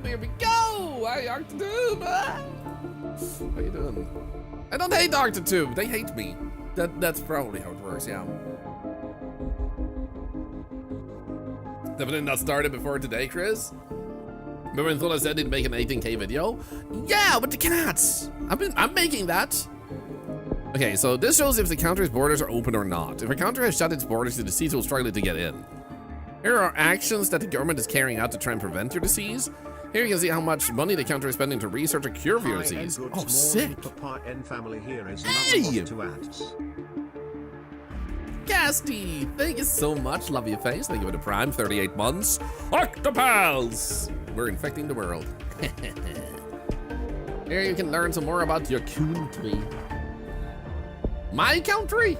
Octotube, here we go! Hi, Octotube! Ah! How you doing? I don't hate Octotube, they hate me. That's probably how it works, yeah. Definitely not started before today, Chris. Remember when Thorlar said he'd make an 18K video? Yeah, with the cats! I'm making that. Okay, so this shows if the country's borders are open or not. If a country has shut its borders, the disease will struggle to get in. Here are actions that the government is carrying out to try and prevent your disease. Here you can see how much money the country is spending to research a cure for your disease. Oh, sick! Hey! Casty, thank you so much. Love your face. Thank you for the prime. 38 months. Octopals! We're infecting the world. Here you can learn some more about your country. My country?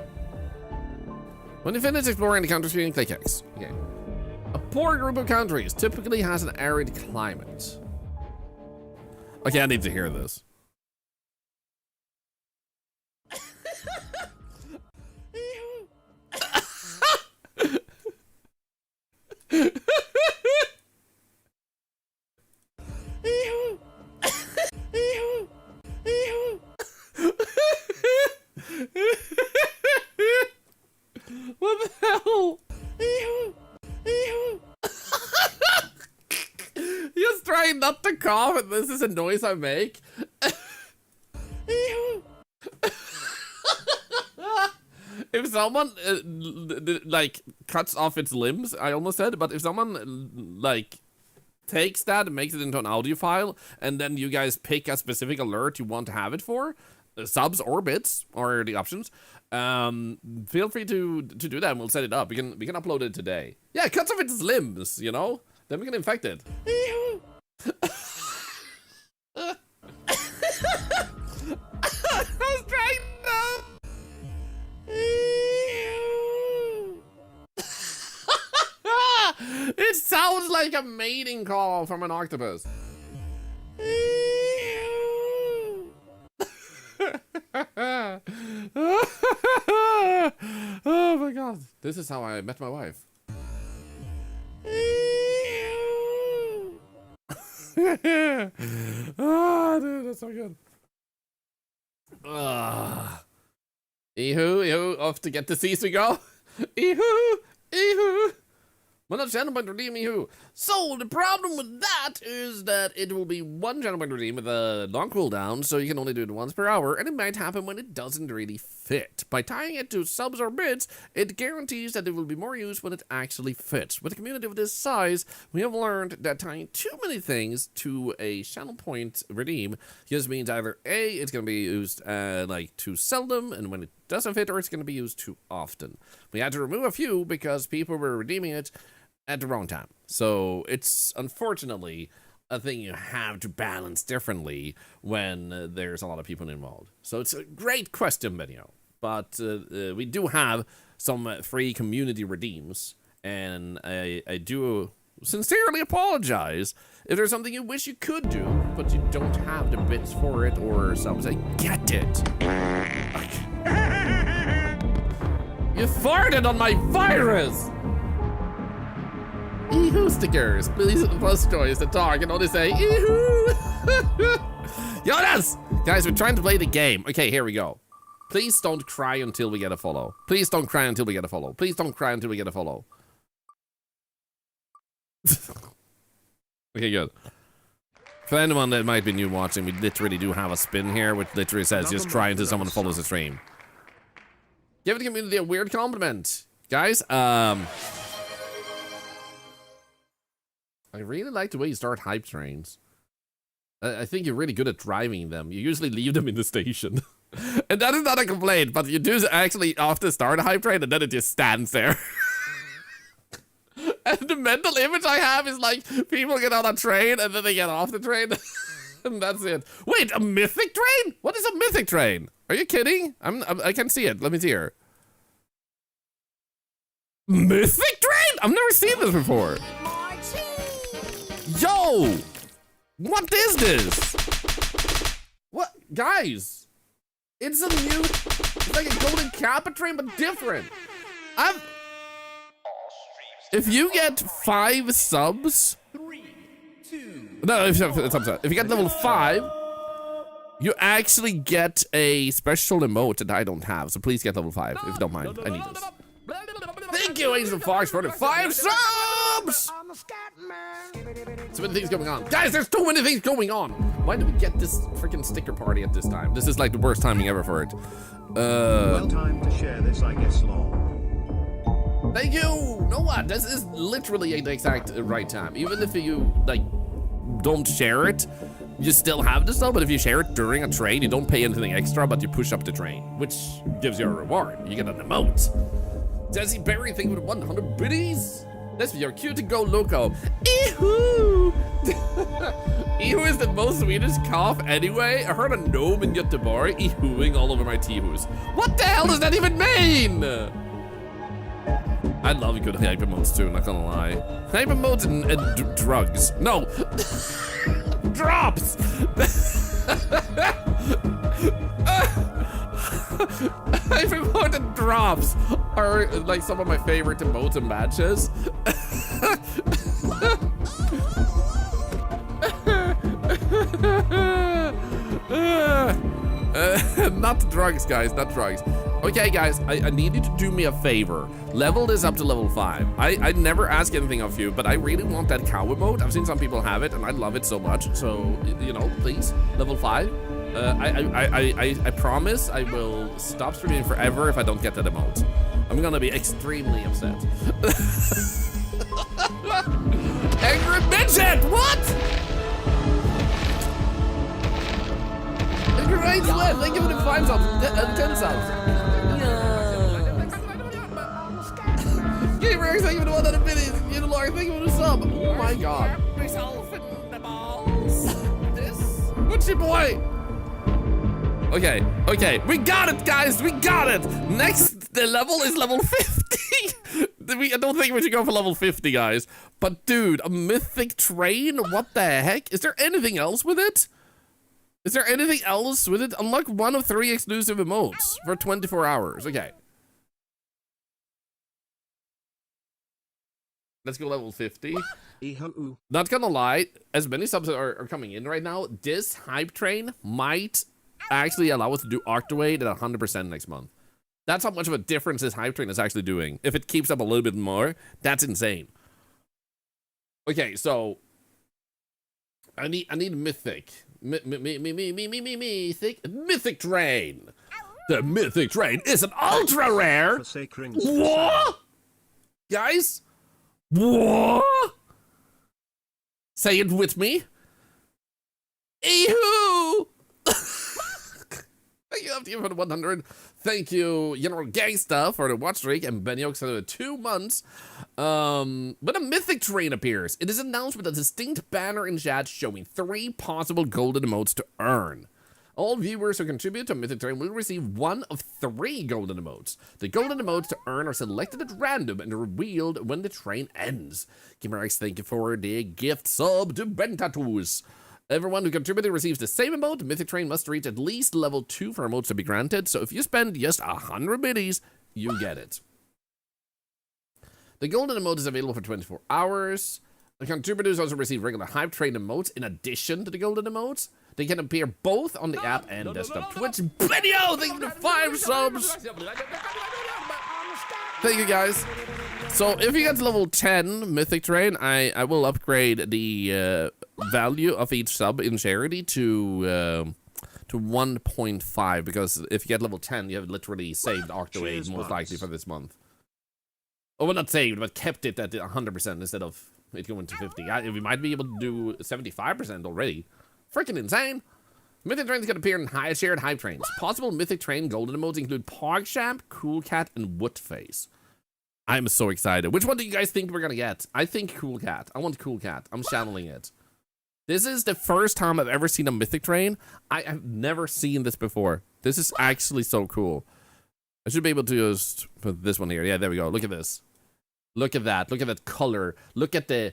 When you finish exploring the country, you can click X. Okay. A poor group of countries typically has an arid climate. Okay, I need to hear this. What the hell? Just trying not to cough, and this is a noise I make. If someone like cuts off its limbs, I almost said, but if someone like takes that and makes it into an audio file, and then you guys pick a specific alert you want to have it for, subs or bits are the options. Feel free to do that and we'll set it up. We can upload it today. Yeah, it cuts off its limbs, you know? Then we can infect it. I was trying to... It sounds like a mating call from an octopus. Oh my god. This is how I met my wife. Oh, dude, that's so good. Eehoo, off to get the seas we go. Eehoo. Well, not channel point redeem Eehoo. So the problem with that is that it will be one channel point redeem with a long cooldown, so you can only do it once per hour, and it might happen when it doesn't really fit. By tying it to subs or bits, it guarantees that it will be more used when it actually fits. With a community of this size, we have learned that tying too many things to a channel point redeem just means either A, it's going to be used like too seldom, and when it doesn't fit, or it's going to be used too often. We had to remove a few because people were redeeming it at the wrong time. So it's unfortunately a thing you have to balance differently when there's a lot of people involved. So it's a great question video, but we do have some free community redeems, and I do sincerely apologize if there's something you wish you could do, but you don't have the bits for it or subs. I get it. You farted on my virus! Eehoo stickers. Please plus choice to talk and only say eehoo. Jonas! Guys, we're trying to play the game. Okay, here we go. Please don't cry until we get a follow. Please don't cry until we get a follow. Please don't cry until we get a follow. Okay, good. For anyone that might be new watching, we literally do have a spin here, which literally says just cry until someone follows the stream. Give the community a weird compliment. Guys, I really like the way you start hype trains. I think you're really good at driving them. You usually leave them in the station. And that is not a complaint, but you do actually often start a hype train and then it just stands there. And the mental image I have is like people get on a train and then they get off the train. And that's it. Wait, a mythic train? What is a mythic train? Are you kidding? I can see it. Let me see here. Mythic train? I've never seen this before. Yo! What is this? What? Guys! It's a new... It's like a golden kappa train, but different. If you get 5 subs... 3, No, it's upset. If you get level 5, you actually get a special emote that I don't have. So please get level 5 if you don't mind. I need this. Thank you, Angel Fox, for the 5 subs! So many things going on. Guys, there's too many things going on. Why did we get this freaking sticker party at this time? This is like the worst timing ever for it. Well timed to share this, I guess, lol. Thank you! Know what? This is literally the exact right time. Even if you, like, don't share it, you still have the stuff, but if you share it during a train, you don't pay anything extra, but you push up the train, which gives you a reward. You get an emote. Jesse Berry, thank you for the 100 biddies. This video, cute to go loco. Eehoo! Eehoo is the most Swedish cough anyway. I heard a gnome in Göteborg eehooing all over my teehoos. What the hell does that even mean? I love good hype emotes too, not gonna lie. Hype emotes and drugs. No! Drops! Hype emote and drops are like some of my favorite emotes and matches. Not drugs, guys, not drugs. Okay, guys, I need you to do me a favor. Level this up to level 5. I never ask anything of you, but I really want that cow emote. I've seen some people have it, and I love it so much. So, you know, please, level 5. I promise I will stop streaming forever if I don't get that emote. I'm gonna be extremely upset. Angry midget, what? Great sled, thank you for the 5 subs and 10 subs. Gamer, thank you for the 100 biddies. Thorlar, thank you for the sub. Oh my god. What's your boy? Okay, we got it, guys, we got it. Next, the level is level 50. I don't think we should go for level 50, guys. But dude, a mythic train? What the heck? Is there anything else with it? Is there anything else with it? Unlock 1 of 3 exclusive emotes for 24 hours. Okay. Let's go level 50. Not gonna lie, as many subs are coming in right now, this hype train might actually allow us to do Octaway at 100% next month. That's how much of a difference this hype train is actually doing. If it keeps up a little bit more, that's insane. Okay, so I need mythic. Mythic train. The mythic train is an ultra rare. What? Guys? What? Say it with me. Eehoo! Thank you, FTM, for the 100. Thank you, General Gangsta, for the watch streak, and Beniox for the 2 months. When a mythic train appears, it is announced with a distinct banner in chat showing 3 possible golden emotes to earn. All viewers who contribute to a mythic train will receive 1 of 3 golden emotes. The golden emotes to earn are selected at random and revealed when the train ends. Gamer, thank you for the gift sub to Bentatus. Everyone who contributed receives the same emote. Mythic Train must reach at least level 2 for emotes to be granted, so if you spend just 100 biddies, you get it. The golden emote is available for 24 hours. The contributors also receive regular hype train emotes in addition to the golden emotes. They can appear both on the app and desktop. Twitch video, thank you for 5 subs. Thank you, guys. So if you get to level 10 Mythic Train, I will upgrade the value of each sub in charity to 1.5, because if you get level 10, you have literally saved Octaway most likely for this month. Oh, well, not saved, but kept it at 100% instead of it going to 50. We might be able to do 75% already. Freaking insane. Mythic Trains can appear in shared hype trains. Possible Mythic Train golden emotes include PogChamp, Cool Cat, and Woodface. I'm so excited. Which one do you guys think we're gonna get? I think Cool Cat. I want Cool Cat. I'm channeling it. This is the first time I've ever seen a Mythic Train. I have never seen this before. This is actually so cool. I should be able to just put this one here. Yeah, there we go. Look at this. Look at that. Look at that color. Look at the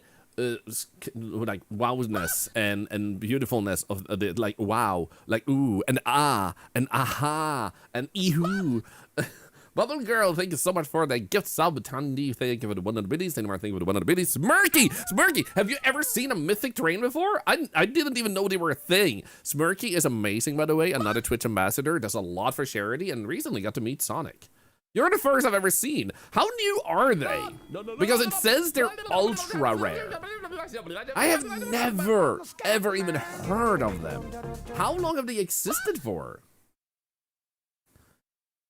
like wowness and beautifulness of the, like, wow, like ooh and ah and aha and eehoo. Bubble Girl, thank you so much for that gift sub. Tandy, thank you for the 100 biddies. Thank you for the 100 biddies. Smirky, have you ever seen a mythic terrain before? I didn't even know they were a thing. Smirky is amazing, by the way. Another Twitch ambassador, does a lot for charity, and recently got to meet Sonic. You're the first I've ever seen. How new are they? Because it says they're ultra rare. I have never, ever even heard of them. How long have they existed for?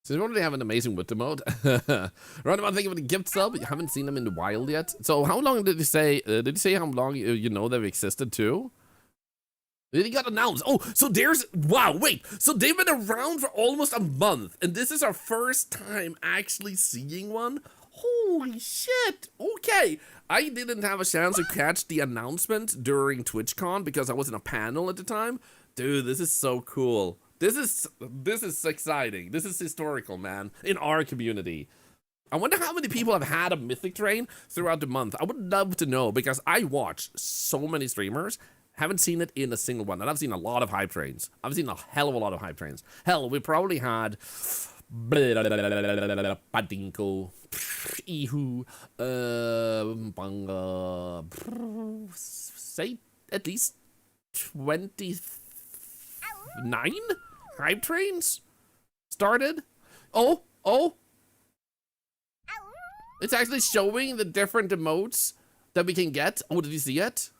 So they already have an amazing Witter mode. Roundabout, thank you for the gift sub. You haven't seen them in the wild yet. So how long did they say? Did you say how long you know they've existed too? They got announced. Oh, so there's, wow, wait. So they've been around for almost a month, and this is our first time actually seeing one? Holy shit. Okay. I didn't have a chance to catch the announcement during TwitchCon because I was in a panel at the time. Dude, this is so cool. This is exciting. This is historical, man, in our community. I wonder how many people have had a mythic train throughout the month. I would love to know because I watch so many streamers. Haven't seen it in a single one, and I've seen a lot of hype trains. I've seen a hell of a lot of hype trains. Hell, we probably had Padinko, Ihu, Banga, say at least 29 hype trains started. Oh, it's actually showing the different emotes that we can get. Oh, did you see it?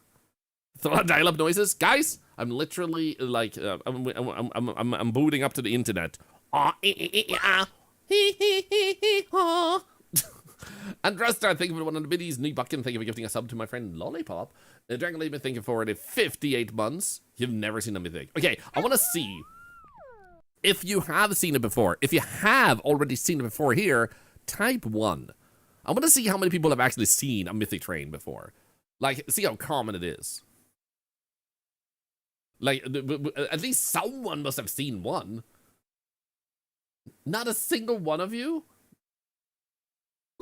Dial-up noises, guys. I'm literally like I'm booting up to the internet. Andrestar, thank you for 100 biddies. New Buckin, thank you for gifting a sub to my friend Lollipop. Dragon Lady, thank you for the 58 months. You've never seen a mythic. Okay, I want to see if you have seen it before. If you have already seen it before here, type 1. I want to see how many people have actually seen a mythic train before. Like, see how common it is. Like, at least someone must have seen one. Not a single one of you?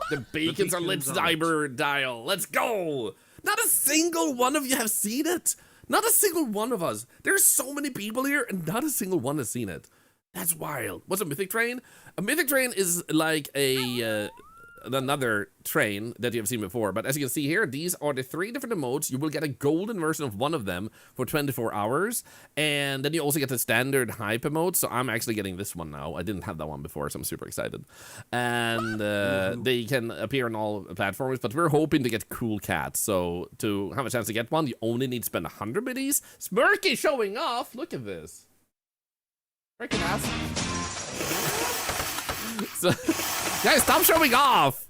The beacons are lit, cyber dial. Let's go! Not a single one of you have seen it. Not a single one of us. There's so many people here, and not a single one has seen it. That's wild. What's a mythic train? A mythic train is like a another train that you have seen before, but as you can see here, these are the 3 different emotes. You will get a golden version of one of them for 24 hours, and then you also get the standard hype emote. So I'm actually getting this one now. I didn't have that one before, so I'm super excited. And they can appear on all platforms, but we're hoping to get cool cats. So to have a chance to get one, you only need to spend 100 biddies. Smirky showing off. Look at this. Freaking ass. So, guys, stop showing off.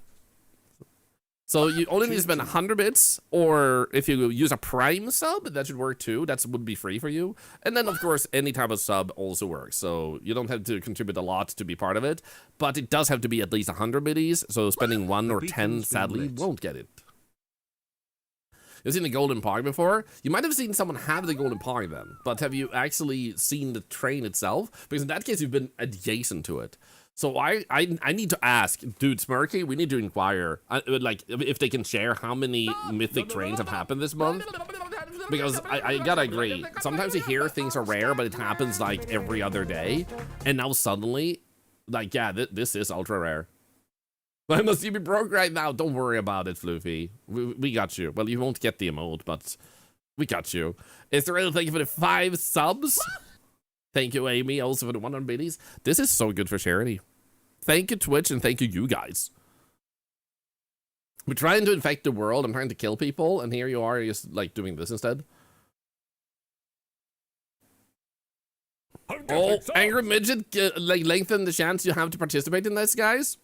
So you only need to spend 100 bits, or if you use a Prime sub, that should work too. That would be free for you. And then, of course, any type of sub also works. So you don't have to contribute a lot to be part of it, but it does have to be at least 100 biddies. So spending 1 or 10, sadly, won't get it. You've seen the Golden Pog before? You might have seen someone have the Golden Pog then, but have you actually seen the train itself? Because in that case, you've been adjacent to it. So I need to ask, dude, Smirky, we need to inquire, like, if they can share how many mythic trains have happened this month. Because I gotta agree, sometimes you hear things are rare, but it happens like every other day. And now suddenly, like, yeah, this is ultra rare. Why must you be broke right now? Don't worry about it, Floofy. We got you. Well, you won't get the emote, but we got you. Is there anything for the 5 subs? Thank you, Amy, also for the 100 biddies. This is so good for charity. Thank you, Twitch, and thank you, you guys. We're trying to infect the world. I'm trying to kill people, and here you are just, like, doing this instead. Oh, Angry Midget, like, lengthen the chance you have to participate in this, guys.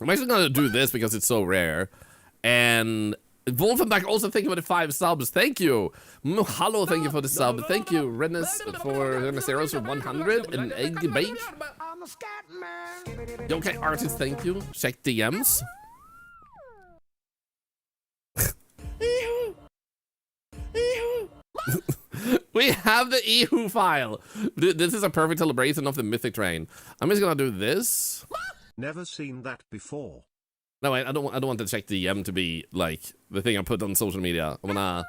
I'm actually gonna do this because it's so rare. And Wolfenbach also thank you for the 5 subs. Thank you. Hello, thank you for the sub. Thank you, Rennes for Reneseros for 100 and Egg Bake. Okay, artist, thank you. Check DMs. We have the Ehu file. This is a perfect celebration of the mythic train. I'm just gonna do this. Never seen that before. No, wait, I don't want the check DM to be like the thing I put on social media. I'm gonna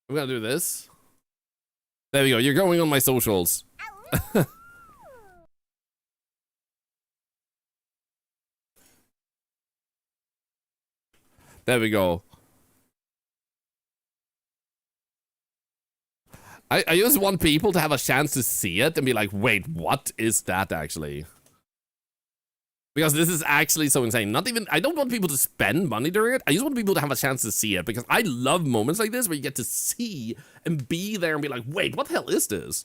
do this. There we go. You're going on my socials. There we go. I just want people to have a chance to see it and be like, wait, what is that actually? Because this is actually so insane. Not even, I don't want people to spend money during it. I just want people to have a chance to see it because I love moments like this where you get to see and be there and be like, wait, what the hell is this?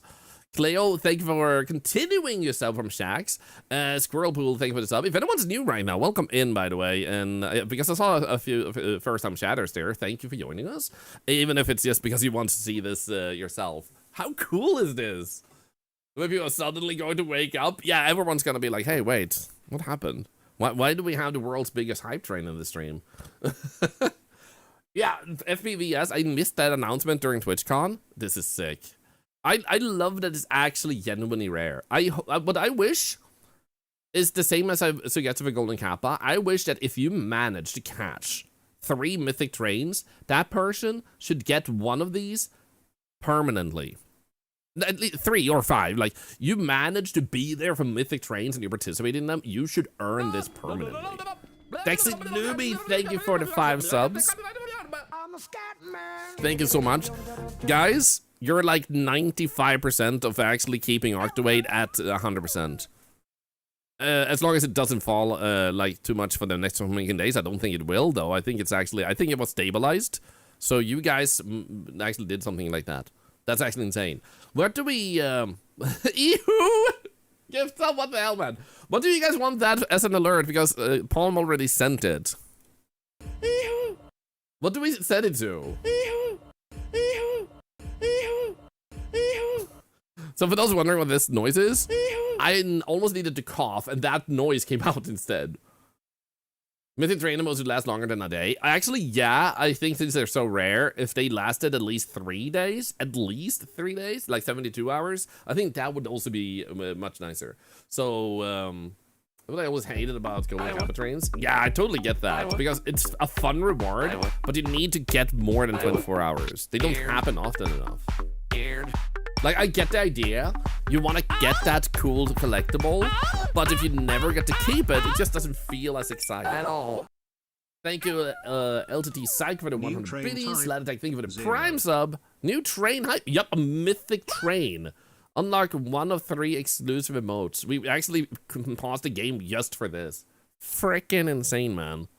Cleo, thank you for continuing yourself from Shax. Squirrel Pool, thank you for the sub. If anyone's new right now, welcome in, by the way. And because I saw a few first-time chatters there, thank you for joining us. Even if it's just because you want to see this yourself. How cool is this? When people are suddenly going to wake up, yeah, everyone's gonna be like, hey, wait, what happened? Why do we have the world's biggest hype train in the stream? Yeah, FPVS, I missed that announcement during TwitchCon. This is sick. I love that it's actually genuinely rare. What I wish is the same as I suggested for Golden Kappa. I wish that if you manage to catch 3 mythic trains, that person should get one of these permanently. At least 3 or 5. Like, you manage to be there for mythic trains and you participate in them, you should earn this permanently. Dexy Newbie, thank you for the 5 subs. Thank you so much. Guys, you're like 95% of actually keeping Octaweight at 100%. As long as it doesn't fall like too much for the next coming days. I don't think it will, though. I think it's actually, I think it was stabilized. So you guys actually did something like that. That's actually insane. What do we, Ew! Give some, what the hell, man? What do you guys want that as an alert? Because Palm already sent it. Ew! What do we set it to? Ew! Ew! Ew! Ew! So for those wondering what this noise is, I almost needed to cough, and that noise came out instead. Mythic train emotes would last longer than a day. Actually, yeah, I think since they're so rare, if they lasted at least 3 days, like 72 hours, I think that would also be much nicer. So, what I always hated about Golden Kappa trains, yeah, I totally get that, because it's a fun reward, but you need to get more than 24 hours. They don't happen often enough. Like, I get the idea. You want to get that cool collectible, but if you never get to keep it, it just doesn't feel as exciting at all. Thank you, LTT Psych for the 100 biddies. Latitech, thank you for the 0. Prime sub. New train hype. Yup, a mythic train. Unlock 1 of 3 exclusive emotes. We actually can pause the game just for this. Freaking insane, man.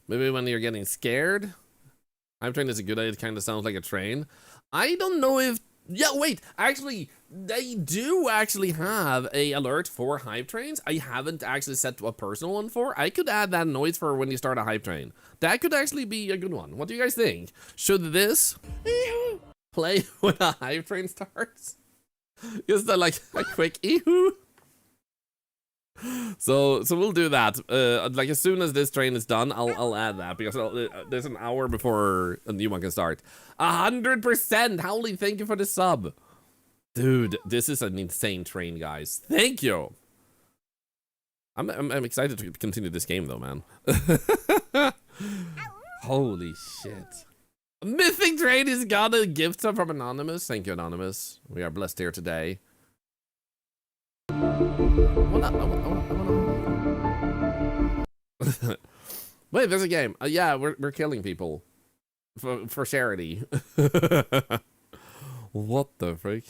Maybe when you're getting scared. Hype train is a good idea. It kind of sounds like a train. I don't know if... Yeah, wait. Actually, they do actually have a alert for hype trains. I haven't actually set a personal one for. I could add that noise for when you start a hype train. That could actually be a good one. What do you guys think? Should this play when a hype train starts? Just like a quick eehoo. So we'll do that. Like as soon as this train is done, I'll add that because there's an hour before a new one can start. 100%. Howley, thank you for the sub, dude. This is an insane train, guys. Thank you. I'm excited to continue this game though, man. Holy shit. Mythic train is got a gift sub from Anonymous. Thank you, Anonymous. We are blessed here today. Wait, there's a game. Yeah, we're killing people for charity. What the freak?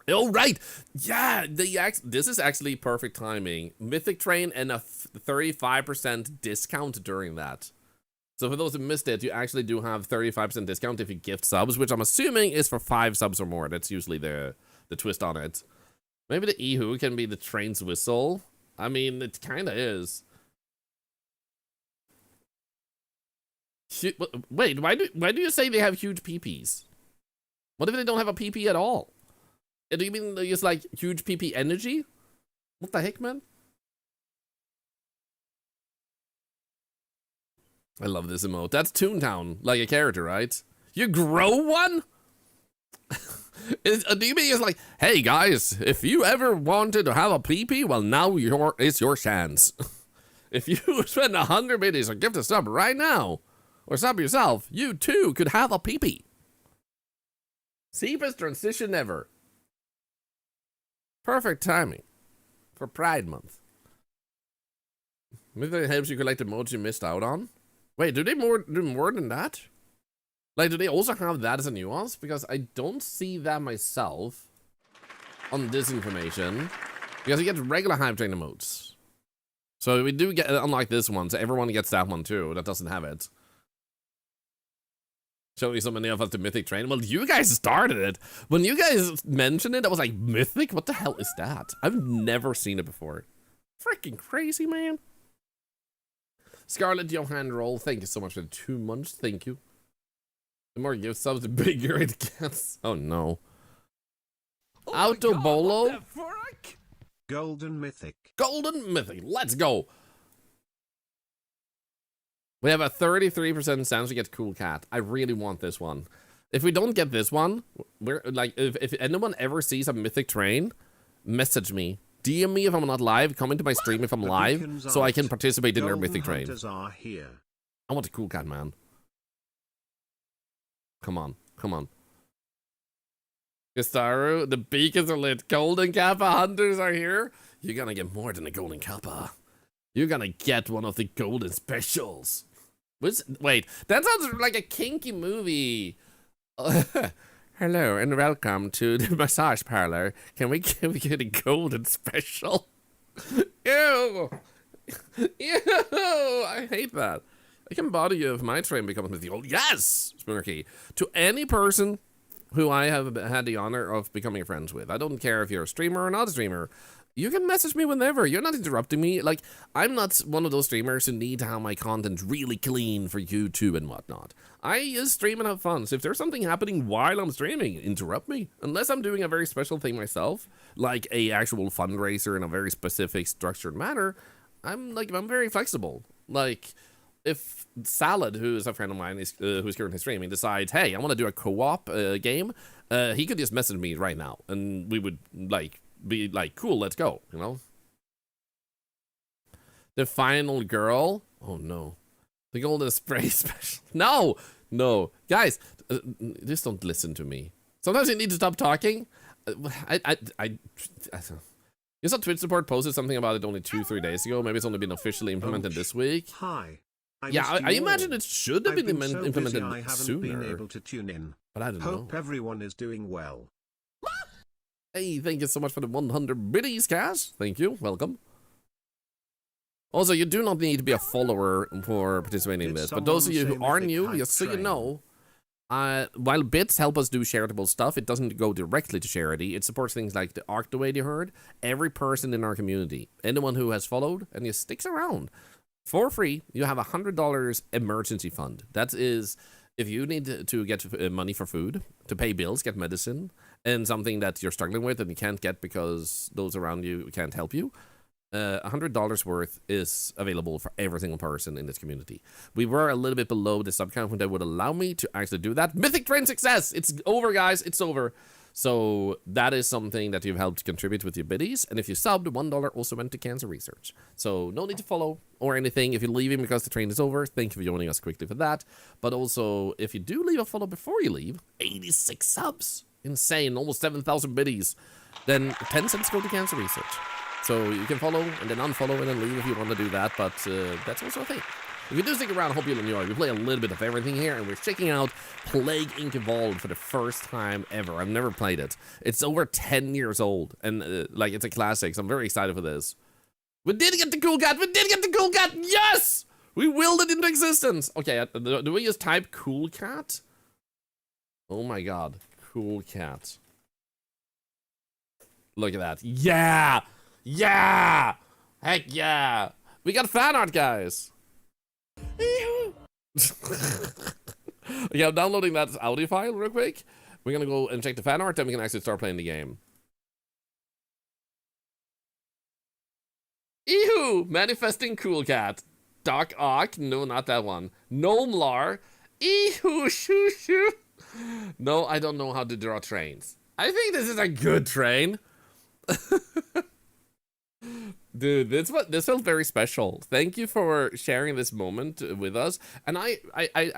Oh right, yeah. This is actually perfect timing. Mythic train and a 35% discount during that. So for those who missed it, you actually do have 35% discount if you gift subs, which I'm assuming is for 5 subs or more. That's usually the twist on it. Maybe the Ehu can be the train's whistle. I mean, it kind of is. Wait, why do you say they have huge PPs? What if they don't have a PP at all? Do you mean they use like huge PP energy? What the heck, man? I love this emote. That's Toontown, like a character, right? You grow one? Do you mean it's like, hey guys, if you ever wanted to have a PP, well now it's your chance. If you spend 100 biddies or gift a sub right now, or sub yourself, you too could have a PP. Cheapest transition ever. Perfect timing for Pride Month. Maybe it helps you collect emotes you missed out on. Wait, do they do more than that? Like, do they also have that as a nuance? Because I don't see that myself on this information. Because you get regular hype train emotes. So we do get, unlike this one, so everyone gets that one too, that doesn't have it. Showing so many of us to Mythic Train. Well, you guys started it. When you guys mentioned it, I was like, Mythic? What the hell is that? I've never seen it before. Freaking crazy, man. Scarlett Johan Roll, thank you so much for the 2 months. Thank you. The more gift subs, the bigger it gets. Oh no. Oh Auto Bolo. Golden Mythic. Golden Mythic. Let's go. We have a 33% chance to get Cool Cat. I really want this one. If we don't get this one, we're like, if anyone ever sees a Mythic Train, message me. DM me if I'm not live. Come into my stream if I'm live, so I can participate in their Mythic Train. Are here. I want a Cool Cat, man. Come on, come on. Gistaru, the beacons are lit. Golden Kappa hunters are here. You're gonna get more than a Golden Kappa. You're gonna get one of the golden specials. Wait, that sounds like a kinky movie. Hello and welcome to the massage parlor. Can we get a golden special? Ew! Ew! I hate that. I can bother you if my train becomes mythical. Yes! Spoonerkey. To any person who I have had the honor of becoming friends with. I don't care if you're a streamer or not a streamer. You can message me whenever. You're not interrupting me. Like, I'm not one of those streamers who need to have my content really clean for YouTube and whatnot. I just stream and have fun. So if there's something happening while I'm streaming, interrupt me. Unless I'm doing a very special thing myself, like a actual fundraiser in a very specific structured manner, I'm very flexible. Like, if Salad, who is a friend of mine, who's currently streaming, decides, hey, I want to do a co-op game, he could just message me right now, and we would, be like, cool, let's go, you know? The final girl? Oh, no. The golden spray special. No! No. Guys, just don't listen to me. Sometimes you need to stop talking. You saw Twitch support posted something about it only 2-3 days ago. Maybe it's only been officially implemented this week. Hi. I imagine it should have been implemented I haven't sooner. been able to tune in. But I don't know. Hope everyone is doing well. Hey, thank you so much for the 100 biddies, Cash. Thank you. Welcome. Also, you do not need to be a follower for participating in this. But those of you who are new, just so you know, while bits help us do charitable stuff, it doesn't go directly to charity. It supports things like the Arctoid you heard. Every person in our community, anyone who has followed and just sticks around, for free, you have $100 emergency fund. That is, if you need to get money for food, to pay bills, get medicine, and something that you're struggling with and you can't get because those around you can't help you, $100 worth is available for every single person in this community. We were a little bit below the sub count that would allow me to actually do that. Mythic Train success! It's over, guys. It's over. So that is something that you've helped contribute with your biddies. And if you subbed, $1 also went to cancer research. So no need to follow or anything. If you're leaving because the train is over, thank you for joining us quickly for that. But also, if you do leave a follow before you leave, 86 subs. Insane. Almost 7,000 biddies. Then 10 cents go to cancer research. So you can follow and then unfollow and then leave if you want to do that. But that's also a thing. If you do stick around, I hope you'll enjoy. We play a little bit of everything here, and we're checking out Plague Inc. Evolved for the first time ever. I've never played it. It's over 10 years old, and it's a classic, so I'm very excited for this. We did get the Cool Cat! We did get the Cool Cat! Yes! We willed it into existence! Okay, do we just type Cool Cat? Oh my god. Cool Cat. Look at that. Yeah! Yeah! Heck yeah! We got fan art, guys! Okay, I'm downloading that audio file real quick. We're gonna go and check the fan art, then we can actually start playing the game. Ew! Manifesting Cool Cat. Doc Ock. No, not that one. Gnomelar. Ew! Shoo shoo. No, I don't know how to draw trains. I think this is a good train. Dude, this felt very special. Thank you for sharing this moment with us. And I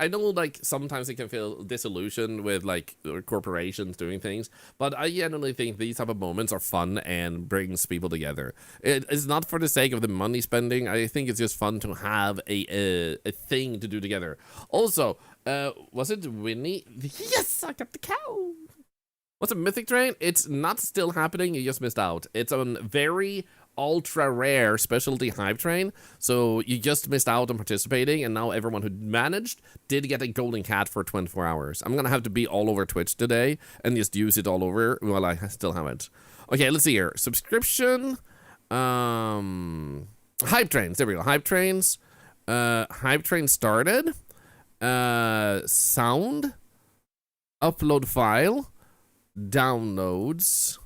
know like sometimes it can feel disillusioned with like corporations doing things, but I genuinely think these type of moments are fun and brings people together. It's not for the sake of the money spending. I think it's just fun to have a thing to do together. Also, was it Winnie? Yes, I got the cow. What's a mythic train? It's not still happening. You just missed out. It's on very ultra rare specialty hype train, so you just missed out on participating, and now everyone who managed did get a golden cat for 24 hours. I'm gonna have to be all over Twitch today and just use it all over while I still have it. Okay, let's see here. Subscription, hype trains. There we go. Hype trains. Hype train started. Sound. Upload file. Downloads.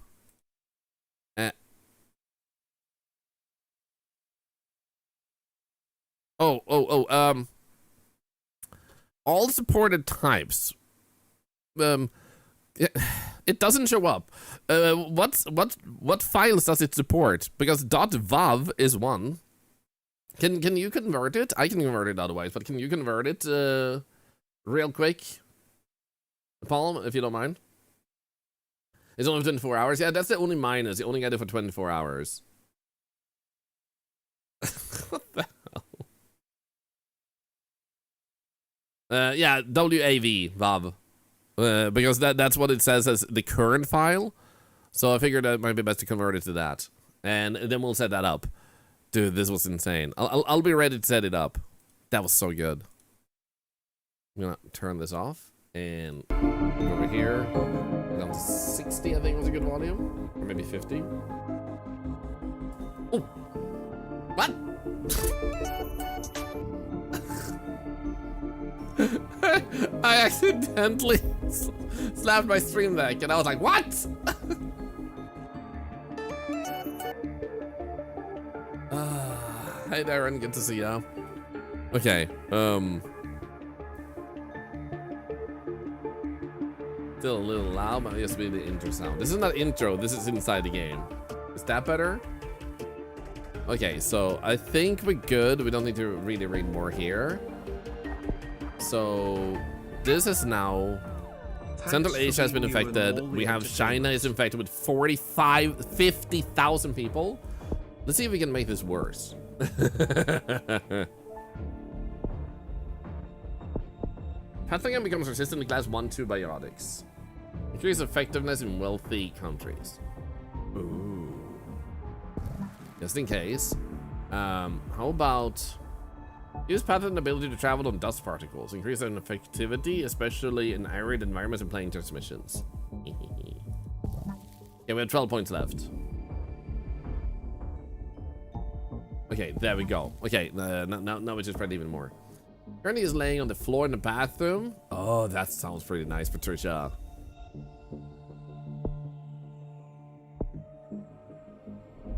All supported types. It doesn't show up. What files does it support? Because .wav is one. Can you convert it? I can convert it otherwise, but can you convert it real quick? Paul, if you don't mind. It's only 24 hours. Yeah, that's the only minus. You only get it for 24 hours. What the hell? Yeah, WAV, because that's what it says as the current file. So I figured that it might be best to convert it to that, and then we'll set that up. Dude, this was insane. I'll be ready to set it up. That was so good. I'm gonna turn this off and go over here. Down to 60, I think was a good volume, or maybe 50. Oh, what? I accidentally slapped my stream deck, and I was like, what? Hey Darren, good to see ya. Okay, still a little loud, but it has to be the intro sound. This is not intro, this is inside the game. Is that better? Okay, so I think we're good. We don't need to really read more here. So this is now Central Asia has been infected. We have China is infected with 50,000 people. Let's see if we can make this worse. Pathogen becomes resistant to class 1-2 biotics. Increase effectiveness in wealthy countries. Ooh. Just in case. How about use pathogen ability to travel on dust particles. Increase their effectivity, especially in arid environments and plane transmissions. Okay, we have 12 points left. Okay, there we go. Okay, now we just spread even more. Ernie is laying on the floor in the bathroom. Oh, that sounds pretty nice, Patricia.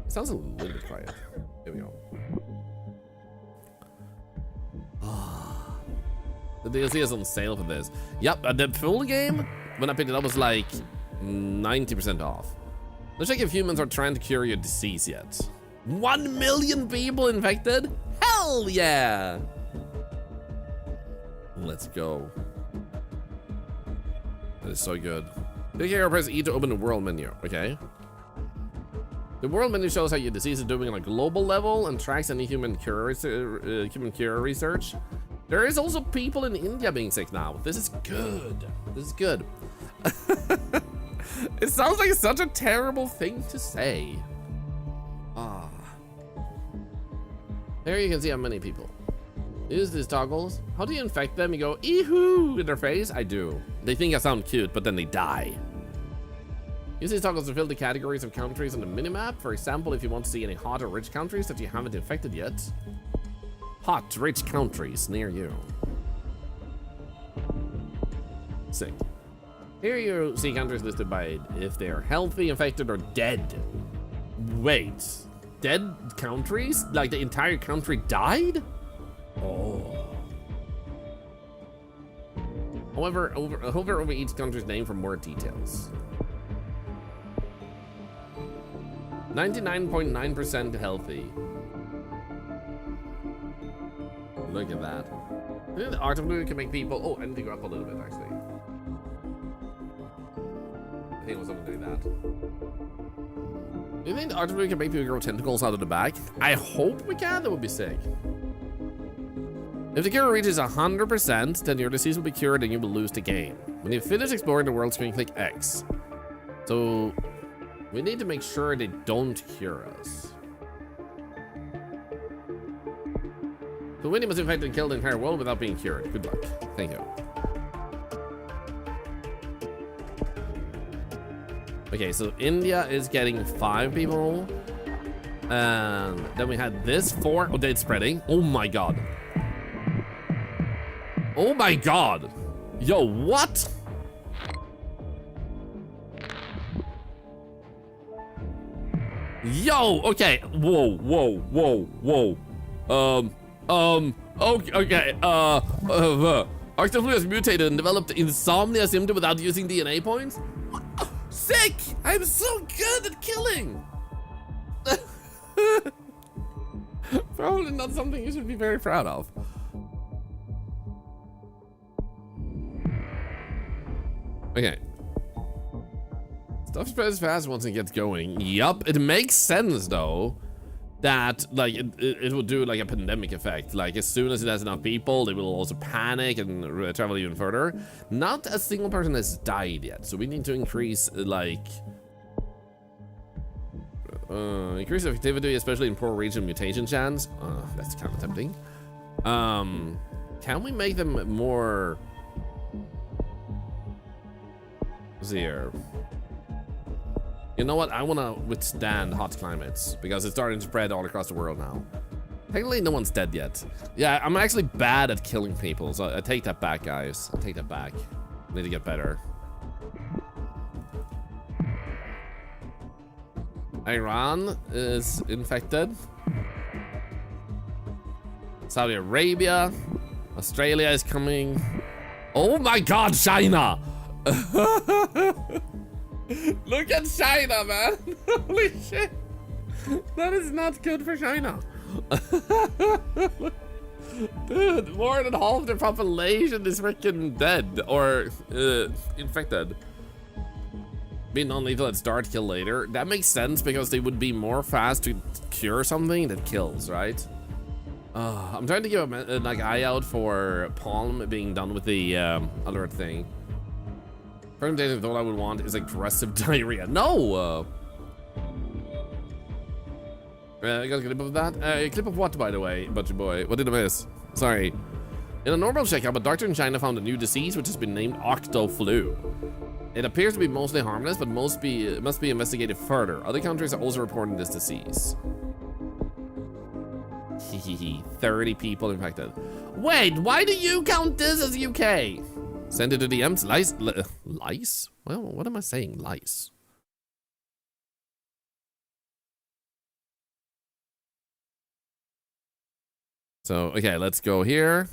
Sounds a little bit quiet. Here we go. The DLC is on sale for this. Yep, the full game, when I picked it up, was like 90% off. Let's check if humans are trying to cure your disease yet. 1 million people infected? Hell yeah! Let's go. That is so good. Click here, press E to open the world menu. Okay. The world menu shows how your disease is doing on a global level and tracks any human cure research. There is also people in India being sick now. This is good. This is good. It sounds like such a terrible thing to say. Ah. There you can see how many people. Use these toggles. How do you infect them? You go, ee-hoo, in their face? I do. They think I sound cute, but then they die. Use these toggles to fill the categories of countries on the minimap. For example, if you want to see any hot or rich countries that you haven't infected yet. Hot, rich countries near you. Sick. Here you see countries listed by if they are healthy, infected, or dead. Wait, dead countries? Like the entire country died? Oh. Hover over each country's name for more details. 99.9% healthy. Look at that. I think the art of blue can make people. Oh, I need to go up a little bit actually. I think it was something doing that. Do you think the art of blue can make people grow tentacles out of the back? I hope we can. That would be sick. If the cure reaches 100%, then your disease will be cured and you will lose the game. When you finish exploring the world screen, click X. So we need to make sure they don't cure us. So Winnie must infect and kill the entire world without being cured. Good luck. Thank you. Okay, so India is getting 5 people. And then we had this 4. Oh, it's spreading. Oh my god. Oh my god. Yo, what? Yo, okay. Whoa, whoa, whoa, whoa. Okay, Arctic has mutated and developed insomnia symptom without using DNA points? Sick! I'm so good at killing! Probably not something you should be very proud of. Okay. Stuff spreads fast once it gets going. Yup, it makes sense though that like it will do like a pandemic effect. Like as soon as it has enough people, they will also panic and travel even further. Not a single person has died yet, so we need to increase like increase effectivity, especially in poor region mutation chance. That's kind of tempting. Can we make them more? Here. You know what? I want to withstand hot climates because it's starting to spread all across the world now. Technically, no one's dead yet. Yeah, I'm actually bad at killing people, so I take that back, guys. I take that back. I need to get better. Iran is infected. Saudi Arabia. Australia is coming. Oh my god, China! Look at China, man. Holy shit. That is not good for China. Dude, more than half their population is freaking dead or infected. Be non-lethal at start, kill later. That makes sense because they would be more fast to cure something that kills, right? I'm trying to give a like eye out for Palm being done with the alert thing. First thing I would want is aggressive diarrhea. No! I got a clip of that. A clip of what, by the way, Butcher Boy? What did I miss? Sorry. In a normal checkup, a doctor in China found a new disease which has been named octo-flu. It appears to be mostly harmless, but must be investigated further. Other countries are also reporting this disease. 30 people infected. Wait, why do you count this as UK? Send it to DMs. Lice? Well, what am I saying? Lice. So, okay, let's go here.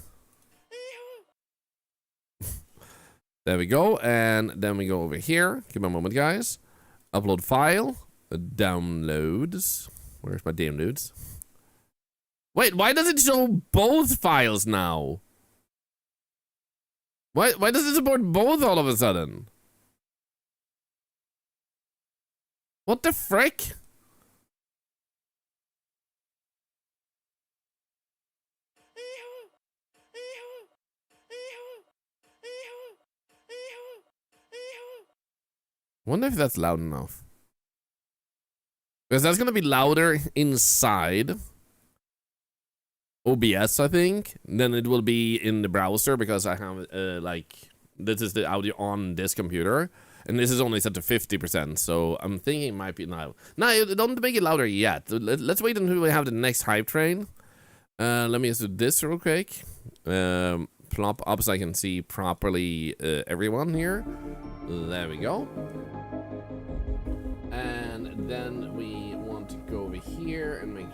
There we go. And then we go over here. Give me a moment, guys. Upload file. Downloads. Where's my downloads? Wait, why does it show both files now? Why does it support both all of a sudden? What the frick? Wonder if that's loud enough. Because that's gonna be louder inside OBS, I think, then it will be in the browser because I have like this is the audio on this computer and this is only set to 50%, so I'm thinking it might be now. No, don't make it louder yet. Let's wait until we have the next hype train. Let me just do this real quick. Plop up so I can see properly everyone here. There we go. And then we want to go over here and make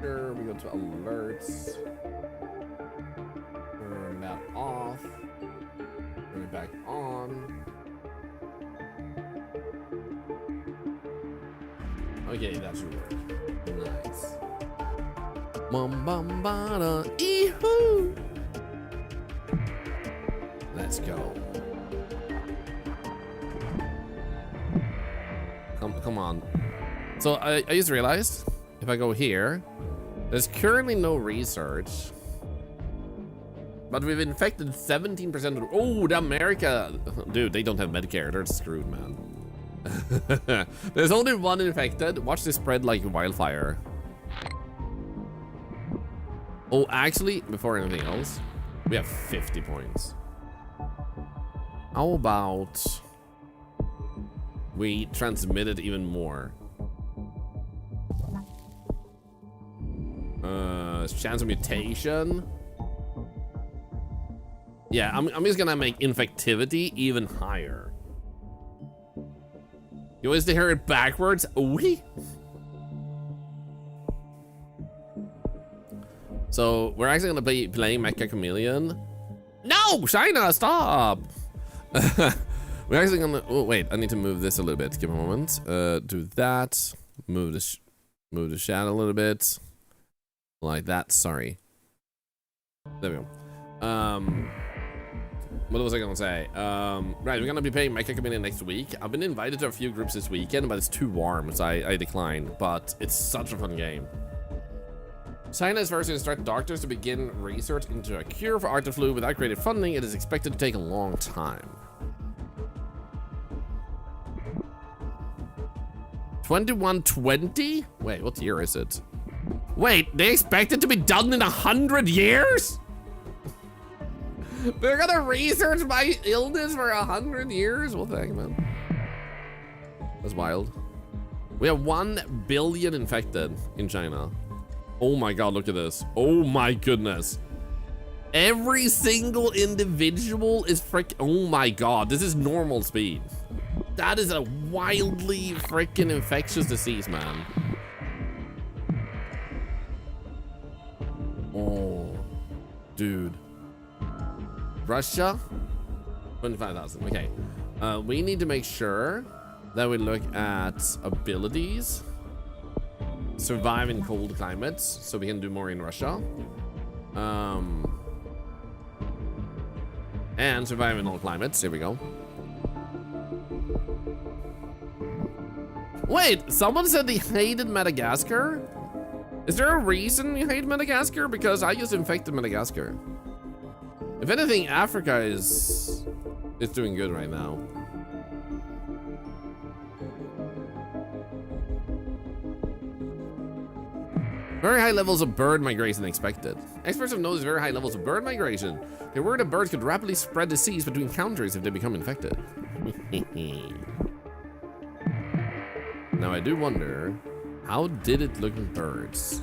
sure we go to alerts. Turn that off. Turn it back on. Okay, that should work. Nice. Bum bum bada ee-hoo. Let's go. Come on. So I just realized if I go here, there's currently no research. But we've infected 17% of... Oh, the America... Dude, they don't have Medicare. They're screwed, man. There's only one infected. Watch this spread like wildfire. Oh, actually, before anything else, we have 50 points. How about... we transmit it even more? Chance of mutation... Yeah, I'm just gonna make infectivity even higher. You always hear it backwards. Oui. So we're actually gonna be playing Mecha Chameleon. No, China, stop. We're actually gonna. Oh wait, I need to move this a little bit. Give me a moment. Do that. Move the shadow a little bit, like that. Sorry. There we go. What was I gonna say? Right, we're gonna be playing Mecha Chameleon next week. I've been invited to a few groups this weekend, but it's too warm, so I declined. But it's such a fun game. China is first to instruct doctors to begin research into a cure for Arctic flu. Without creative funding, it is expected to take a long time. 2120? Wait, what year is it? Wait, they expect it to be done in 100 years? They're gonna research my illness for 100 years? What the heck, man? That's wild. We have 1 billion infected in China. Oh my god, look at this. Oh my goodness. Every single individual is oh my god, this is normal speed. That is a wildly freaking infectious disease, man. Oh, dude. Russia, 25,000. Okay, we need to make sure that we look at abilities. Survive in cold climates, so we can do more in Russia. And survive in all climates. Here we go. Wait, someone said they hated Madagascar? Is there a reason you hate Madagascar? Because I just infected Madagascar. If anything, Africa is doing good right now. Very high levels of bird migration expected. Experts have noticed very high levels of bird migration. They worry that birds could rapidly spread disease between countries if they become infected. Now I do wonder, how did it look with birds?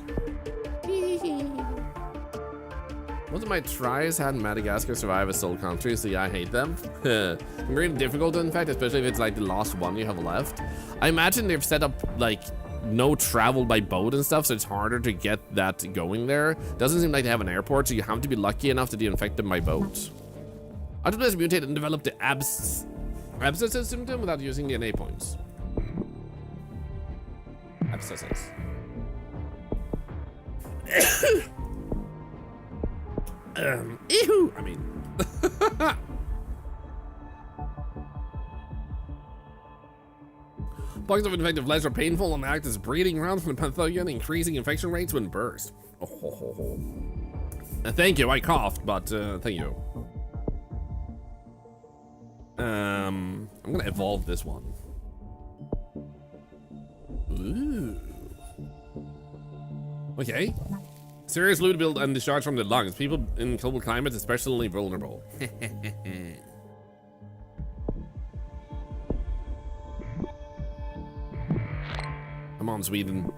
Most of my tries had Madagascar survive as sole country, so yeah, I hate them. Very difficult to infect, especially if it's like the last one you have left. I imagine they've set up like no travel by boat and stuff, so it's harder to get that going there. Doesn't seem like they have an airport, so you have to be lucky enough to de-infect them by boat. Octopus mutated and developed the abscesses symptom without using DNA points. Abscesses. Ew! I mean. Pockets of infected flesh are painful and act as breeding grounds for the pathogen, increasing infection rates when burst. Oh, ho, ho, ho. Thank you, I coughed, but thank you. I'm gonna evolve this one. Ooh. Okay. Serious fluid build and discharge from the lungs. People in cold climates especially vulnerable. Come on, Sweden.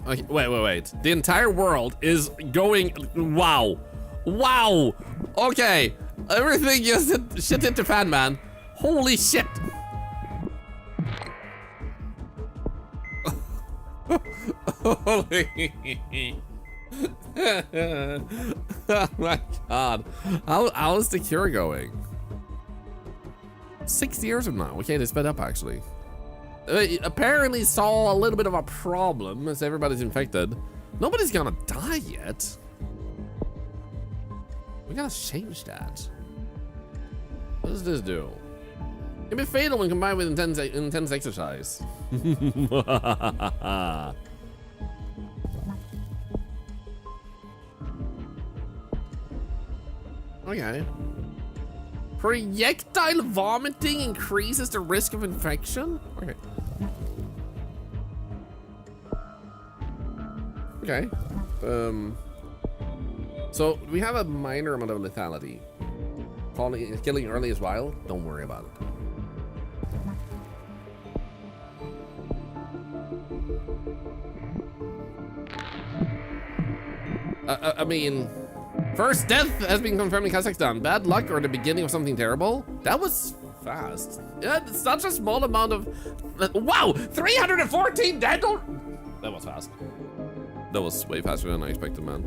Okay, wait. The entire world is going. Wow. Wow. Okay. Everything just shit hit the fan, man. Holy shit. Holy. Oh my god. How is the cure going? 6 years from now. Okay, they sped up actually. Apparently saw a little bit of a problem as everybody's infected. Nobody's gonna die yet. We gotta change that. What does this do? It can be fatal when combined with intense exercise. Okay. Projectile vomiting increases the risk of infection? Okay. Okay. So we have a minor amount of lethality. Killing early as well. Don't worry about it. I mean, first death has been confirmed in Kazakhstan. Bad luck or the beginning of something terrible? That was fast. Yeah, such a small amount of... Wow! 314 dead? That was fast. That was way faster than I expected, man.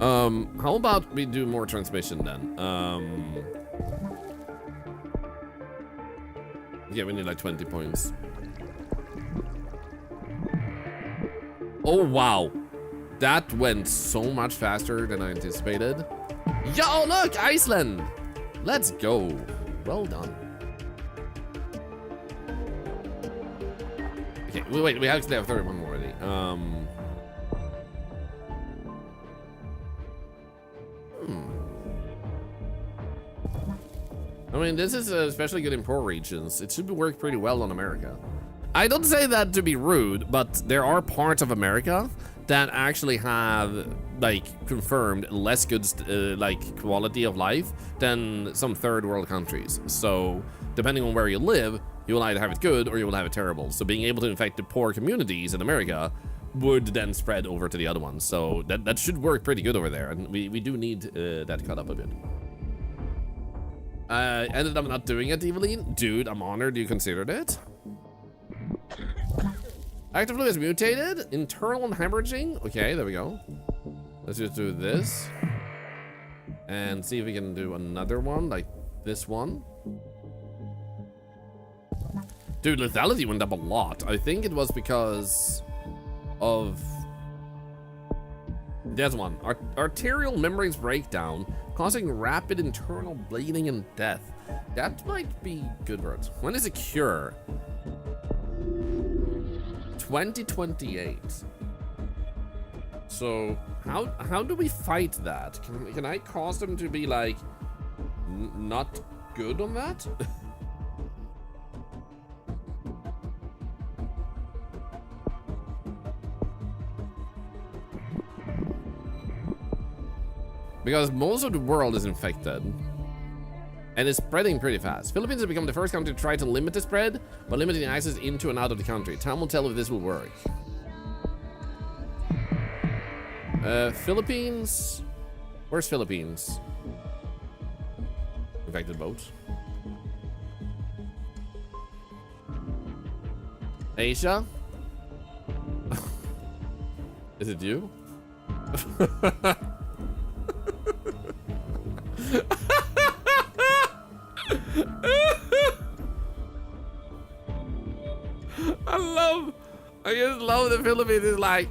How about we do more transmission then? Yeah, we need like 20 points. Oh, wow. That went so much faster than I anticipated. Yo, look, Iceland. Let's go. Well done. Okay, wait, we actually have 31 already. I mean, this is especially good in poor regions. It should work pretty well on America. I don't say that to be rude, but there are parts of America that actually have, like, confirmed less good, like, quality of life than some third world countries. So, depending on where you live, you will either have it good or you will have it terrible. So being able to infect the poor communities in America would then spread over to the other ones. So that should work pretty good over there. And we do need that cut up a bit. Ended up not doing it, Eveline. Dude, I'm honored you considered it. Active fluid is mutated. Internal hemorrhaging. Okay, there we go. Let's just do this. And see if we can do another one, like this one. Dude, lethality went up a lot. I think it was because of... There's one. Arterial membranes breakdown, causing rapid internal bleeding and death. That might be good for it. When is it cure? 2028. So how do we fight that? Can I cause them to be like not good on that? Because most of the world is infected. And it's spreading pretty fast. Philippines has become the first country to try to limit the spread by limiting access into and out of the country. Time will tell if this will work. Philippines. Where's Philippines? Infected boat. Asia? Is it you? I just love the Philippines is like,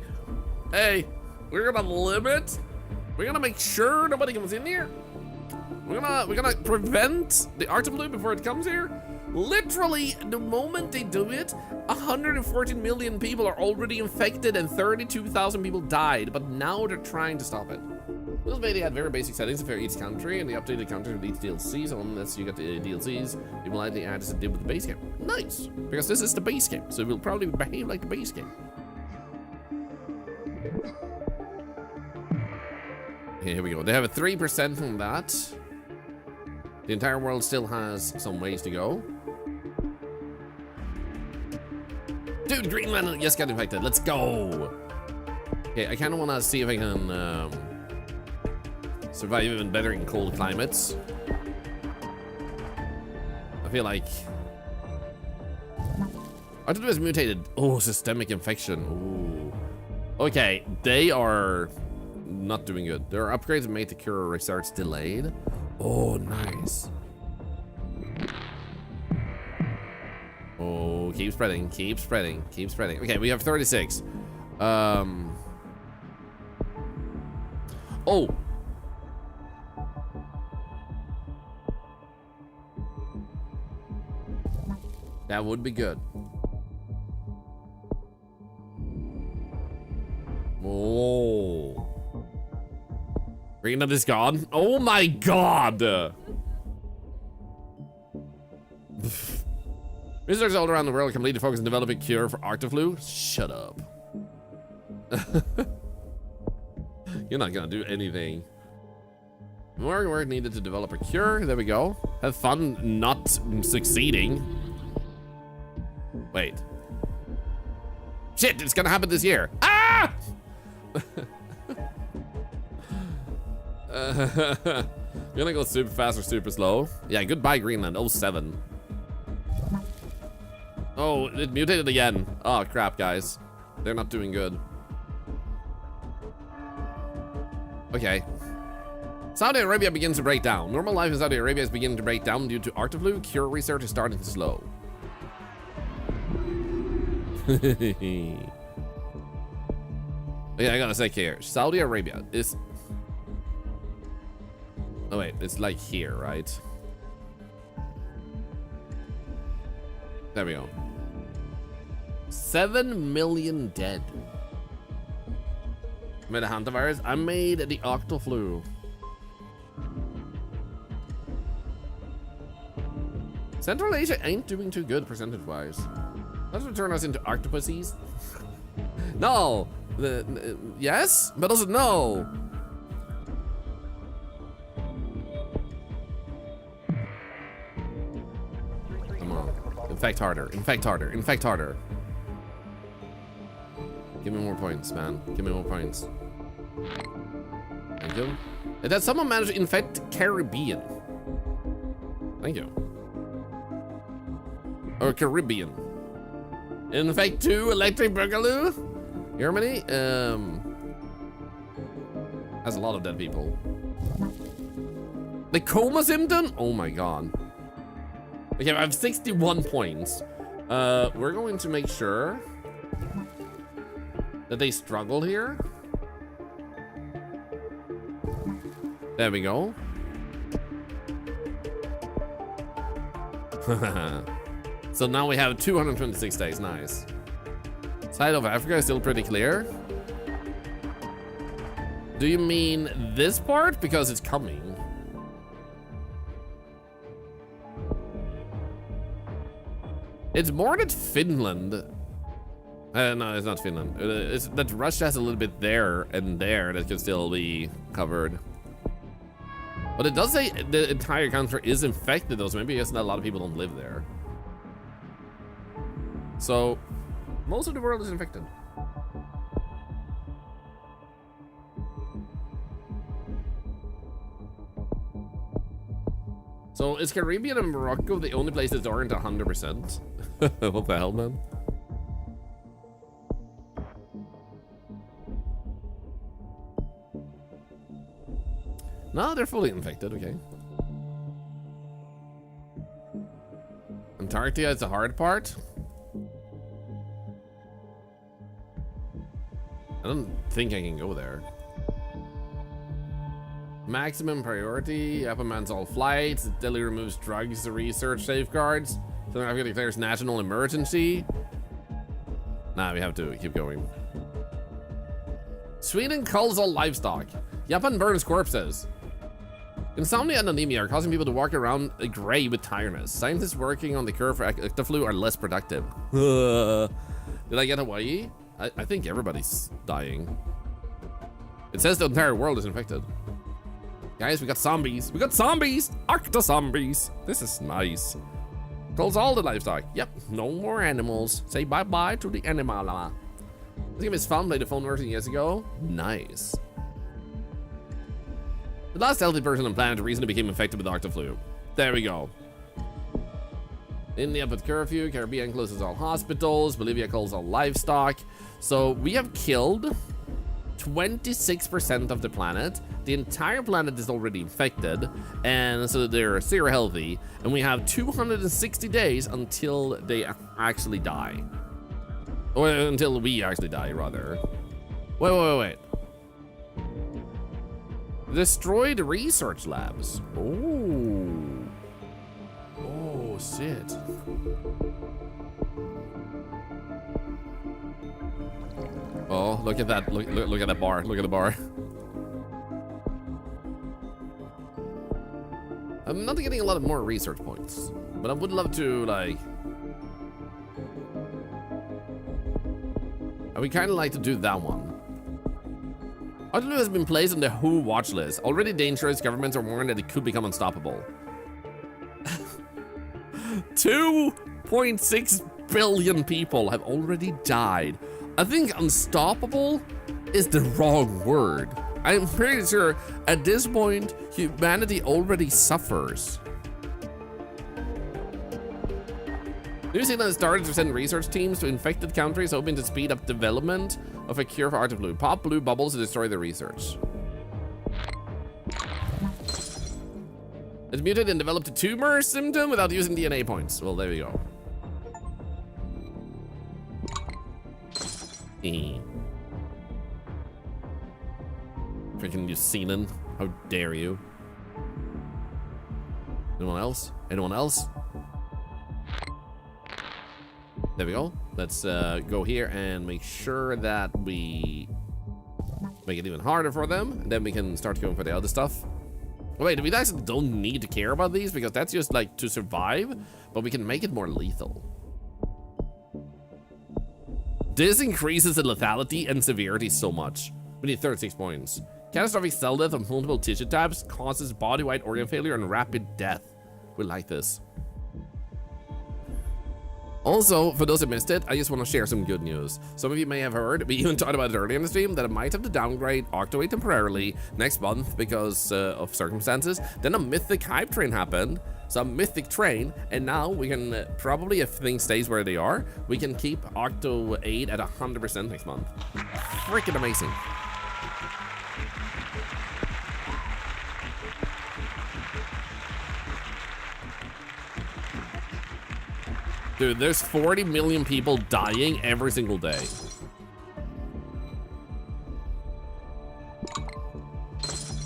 hey, we're gonna make sure nobody comes in here. We're gonna prevent the Arctic flu before it comes here. Literally, the moment they do it, 114 million people are already infected and 32,000 people died, but now they're trying to stop it. This beta had very basic settings for each country, and they updated countries with each DLC, so unless you get the DLCs, you will likely add as it did with the base game. Nice, because this is the base game, so it will probably behave like the base game. Okay, here we go. They have a 3% on that. The entire world still has some ways to go. Dude, Greenland just got infected. Let's go. Okay, I kind of want to see if I can survive even better in cold climates. I feel like... Arctic is mutated. Oh, systemic infection. Ooh. Okay, they are not doing good. There are upgrades made to cure restarts delayed. Oh, nice. Oh, keep spreading, keep spreading, keep spreading. Okay, we have 36. Oh. That would be good. Oh. Greenland is gone. Oh my god. Researchers all around the world completely focused on developing a cure for Arctoflu. Shut up. You're not gonna do anything. More work needed to develop a cure. There we go. Have fun not succeeding. Wait. Shit, it's gonna happen this year. Ah! You're gonna go super fast or super slow? Yeah, goodbye Greenland. 07. Oh, it mutated again. Oh crap, guys. They're not doing good. Okay. Saudi Arabia begins to break down. Normal life in Saudi Arabia is beginning to break down due to Arctoflu. Cure research is starting to slow. Okay, I gotta say here, Saudi Arabia is... Oh wait, it's like here, right? There we go. 7 million dead. Made a hantavirus. I made the Octoflu. Central Asia ain't doing too good percentage-wise. Let's turn us into octopuses. No. Yes, but also no. Come on. Infect harder. Infect harder. Infect harder. Give me more points, man. Give me more points. Thank you. And that someone managed to infect Caribbean. Thank you. Or Caribbean. Infect 2 Electric Boogaloo. Germany has a lot of dead people. The Coma Symptom? Oh my god. Okay, I have 61 points. We're going to make sure that they struggle here. There we go. So now we have 226 days. Nice. Side of Africa is still pretty clear. Do you mean this part? Because it's coming. It's more that Finland. No, it's not Finland. It's that Russia has a little bit there and there that can still be covered. But it does say the entire country is infected though, so maybe just not a lot of people don't live there. So, most of the world is infected. So, is Caribbean and Morocco the only places that aren't 100%? What the hell, man? No, they're fully infected, okay. Antarctica is the hard part. I don't think I can go there. Maximum priority, Appleman's all flights, Delhi removes drugs to research safeguards. Southern Africa declares national emergency. Nah, we have to keep going. Sweden culls all livestock. Japan burns corpses. Insomnia and anemia are causing people to walk around gray with tiredness. Scientists working on the cure for Octoflu are less productive. Did I get Hawaii? I think everybody's dying. It says the entire world is infected. Guys, we got zombies. We got zombies! Octo-zombies! This is nice. Kills all the livestock. Yep, no more animals. Say bye-bye to the animala. This game is fun. Played the phone version years ago. Nice. The last healthy person on planet recently became infected with Octoflu. There we go. India put curfew. Caribbean closes all hospitals. Bolivia calls all livestock. So we have killed 26% of the planet. The entire planet is already infected, and so they're zero healthy. And we have 260 days until they actually die. Or until we actually die, rather. Wait. Destroy the research labs. Oh, shit. Oh, look at that. Look at that bar. Look at the bar. I'm not getting a lot of more research points, but I would love to, like... I would kind of like to do that one. Waterloo has been placed on the WHO watch list. Already dangerous, governments are warned that it could become unstoppable. 2.6 billion people have already died. I think unstoppable is the wrong word. I'm pretty sure at this point, humanity already suffers. New Zealand has started to send research teams to infected countries, hoping to speed up development of a cure for Art of Blue. Pop blue bubbles to destroy the research. It's muted and developed a tumor symptom without using DNA points. Well, there we go. Freaking New Zealand. How dare you? Anyone else? Anyone else? There we go. Let's go here and make sure that we make it even harder for them. And then we can start going for the other stuff. Wait, we actually don't need to care about these because that's just like to survive, but we can make it more lethal. This increases the lethality and severity so much. We need 36 points. Catastrophic cell death of multiple tissue types causes body-wide organ failure and rapid death. We like this. Also, for those who missed it, I just want to share some good news. Some of you may have heard, we even talked about it earlier in the stream, that I might have to downgrade Octaway temporarily next month because of circumstances. Then a mythic hype train happened, so a mythic train, and now we can probably, if things stays where they are, we can keep Octo 8 at 100% next month. Freaking amazing. Dude, there's 40 million people dying every single day.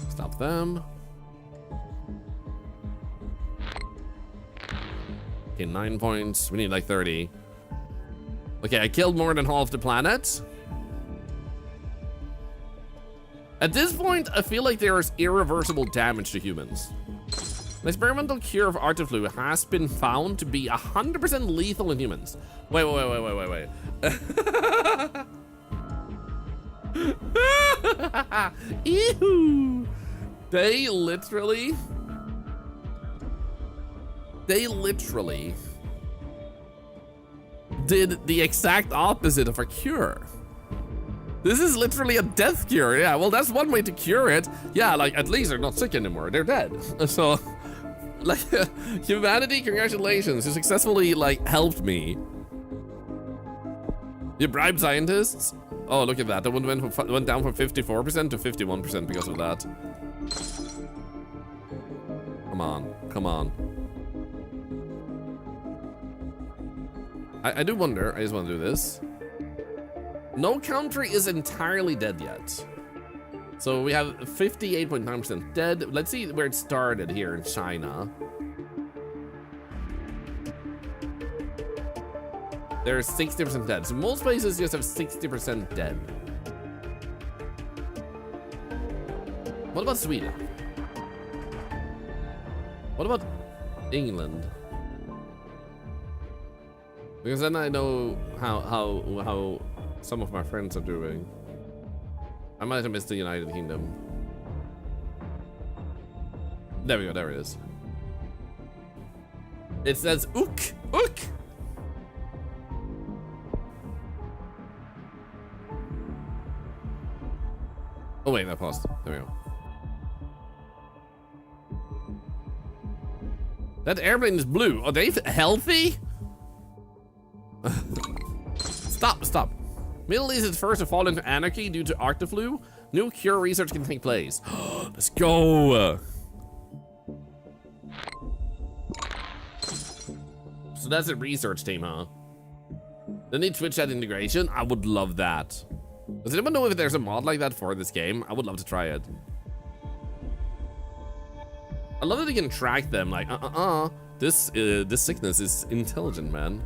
Stop them. Okay, 9 points. We need like 30. Okay, I killed more than half the planet. At this point, I feel like there is irreversible damage to humans. An experimental cure of Art of Flu has been found to be 100% lethal in humans. Wait. Ew. They literally did the exact opposite of a cure. This is literally a death cure. Yeah, well, that's one way to cure it. Yeah, like, at least they're not sick anymore. They're dead. So, like, humanity, congratulations. You successfully, like, helped me. You bribed scientists? Oh, look at that. That one went down from 54% to 51% because of that. Come on. Come on. I do wonder. I just want to do this. No country is entirely dead yet. So we have 58.9% dead. Let's see where it started here in China. There's 60% dead. So most places just have 60% dead. What about Sweden? What about England? Because then I know how some of my friends are doing. I might have missed the United Kingdom. There we go, there it is. It says ook, ook. Oh wait, I paused. There we go. That airplane is blue. Are they healthy? Stop. Middle East is first to fall into anarchy due to Arctiflu. New cure research can take place. Let's go. So that's a research team, huh? They need Twitch chat integration. I would love that. Does anyone know if there's a mod like that for this game? I would love to try it. I love that you can track them. Like, this sickness is intelligent, man.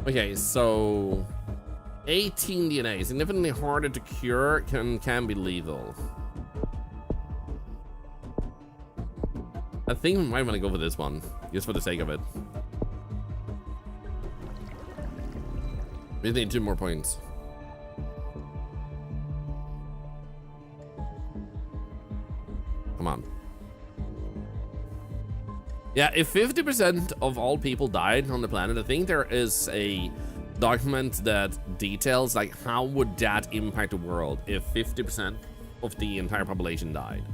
Okay, so 18 DNA, significantly harder to cure, can be lethal. I think we might want to go for this one, just for the sake of it. We need 2 more points. Come on. Yeah, if 50% of all people died on the planet, I think there is a document that details like how would that impact the world if 50% of the entire population died.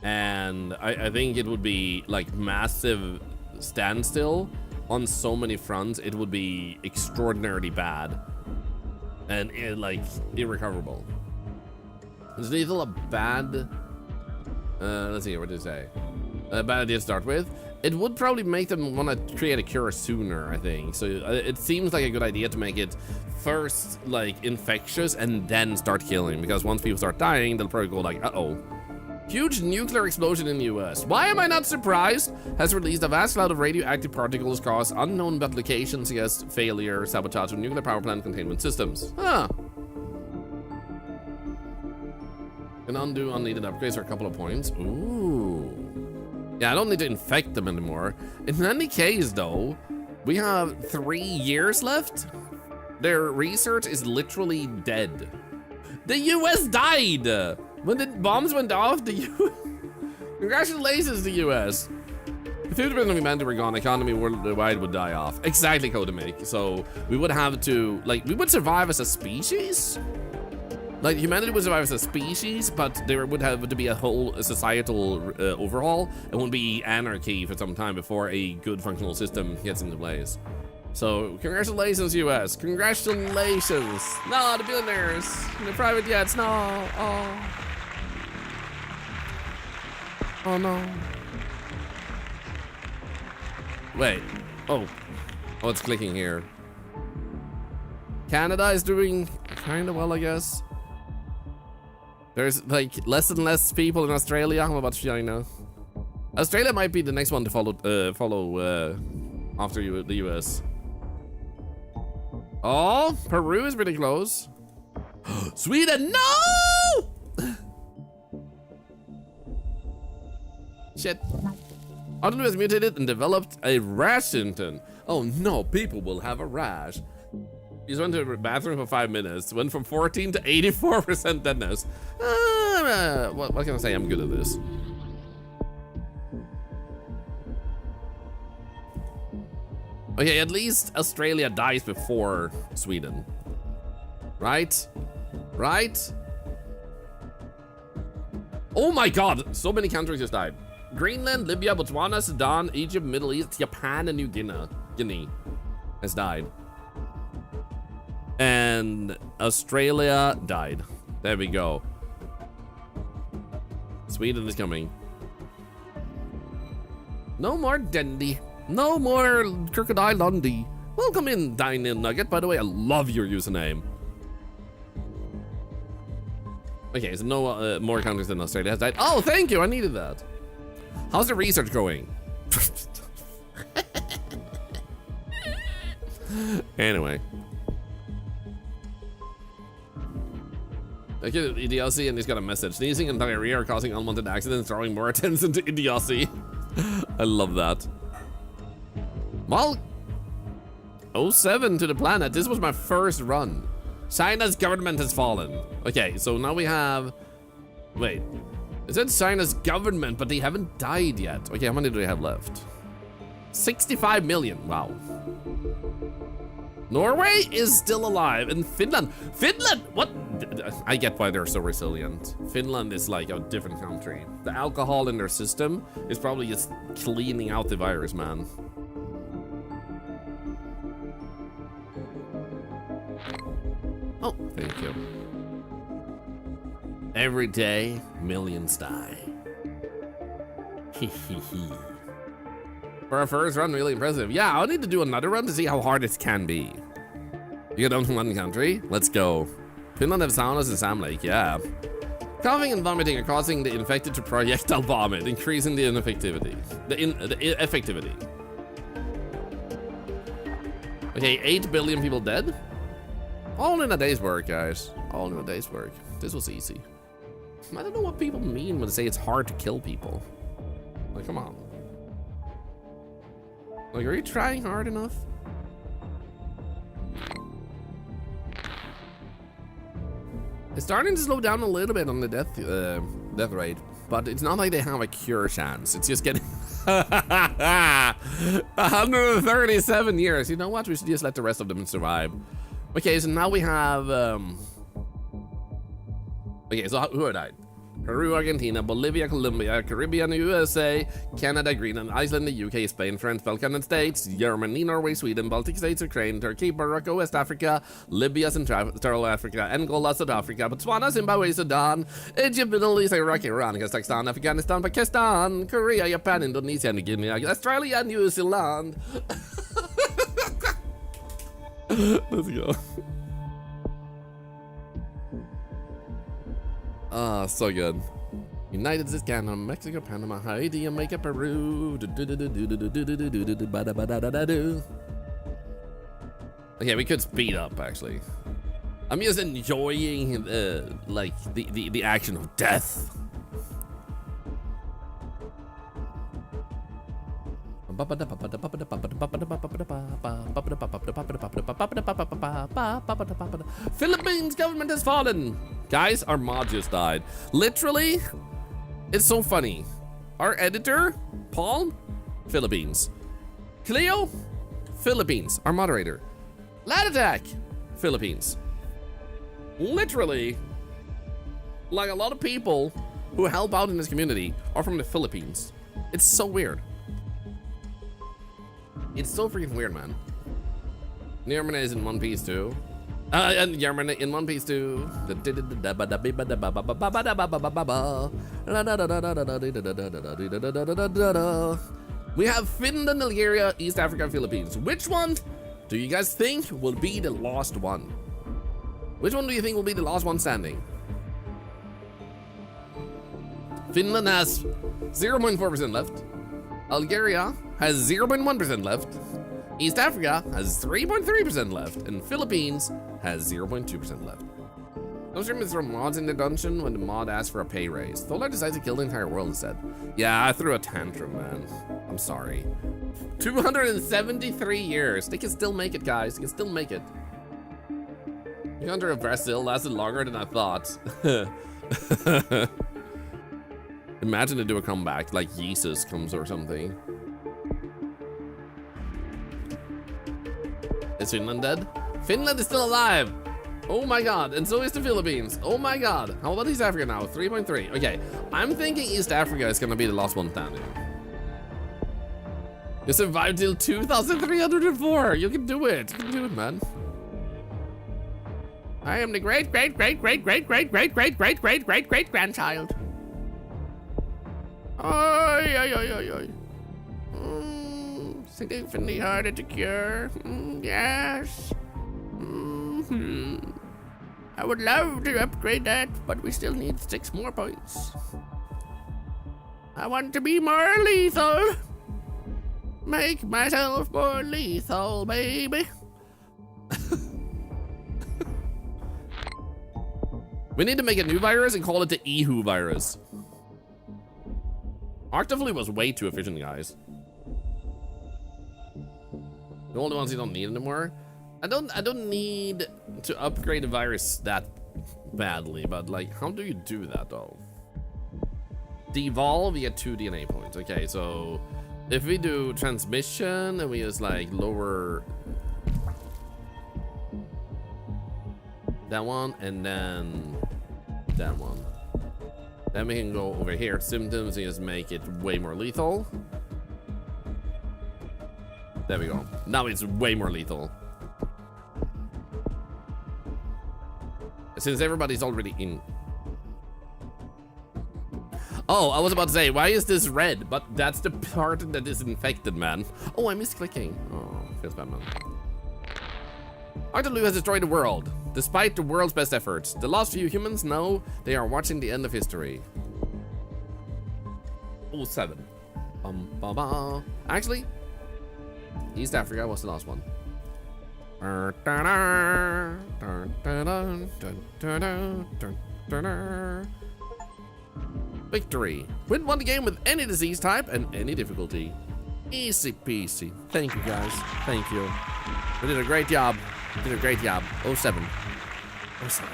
And I think it would be like massive standstill on so many fronts. It would be extraordinarily bad and like irrecoverable. Is lethal a bad, let's see, what did it say? A bad idea to start with? It would probably make them want to create a cure sooner, I think. So it seems like a good idea to make it first like infectious and then start killing, because once people start dying, they'll probably go like, uh-oh. Huge nuclear explosion in the US. Why am I not surprised? Has released a vast cloud of radioactive particles cause unknown applications against failure, sabotage of nuclear power plant containment systems. Huh. Can undo unneeded upgrades for a couple of points. Ooh. Yeah, I don't need to infect them anymore. In any case, though, we have 3 years left. Their research is literally dead. The US died! When the bombs went off, the US... Congratulations, the US. If 50% of humanity were gone, economy worldwide would die off. Exactly, Codemic. So we would have to, like, we would survive as a species. Like, humanity would survive as a species, but there would have to be a whole societal overhaul. It wouldn't be anarchy for some time before a good functional system gets into place. So, congratulations, US. Congratulations. No, the billionaires. The private jets, no. Oh. Oh, no. Wait. Oh. Oh, it's clicking here. Canada is doing kind of well, I guess. There's like less and less people in Australia. How about China? Australia might be the next one to follow after the US. Oh, Peru is pretty close. Sweden, no! Shit. Autolu has mutated and developed a rash symptom. Oh no, people will have a rash. He just went to the bathroom for 5 minutes. Went from 14 to 84% deadness. What can I say? I'm good at this. Okay, at least Australia dies before Sweden. Right? Right? Oh my god, so many countries just died. Greenland, Libya, Botswana, Sudan, Egypt, Middle East, Japan, and New Guinea has died. And Australia died. There we go. Sweden is coming. No more Dendy. No more Crocodile Dundee. Welcome in, Dine In Nugget. By the way, I love your username. Okay, so no more countries than Australia has died. Oh, thank you. I needed that. How's the research going? Anyway. Okay, idiocy, and he's got a message. Sneezing and diarrhea are causing unwanted accidents, drawing more attention to idiocy. I love that. Well, 07 to the planet. This was my first run. China's government has fallen. Okay, so now we have... Wait. It said China's government, but they haven't died yet. Okay, how many do they have left? 65 million. Wow. Norway is still alive. And Finland. Finland! What? I get why they're so resilient. Finland is like a different country. The alcohol in their system is probably just cleaning out the virus, man. Oh, thank you. Every day, millions die. For our first run, really impressive. Yeah, I'll need to do another run to see how hard it can be. You get down to one country? Let's go. Finland have saunas in Sam Lake, yeah. Coughing and vomiting are causing the infected to projectile vomit, increasing the ineffectivity. The effectivity. Okay, 8 billion people dead? All in a day's work, guys. All in a day's work. This was easy. I don't know what people mean when they say it's hard to kill people. Like, come on. Like, are you trying hard enough? It's starting to slow down a little bit on the death rate, but it's not like they have a cure chance. It's just getting 137 years. You know what? We should just let the rest of them survive. Okay, so now we have okay, so who died? Peru, Argentina, Bolivia, Colombia, Caribbean, USA, Canada, Greenland, Iceland, the UK, Spain, France, Balkan States, Germany, Norway, Sweden, Baltic States, Ukraine, Turkey, Morocco, West Africa, Libya, Central Africa, Angola, South Africa, Botswana, Zimbabwe, Sudan, Egypt, Middle East, Iraq, Iran, Kazakhstan, Afghanistan, Pakistan, Korea, Japan, Indonesia, New Guinea, Australia, New Zealand. Let's go. Ah, so good. United States, Canada, Mexico, Panama, Haiti, Jamaica, Peru. Okay, we could speed up actually. I'm just enjoying like the action of death. Philippines government has fallen. Guys, our mod just died. Literally, it's so funny. Our editor, Paul, Philippines. Cleo, Philippines. Our moderator. Lad Attack, Philippines. Literally, like a lot of people who help out in this community are from the Philippines. It's so weird. It's so freaking weird, man. Germany is in One Piece too. And Germany in One Piece too. We have Finland, Algeria, East Africa, and Philippines. Which one do you guys think will be the last one? Which one do you think will be the last one standing? Finland has 0.4% left. Algeria has 0.1% left. East Africa has 3.3% left. And Philippines has 0.2% left. No streamers throw mods in the dungeon when the mod asks for a pay raise. Thorlar decides to kill the entire world instead. Yeah, I threw a tantrum, man. I'm sorry. 273 years. They can still make it, guys. They can still make it. The country of Brazil lasted longer than I thought. Imagine to do a comeback, like Jesus comes or something. Is Finland dead? Finland is still alive! Oh my god, and so is the Philippines. Oh my god. How about East Africa now? 3.3. Okay, I'm thinking East Africa is gonna be the last one standing. You survived till 2,304. You can do it. You can do it, man. I am the great grandchild. Oi, oi, oi, oi, oi. Significantly harder to cure. Yes. I would love to upgrade that, but we still need 6 more points. I want to be more lethal. Make myself more lethal, baby. We need to make a new virus and call it the Ehu virus. Octaflu was way too efficient, guys. The only ones you don't need anymore. I don't need to upgrade the virus that badly, but like, how do you do that though? Devolve, you get 2 DNA points. Okay, so if we do transmission and we just like lower that one, and then that one. Then we can go over here, symptoms, and just make it way more lethal. There we go. Now it's way more lethal. Since everybody's already in. Oh, I was about to say, why is this red? But that's the part that is infected, man. Oh, I missed clicking. Oh, feels bad, man. Artelu has destroyed the world, despite the world's best efforts. The last few humans know they are watching the end of history. Oh, 7. Actually, East Africa was the last one. Victory. Win one game with any disease type and any difficulty. Easy peasy. Thank you, guys. Thank you. We did a great job. Did a great job. 07. 07.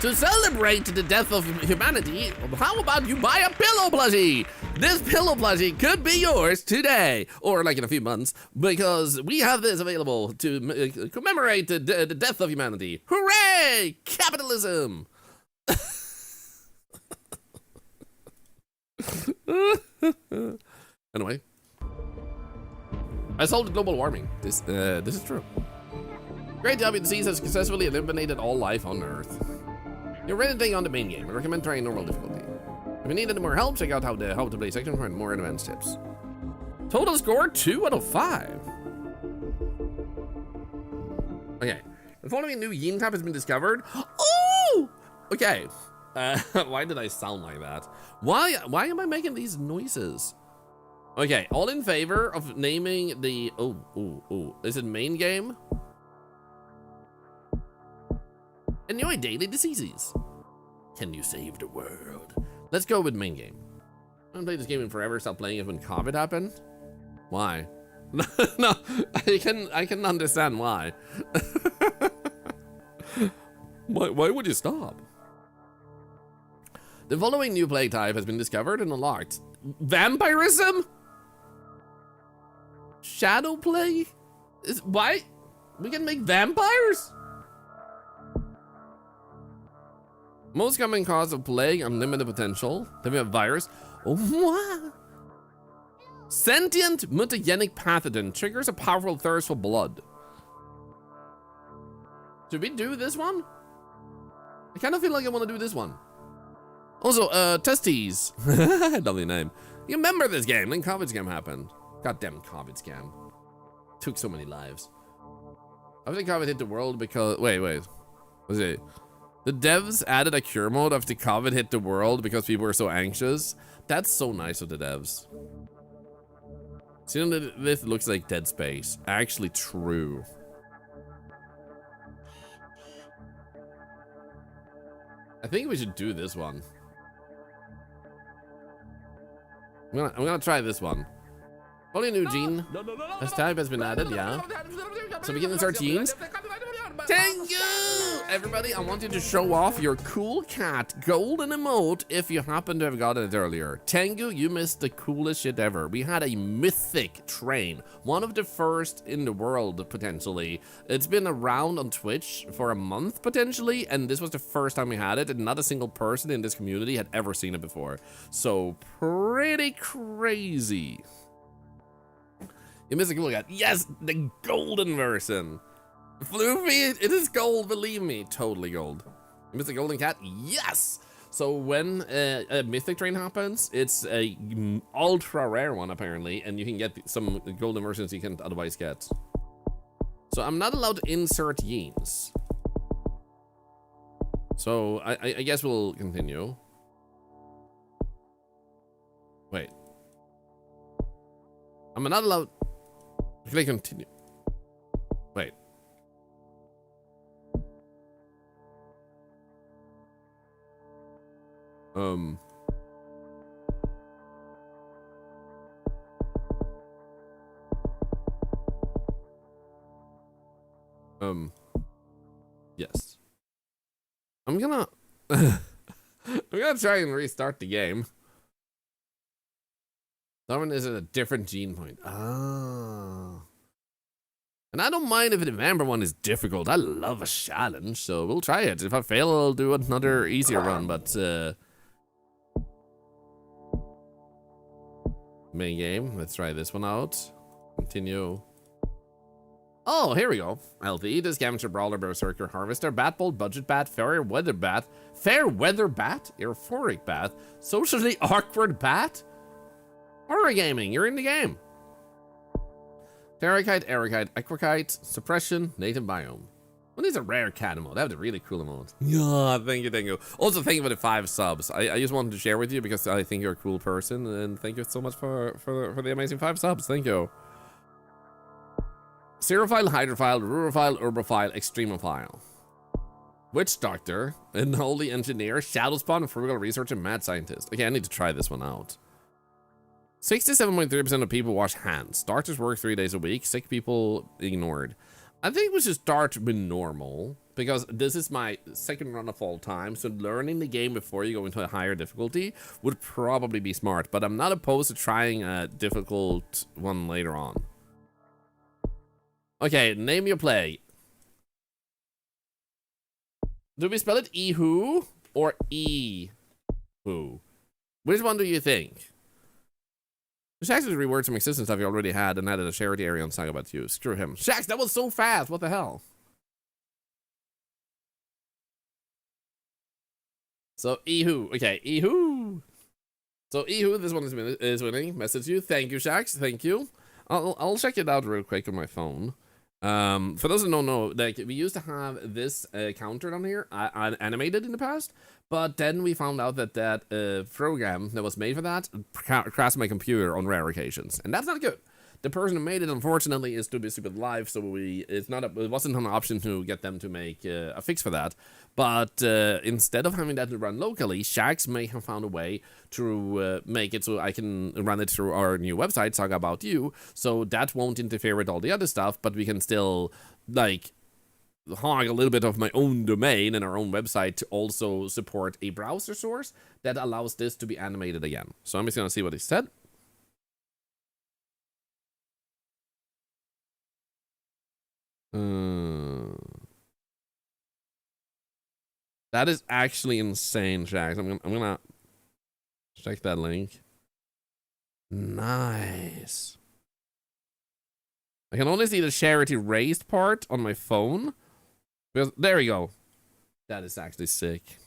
To celebrate the death of humanity, how about you buy a pillow plushie? This pillow plushie could be yours today, or like in a few months, because we have this available to commemorate the death of humanity. Hooray! Capitalism! Anyway, I solved global warming. This is true. Great job, your disease has successfully eliminated all life on Earth. You're ready on the main game. I recommend trying normal difficulty. If you need any more help, check out how to play section for more advanced tips. Total score 2 out of 5. Okay, the following new yin type has been discovered. Oh, okay. Why did I sound like that? Why am I making these noises? Okay, all in favor of naming the is it main game? Enjoy daily diseases. Can you save the world? Let's go with main game. I haven't played this game in forever. Stopped playing it when COVID happened. Why? No, I can understand why. Why would you stop? The following new plague type has been discovered and unlocked. Vampirism? Shadow plague? Why? We can make vampires? Most common cause of plague, unlimited potential. Then we have virus. Oh, what? Sentient mutagenic pathogen triggers a powerful thirst for blood. Should we do this one? I kind of feel like I want to do this one. Also, Testes. Lovely name. You remember this game? Then COVID scam happened. Goddamn COVID scam. Took so many lives. I think COVID hit the world because... Wait. Was it... The devs added a cure mode after COVID hit the world because people were so anxious. That's so nice of the devs. See, this looks like Dead Space. Actually true. I think we should do this one. I'm gonna try this one. Only a new gene. This type has been added, yeah. So we can start genes. Thank you! Everybody, I want you to show off your cool cat golden emote if you happen to have gotten it earlier. Tengu, you missed the coolest shit ever. We had a mythic train, one of the first in the world, potentially. It's been around on Twitch for a month, potentially, and this was the first time we had it, and not a single person in this community had ever seen it before. So, pretty crazy. You missed a cool cat. Yes, the golden version. Floofy, it is gold, believe me. Totally gold. You missed a golden cat? Yes! So when a mythic train happens, it's a ultra rare one apparently, and you can get some golden versions you can't otherwise get. So I'm not allowed to insert genes. So I guess we'll continue. Wait. I'm not allowed. Click continue. Wait. Yes. I'm gonna I'm gonna try and restart the game. Someone is at a different gene point. Ah. And I don't mind if the November one is difficult. I love a challenge, so we'll try it. If I fail, I'll do another easier run, but main game, let's try this one out. Continue. Oh, here we go. LV, Scavenger, Brawler, Berserker, Harvester, Bat Bolt, Budget Bat, Fair Weather Bat, Euphoric Bat, Socially Awkward Bat, Horror Gaming, you're in the game. Terrorkite, Aerokite, Equikite, Suppression, Native Biome. Well, these are rare cat emote. They have the really cool emotes. Yeah, thank you. Also, thank you for the 5 subs. I just wanted to share with you because I think you're a cool person, and thank you so much for the amazing 5 subs. Thank you. Xerophile, Hydrophile, Rurophile, Urbophile, Extremophile. Witch Doctor, Unholy Engineer, Shadow Spawn, Frugal Researcher, Mad Scientist. Okay, I need to try this one out. 67.3% of people wash hands. Doctors work 3 days a week. Sick people ignored. I think we should start with normal, because this is my second run of all time, so learning the game before you go into a higher difficulty would probably be smart, but I'm not opposed to trying a difficult one later on. Okay, name your play. Do we spell it E-who or E-who? Which one do you think? Shax has reworked some existing stuff you already had and added a charity area on Saga About You. Screw him. Shax, that was so fast. What the hell? So, E-who. Okay, E-who. So, E-who, this one is winning. Message you. Thank you, Shax. Thank you. I'll check it out real quick on my phone. For those who don't know, like, we used to have this counter down here animated in the past, but then we found out that program that was made for that crashed my computer on rare occasions, and that's not good. The person who made it, unfortunately, is too busy with life, so it wasn't an option to get them to make a fix for that. But instead of having that to run locally, Shax may have found a way to make it so I can run it through our new website, Saga About You, so that won't interfere with all the other stuff, but we can still, like, hog a little bit of my own domain and our own website to also support a browser source that allows this to be animated again. So I'm just gonna see what he said. That is actually insane, Shax. I'm gonna check that link. Nice. I can only see the charity raised part on my phone. Because there we go. That is actually sick.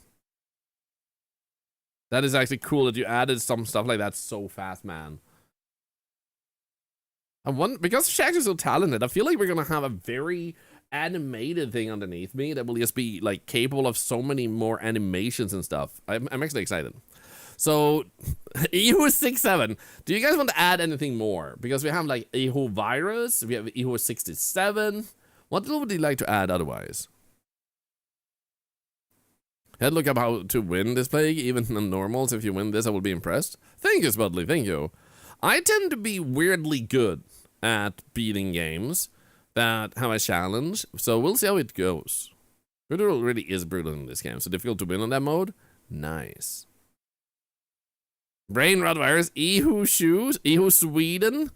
That is actually cool that you added some stuff like that so fast, man. Because Shax is so talented, I feel like we're gonna have a very animated thing underneath me that will just be like capable of so many more animations and stuff. I'm actually excited. So EU67, do you guys want to add anything more? Because we have like EU virus, we have EU67. What would you like to add otherwise? Head look up how to win this plague, even on normals. If you win this, I will be impressed. Thank you, Spudley, thank you. I tend to be weirdly good at beating games that have a challenge, so we'll see how it goes. Brutal really is brutal in this game, so difficult to win on that mode. Nice. Brain rot virus, Ehu shoes, Ehu Sweden.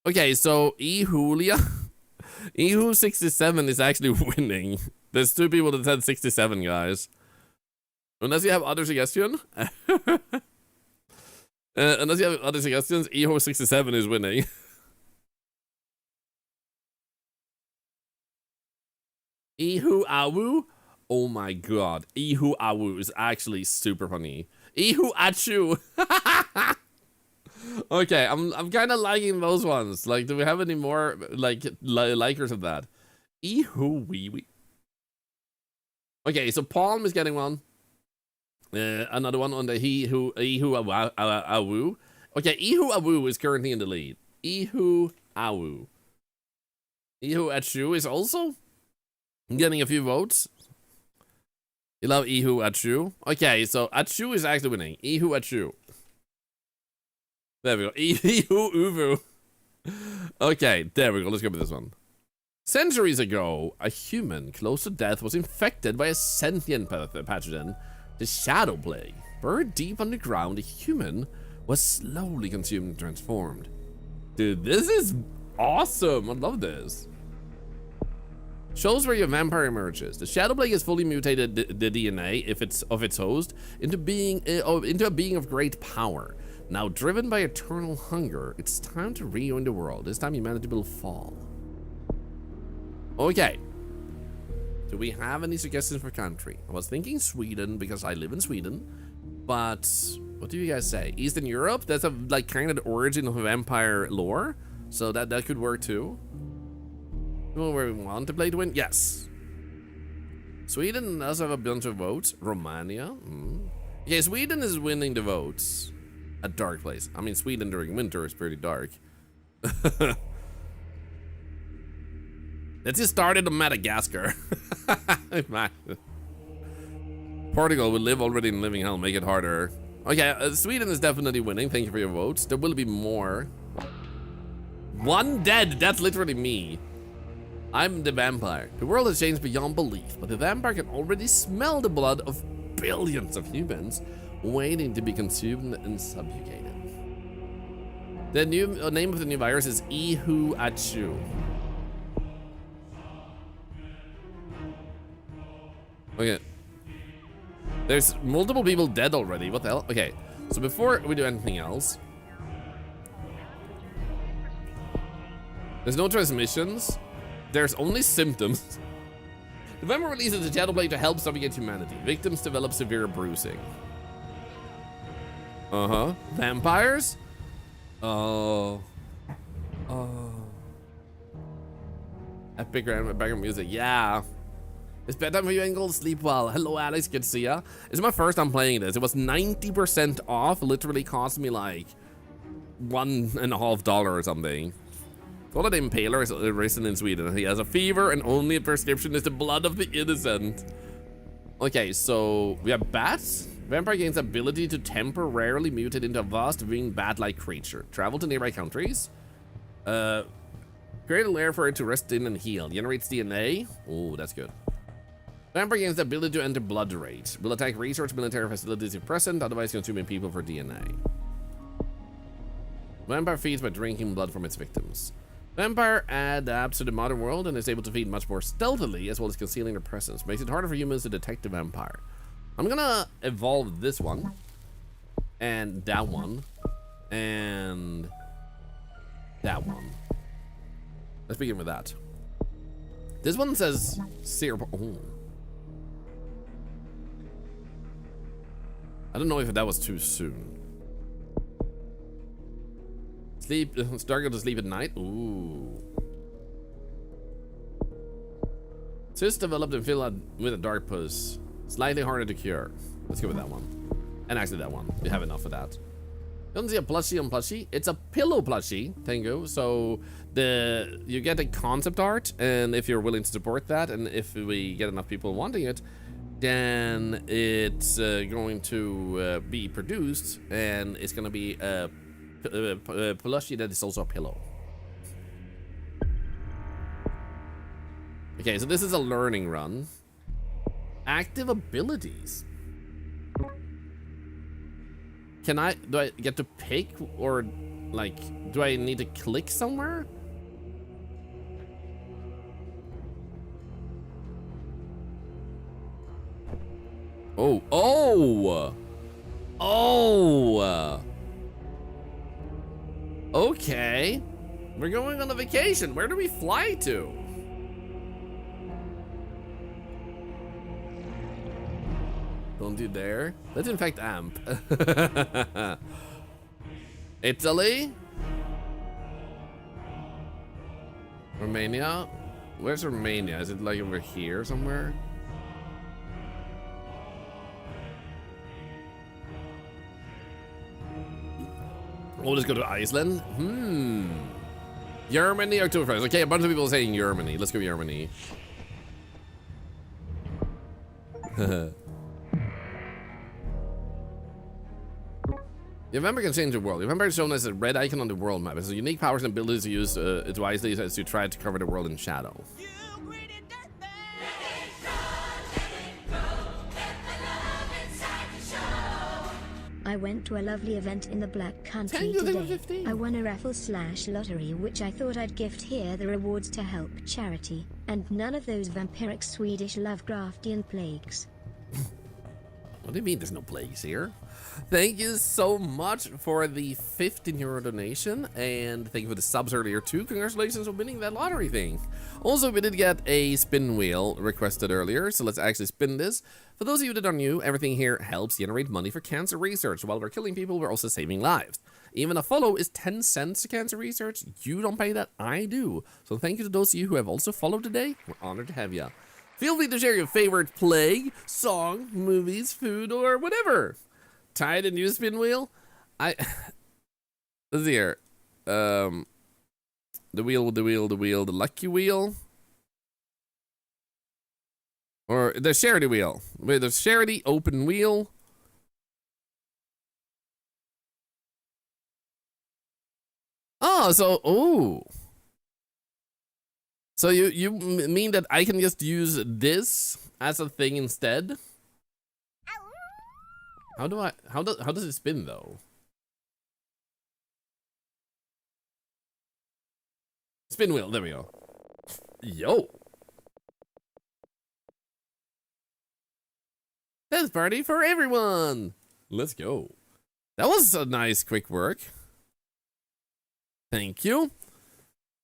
Okay, so Ehulia, Ehu 67 is actually winning. There's 2 people that said 67, guys. Unless you have other suggestions. Unless you have other suggestions, Ehu 67 is winning. Ehu Awu? Oh my god. Ehu Awu is actually super funny. Ehu Achu. Okay, I'm kind of liking those ones. Like, do we have any more like likers of that? Ehu Wee Wee. Okay, so Palm is getting one. Another one on the Ehu Awu. Okay, Ehu Awu is currently in the lead. Ehu Awu. Ehu Achu is also getting a few votes. You love Ehu Achu? Okay, so Achu is actually winning. Ehu Achu. There we go. Ehu Uvu. Okay, there we go. Let's go with this one. Centuries ago, a human close to death was infected by a sentient pathogen, the Shadow Plague. Buried deep underground, a human was slowly consumed and transformed. Dude, this is awesome. I love this. Shows where your vampire emerges. The Shadow Plague has fully mutated the DNA if it's of its host into a being of great power. Now driven by eternal hunger, it's time to rejoin the world. This time humanity will fall. Okay. Do we have any suggestions for country? I was thinking Sweden because I live in Sweden, but what do you guys say? Eastern Europe? That's a like kind of the origin of vampire lore, so that could work too. Where we want to play to win? Yes. Sweden does have a bunch of votes. Romania. Okay, Sweden is winning the votes. A dark place. I mean, Sweden during winter is pretty dark. Let's just start it on Madagascar. Portugal will live already in living hell. Make it harder. Okay, Sweden is definitely winning. Thank you for your votes. There will be more. One dead. That's literally me. I'm the vampire. The world has changed beyond belief, but the vampire can already smell the blood of billions of humans waiting to be consumed and subjugated. The new name of the new virus is Ihu Achu. Okay. There's multiple people dead already. What the hell? Okay. So before we do anything else, there's no transmissions. There's only symptoms. The vampire releases the Shadow Blade to help subjugate humanity. Victims develop severe bruising. Vampires? Oh. Epic background music. Yeah. It's bedtime for you, Engel. Sleep well. Hello, Alex. Good to see ya. It's my first time playing this. It was 90% off. Literally cost me like $1.50 or something. Thorlar the Impaler is arisen in Sweden. He has a fever and only a prescription is the blood of the innocent. Okay, so we have bats. Vampire gains ability to temporarily mutate into a vast winged bat-like creature. Travel to nearby countries. Create a lair for it to rest in and heal. Generates DNA. Oh, that's good. Vampire gains the ability to enter blood rage. Will attack research military facilities if present, otherwise consuming people for DNA. Vampire feeds by drinking blood from its victims. Vampire adapts to the modern world and is able to feed much more stealthily as well as concealing their presence. Makes it harder for humans to detect the vampire. I'm gonna evolve this one. And that one. And that one. Let's begin with that. This one says syrup. Oh. I don't know if that was too soon. Sleep, struggle to sleep at night. Ooh. Cyst developed and filled out with a dark pus. Slightly harder to cure. Let's go with that one. And actually that one. We have enough of that. You don't see a plushie on plushie. It's a pillow plushie, Tango. So you get a concept art, and if you're willing to support that, and if we get enough people wanting it, then it's going to be produced, and it's going to be a plushie that is also a pillow. Okay, so this is a learning run. Active abilities. Do I get to pick, or like, do I need to click somewhere? Oh. Okay. We're going on a vacation. Where do we fly to? Don't you dare. Let's in fact amp. Italy? Romania? Where's Romania? Is it like over here somewhere? Oh, let's go to Iceland. Germany, Oktoberfest. Okay, a bunch of people saying Germany. Let's go Germany. Your vampire can change the world. Your vampire is shown as a red icon on the world map. It has unique powers and abilities to use it wisely as you try to cover the world in shadow. I went to a lovely event in the Black Country today. I won a raffle/lottery which I thought I'd gift here the rewards to help charity. And none of those vampiric Swedish Lovecraftian plagues. What do you mean there's no plagues here? Thank you so much for the 15 € donation, and thank you for the subs earlier too. Congratulations on winning that lottery thing. Also, we did get a spin wheel requested earlier, so let's actually spin this. For those of you that are new, everything here helps generate money for cancer research. While we're killing people, we're also saving lives. Even a follow is 10 cents to cancer research. You don't pay that, I do. So thank you to those of you who have also followed today. We're honored to have you. Feel free to share your favorite plague, song, movies, food, or whatever. Tied a new spin wheel? Let's see here. The lucky wheel. Or the charity wheel. Wait, the charity open wheel. Oh, so, So you mean that I can just use this as a thing instead? How does it spin though? Spin wheel, there we go. Yo. Dance party for everyone. Let's go. That was a nice quick work. Thank you.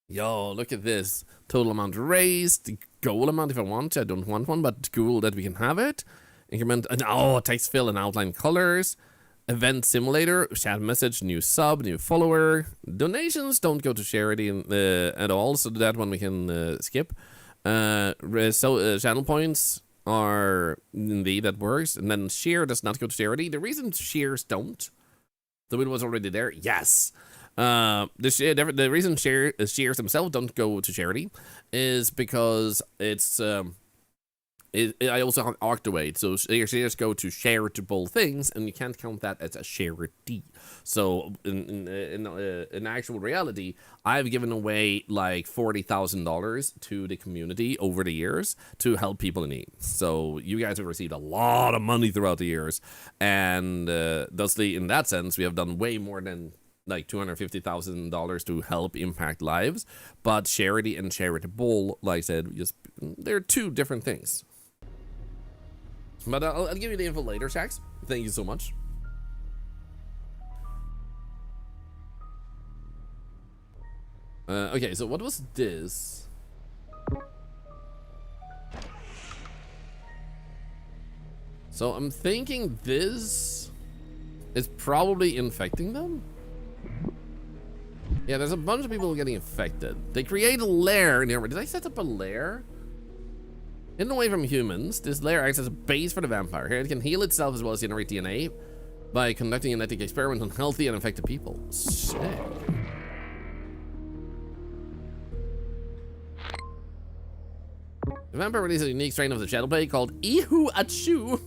Yo, look at this. Total amount raised. Goal amount if I want to. I don't want one, but cool that we can have it. Increment. Oh, text fill and outline colors. Event simulator. Chat message. New sub. New follower. Donations don't go to charity at all, so that one we can skip. Channel points are indeed that works. And then share does not go to charity. The reason shares don't, though it was already there. Yes. The reason shares themselves don't go to charity is because it's I also have Octawait, so shares go to charitable things, and you can't count that as a charity. So in actual reality, I've given away like $40,000 to the community over the years to help people in need. So you guys have received a lot of money throughout the years, and thusly, in that sense, we have done way more than like $250,000 to help impact lives. But charity and charitable, like I said, they're two different things. But I'll give you the info later, Shax. Thank you so much. Okay, so what was this? So I'm thinking this is probably infecting them. Yeah, there's a bunch of people getting infected. They create a lair in here. Did I set up a lair? Hidden away from humans, this lair acts as a base for the vampire. Here it can heal itself as well as generate DNA by conducting a genetic experiment on healthy and infected people. Sick. The vampire releases a unique strain of the shadow plague called Ihu Achu.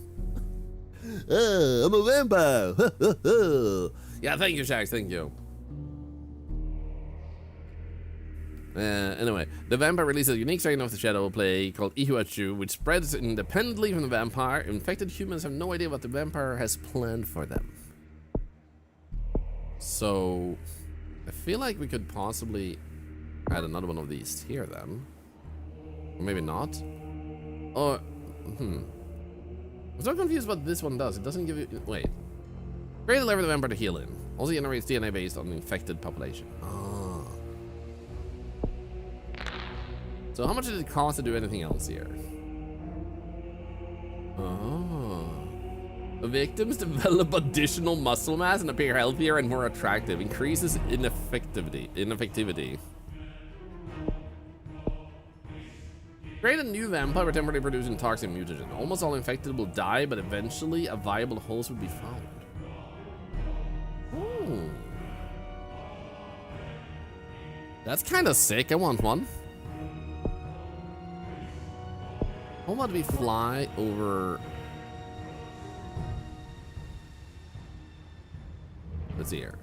I'm a vampire. Yeah, thank you, Shax. Thank you. Anyway, the vampire releases a unique strain of the shadow plague called Ihuachu, which spreads independently from the vampire. Infected humans have no idea what the vampire has planned for them. So, I feel like we could possibly add another one of these here then. Or maybe not. Or, I'm so confused what this one does. It doesn't give you, wait. Create a layer for the vampire to heal in. Also generates DNA based on the infected population. So how much did it cost to do anything else here? The victims develop additional muscle mass and appear healthier and more attractive. Increases ineffectivity. Create a new vampire by temporarily producing toxic mutagen. Almost all infected will die, but eventually a viable host will be found. Ooh. That's kind of sick. I want one. How about we fly over? Let's see here.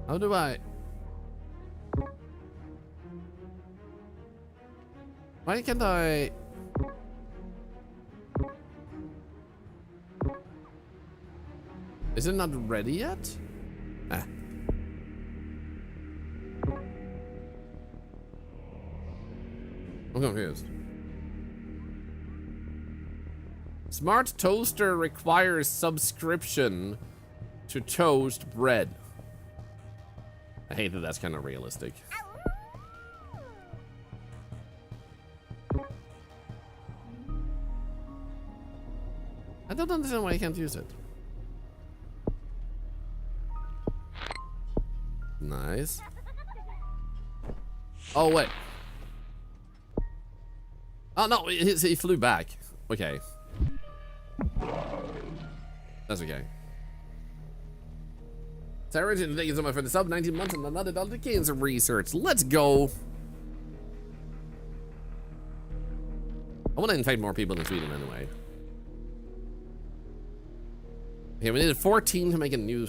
How do I? Why can't I? Is it not ready yet? Ah. I'm confused. Smart toaster requires subscription to toast bread. I hate that that's kind of realistic. I don't understand why I can't use it. Nice. Oh, wait. Oh, no, he flew back. Okay. That's okay. Sarah, thank you so much for the sub. 19 months and another dollar cancer research. Let's go. I want to infect more people in Sweden anyway. Okay, we needed 14 to make a new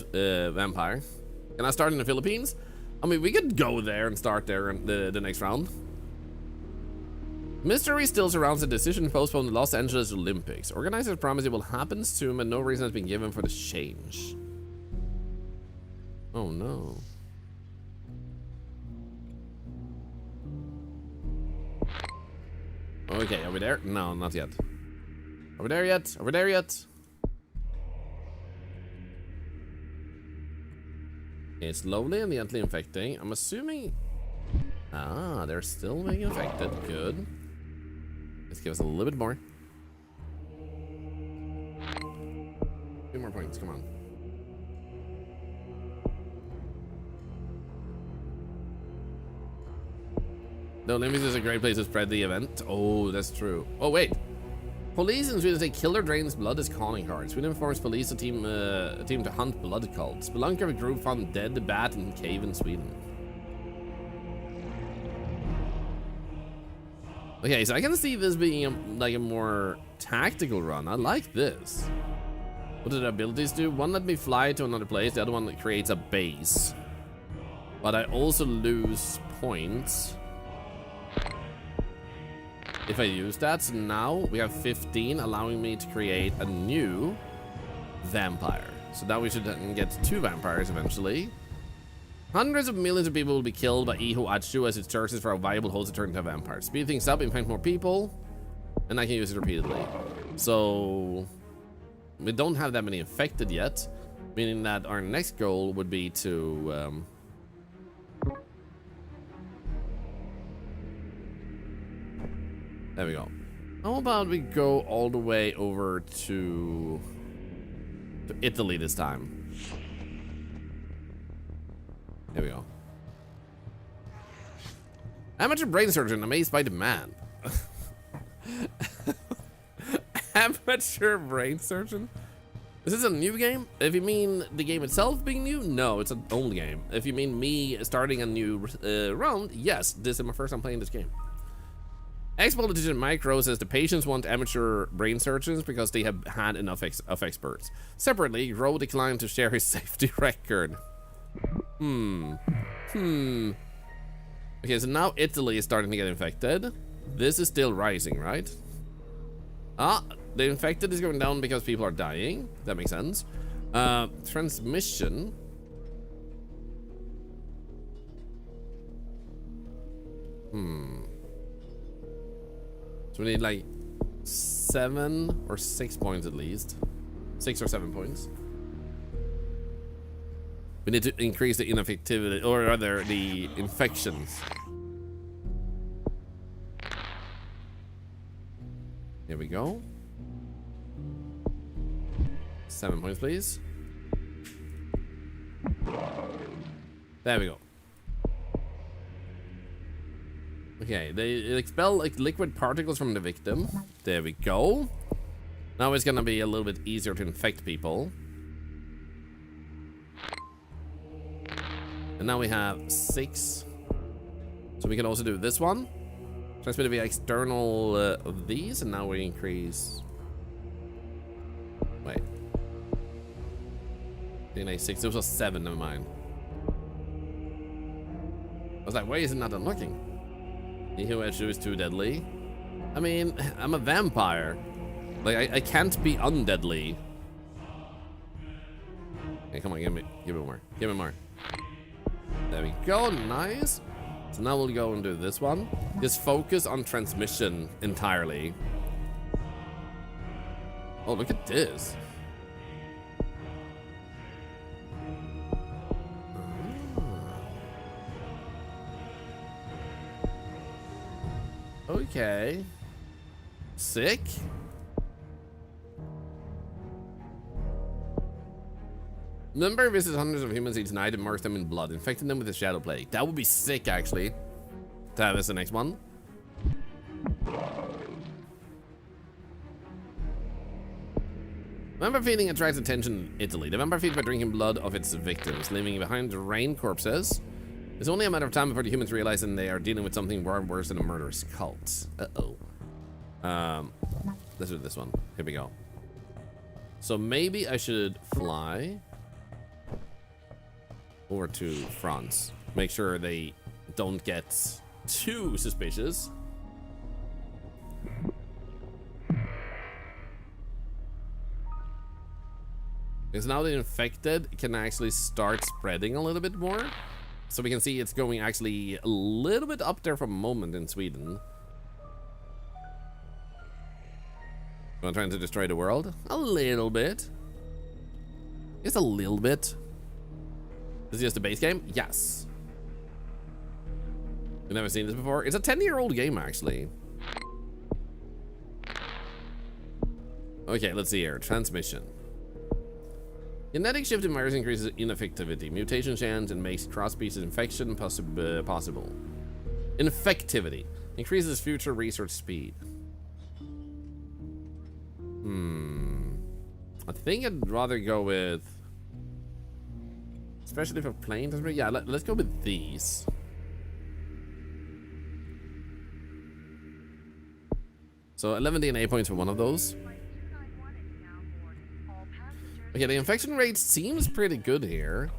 vampire. Can I start in the Philippines? I mean, we could go there and start there in the next round. Mystery still surrounds the decision to postpone the Los Angeles Olympics. Organizers promise it will happen soon, but no reason has been given for the change. Oh no. Okay, are we there? No, not yet. Are we there yet? Are we there yet? Okay, slowly and gently infecting. I'm assuming... Ah, they're still being infected. Good. Let's give us a little bit more. 2 more points, come on. The Olympics is a great place to spread the event. Oh, that's true. Oh, wait. Police in Sweden say killer drains blood as calling cards. Sweden informs police a team to hunt blood cults. Spelunker group found dead bat in cave in Sweden. Okay, so I can see this being like a more tactical run. I like this. What do the abilities do? One let me fly to another place. The other one creates a base. But I also lose points if I use that. So now we have 15, allowing me to create a new vampire. So now we should get 2 vampires eventually. Hundreds of millions of people will be killed by Iho Achu as it searches for a viable host to turn into a vampire. Speed things up, infect more people, and I can use it repeatedly. So we don't have that many infected yet, meaning that our next goal would be to there we go. How about we go all the way over to Italy this time? There we go. Amateur brain surgeon amazed by demand. Amateur brain surgeon? Is this a new game? If you mean the game itself being new, no, it's an old game. If you mean me starting a new round, yes, this is my first time playing this game. Ex-politician Mike Rose says the patients want amateur brain surgeons because they have had enough of experts. Separately, Rowe declined to share his safety record. Okay, so now Italy is starting to get infected. This is still rising, right? Ah, the infected is going down because people are dying. That makes sense. Transmission. So we need like 7 or 6 points at least. 6 or 7 points. We need to increase the ineffectivity, or rather the infections. Here we go. 7 points, please. There we go. Okay, they expel like liquid particles from the victim. There we go. Now it's gonna be a little bit easier to infect people. And now we have 6. So we can also do this one. Transmit via external of these, and now we increase. Wait. DNA 6. This was 7. Never mind. I was like, why is it not unlocking? Ihu is too deadly. I mean, I'm a vampire. Like, I can't be undeadly. Hey, come on, give me more. Give me more. There we go, nice. So now we'll go and do this one. Just focus on transmission entirely. Oh, look at this. Okay. Sick. Number visits hundreds of humans each night, immerse them in blood, infecting them with the shadow plague. That would be sick, actually. To have this the next one. Vampire feeding attracts attention in Italy. The vampire feeds by drinking blood of its victims, leaving behind rain corpses. It's only a matter of time before the humans realize that they are dealing with something far worse than a murderous cult. Uh-oh. Let's do this one. Here we go. So maybe I should fly over to France. Make sure they don't get too suspicious. Because now the infected can actually start spreading a little bit more. So we can see it's going actually a little bit up there for a moment in Sweden. I'm trying to destroy the world? A little bit. Just a little bit. Is this just a base game? Yes. You've never seen this before? It's a 10-year-old game, actually. Okay, let's see here. Transmission. Genetic shift in virus increases ineffectivity, mutation chance, and makes cross-species infection possible. Infectivity. Increases future research speed. I think I'd rather go with... Especially for planes. Yeah, let's go with these. So 11 DNA points for one of those. Okay, the infection rate seems pretty good here.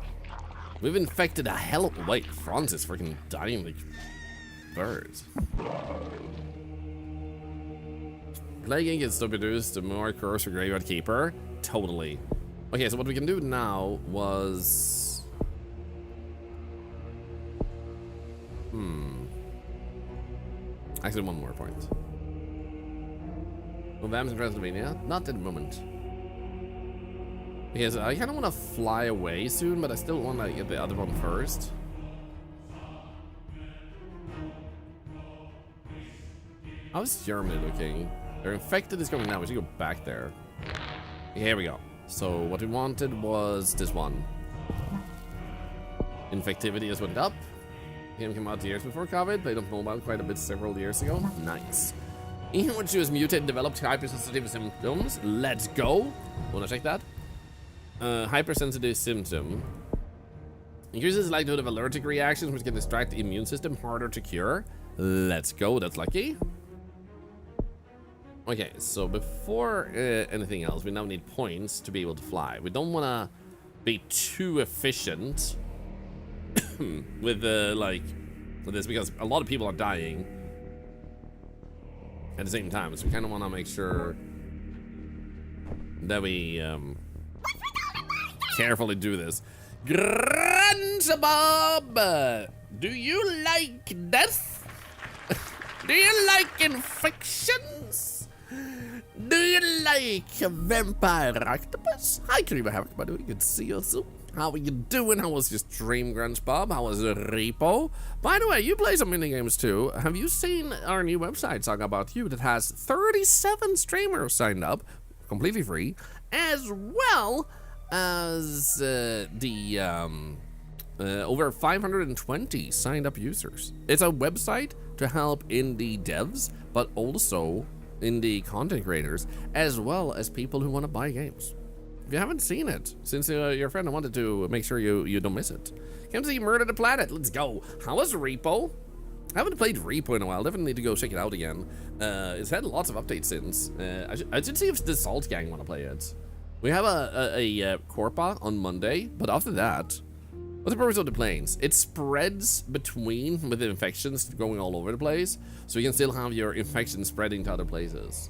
We've infected a hell of... Wait, France is freaking dying like birds. Plague ink is still produced, the more curse for Graveyard Keeper. Totally. Okay, so what we can do now was... Actually, one more point. Well, Vams in Transylvania? Not at the moment. Okay, so I kind of want to fly away soon, but I still want to get the other one first. How's Germany looking? They're infected is going now. We should go back there. Okay, here we go. So what we wanted was this one. Infectivity has went up. Game came out years before COVID. Played on mobile quite a bit several years ago. Nice. Even when she was mutated, developed hypersensitive symptoms. Let's go. Wanna check that? Hypersensitive symptom. Increases the likelihood of allergic reactions, which can distract the immune system. Harder to cure. Let's go. That's lucky. Okay, so before anything else, we now need points to be able to fly. We don't want to be too efficient with this, because a lot of people are dying at the same time. So we kind of want to make sure that we carefully do this. Grandpa Bob, do you like death? Do you like infections? Do you like a vampire octopus? Hi, Creeper Havoc, by the way. Good to see you too. How are you doing? How was your stream, Grunge Bob? How was the repo? By the way, you play some minigames too. Have you seen our new website, Song About You, that has 37 streamers signed up, completely free, as well as over 520 signed up users. It's a website to help indie devs, but also indie content creators, as well as people who want to buy games. If you haven't seen it, since your friend wanted to make sure you don't miss it. Come see Murder the Planet. Let's go. How was Repo? I haven't played Repo in a while. Definitely need to go check it out again. It's had lots of updates since. I should see if the Salt Gang want to play it. We have a Corpa on Monday, but after that, what's the purpose of the planes? It spreads between with the infections going all over the place, so you can still have your infection spreading to other places.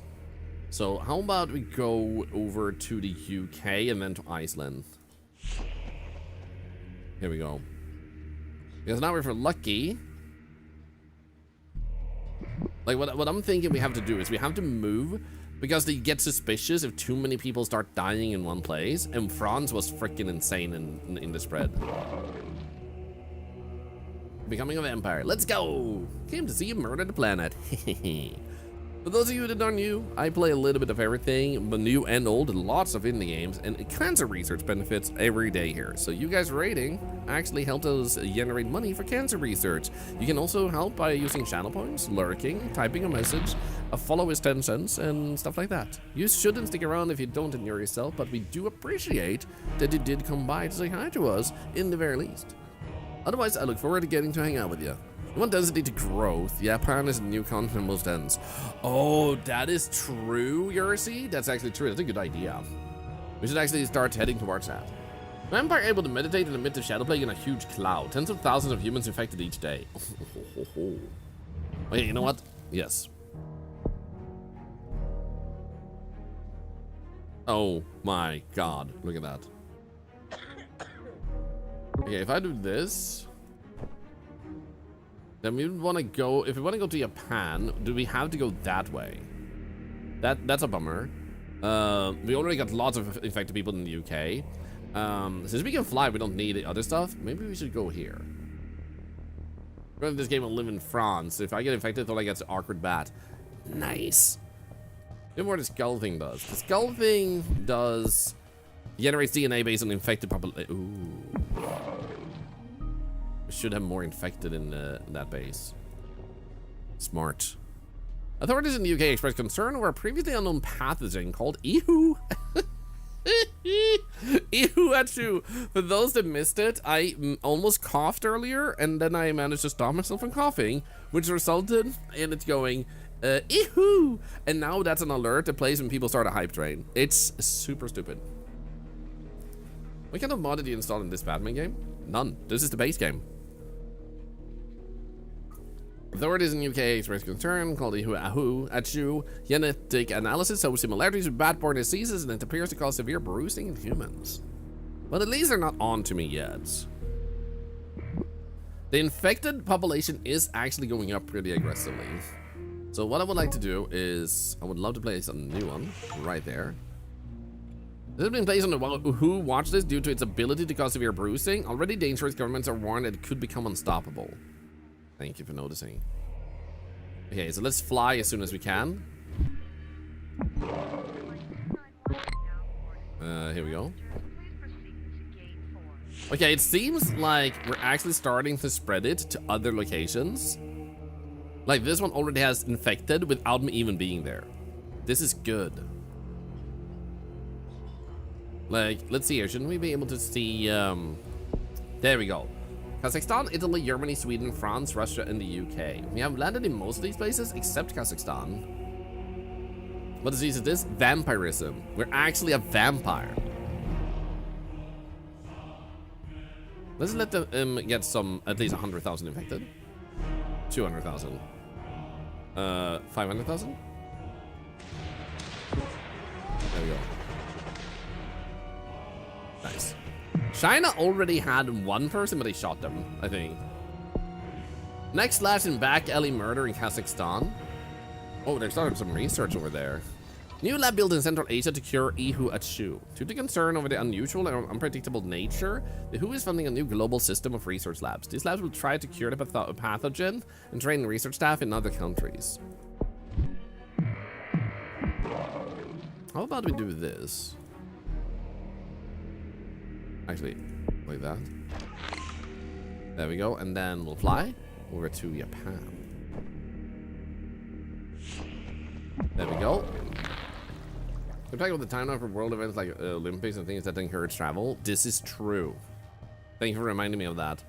So how about we go over to the UK and then to Iceland? Here we go. Because now we're for lucky. Like, what I'm thinking we have to do is we have to move because they get suspicious if too many people start dying in one place, and France was freaking insane in the spread. Becoming a vampire. Let's go! Came to see you murder the planet. For those of you that aren't new, I play a little bit of everything, but new and old, lots of indie games, and cancer research benefits every day here. So you guys rating actually helped us generate money for cancer research. You can also help by using channel points, lurking, typing a message, a follow is 10 cents, and stuff like that. You shouldn't stick around if you don't enjoy yourself, but we do appreciate that you did come by to say hi to us, in the very least. Otherwise, I look forward to getting to hang out with you. You want density to growth. Japan is a new continent most ends. Oh, that is true, Yursi? That's actually true. That's a good idea. We should actually start heading towards that. Vampire able to meditate in the midst of shadow plague in a huge cloud. Tens of thousands of humans infected each day. Okay, you know what? Yes. Oh my god. Look at that. Okay, if I do this, then we want to go, if we want to go to Japan, do we have to go that way? That's a bummer. We already got lots of infected people in the UK. Since we can fly, we don't need the other stuff. Maybe we should go here. This game will live in France. If I get infected, Thorlar gets an awkward bat. Nice. Look what the skull thing does. The skull thing does generates DNA based on infected population. Ooh. We should have more infected in that base. Smart. Authorities in the UK expressed concern over a previously unknown pathogen called Ihu. Ihu. For those that missed it, I almost coughed earlier, and then I managed to stop myself from coughing, which resulted in it going Ihu. And now that's an alert that plays when people start a hype train. It's super stupid. What kind of mod did you install in this Batman game? None. This is the base game. Authorities in UK expressed concern called Ihu Achu. Genetic analysis shows similarities with bat-borne diseases, and it appears to cause severe bruising in humans. But at least they're not on to me yet. The infected population is actually going up pretty aggressively. So what I would like to do is, I would love to place a new one right there. This has been placed on the who watch this due to its ability to cause severe bruising. Already dangerous governments are warned that it could become unstoppable. Thank you for noticing. Okay, so let's fly as soon as we can. Here we go. Okay, it seems like we're actually starting to spread it to other locations. Like this one already has infected without me even being there. This is good. Like, let's see here. Shouldn't we be able to see, there we go. Kazakhstan, Italy, Germany, Sweden, France, Russia, and the UK. We have landed in most of these places except Kazakhstan. What disease is this? Vampirism. We're actually a vampire. Let's let them get some, at least 100,000 infected. 200,000. 500,000? There we go. Nice. China already had one person, but they shot them, I think. Next slash in back alley murder in Kazakhstan. Oh, they're starting some research over there. New lab built in Central Asia to cure Ihu Achu. Due to concern over the unusual and unpredictable nature, the WHO is funding a new global system of research labs. These labs will try to cure the pathogen and train research staff in other countries. How about we do this? Actually, like that. There we go, and then we'll fly over to Japan. There we go. We're talking about the timeline for world events like Olympics and things that encourage travel. This is true. Thank you for reminding me of that.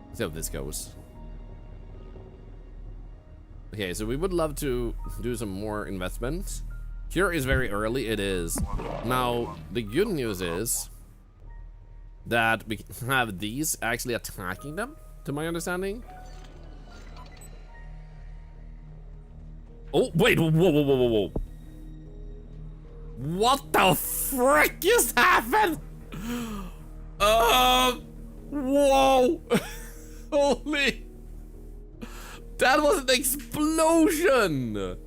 Let's see how this goes. Okay, so we would love to do some more investments. Cure is very early, it is. Now, the good news is that we have these actually attacking them, to my understanding. Oh, wait, whoa. What the frick just happened? Whoa! Holy! That was an explosion!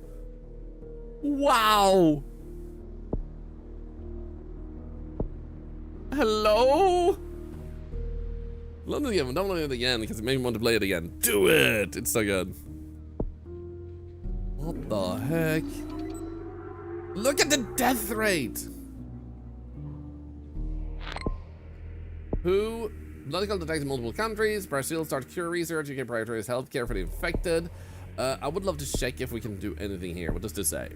Wow! Hello? Download it again because it made me want to play it again. Do it! It's so good. What the heck? Look at the death rate! Who? Medical detected in multiple countries. Brazil start cure research. You can prioritize healthcare for the infected. I would love to check if we can do anything here. What does this say?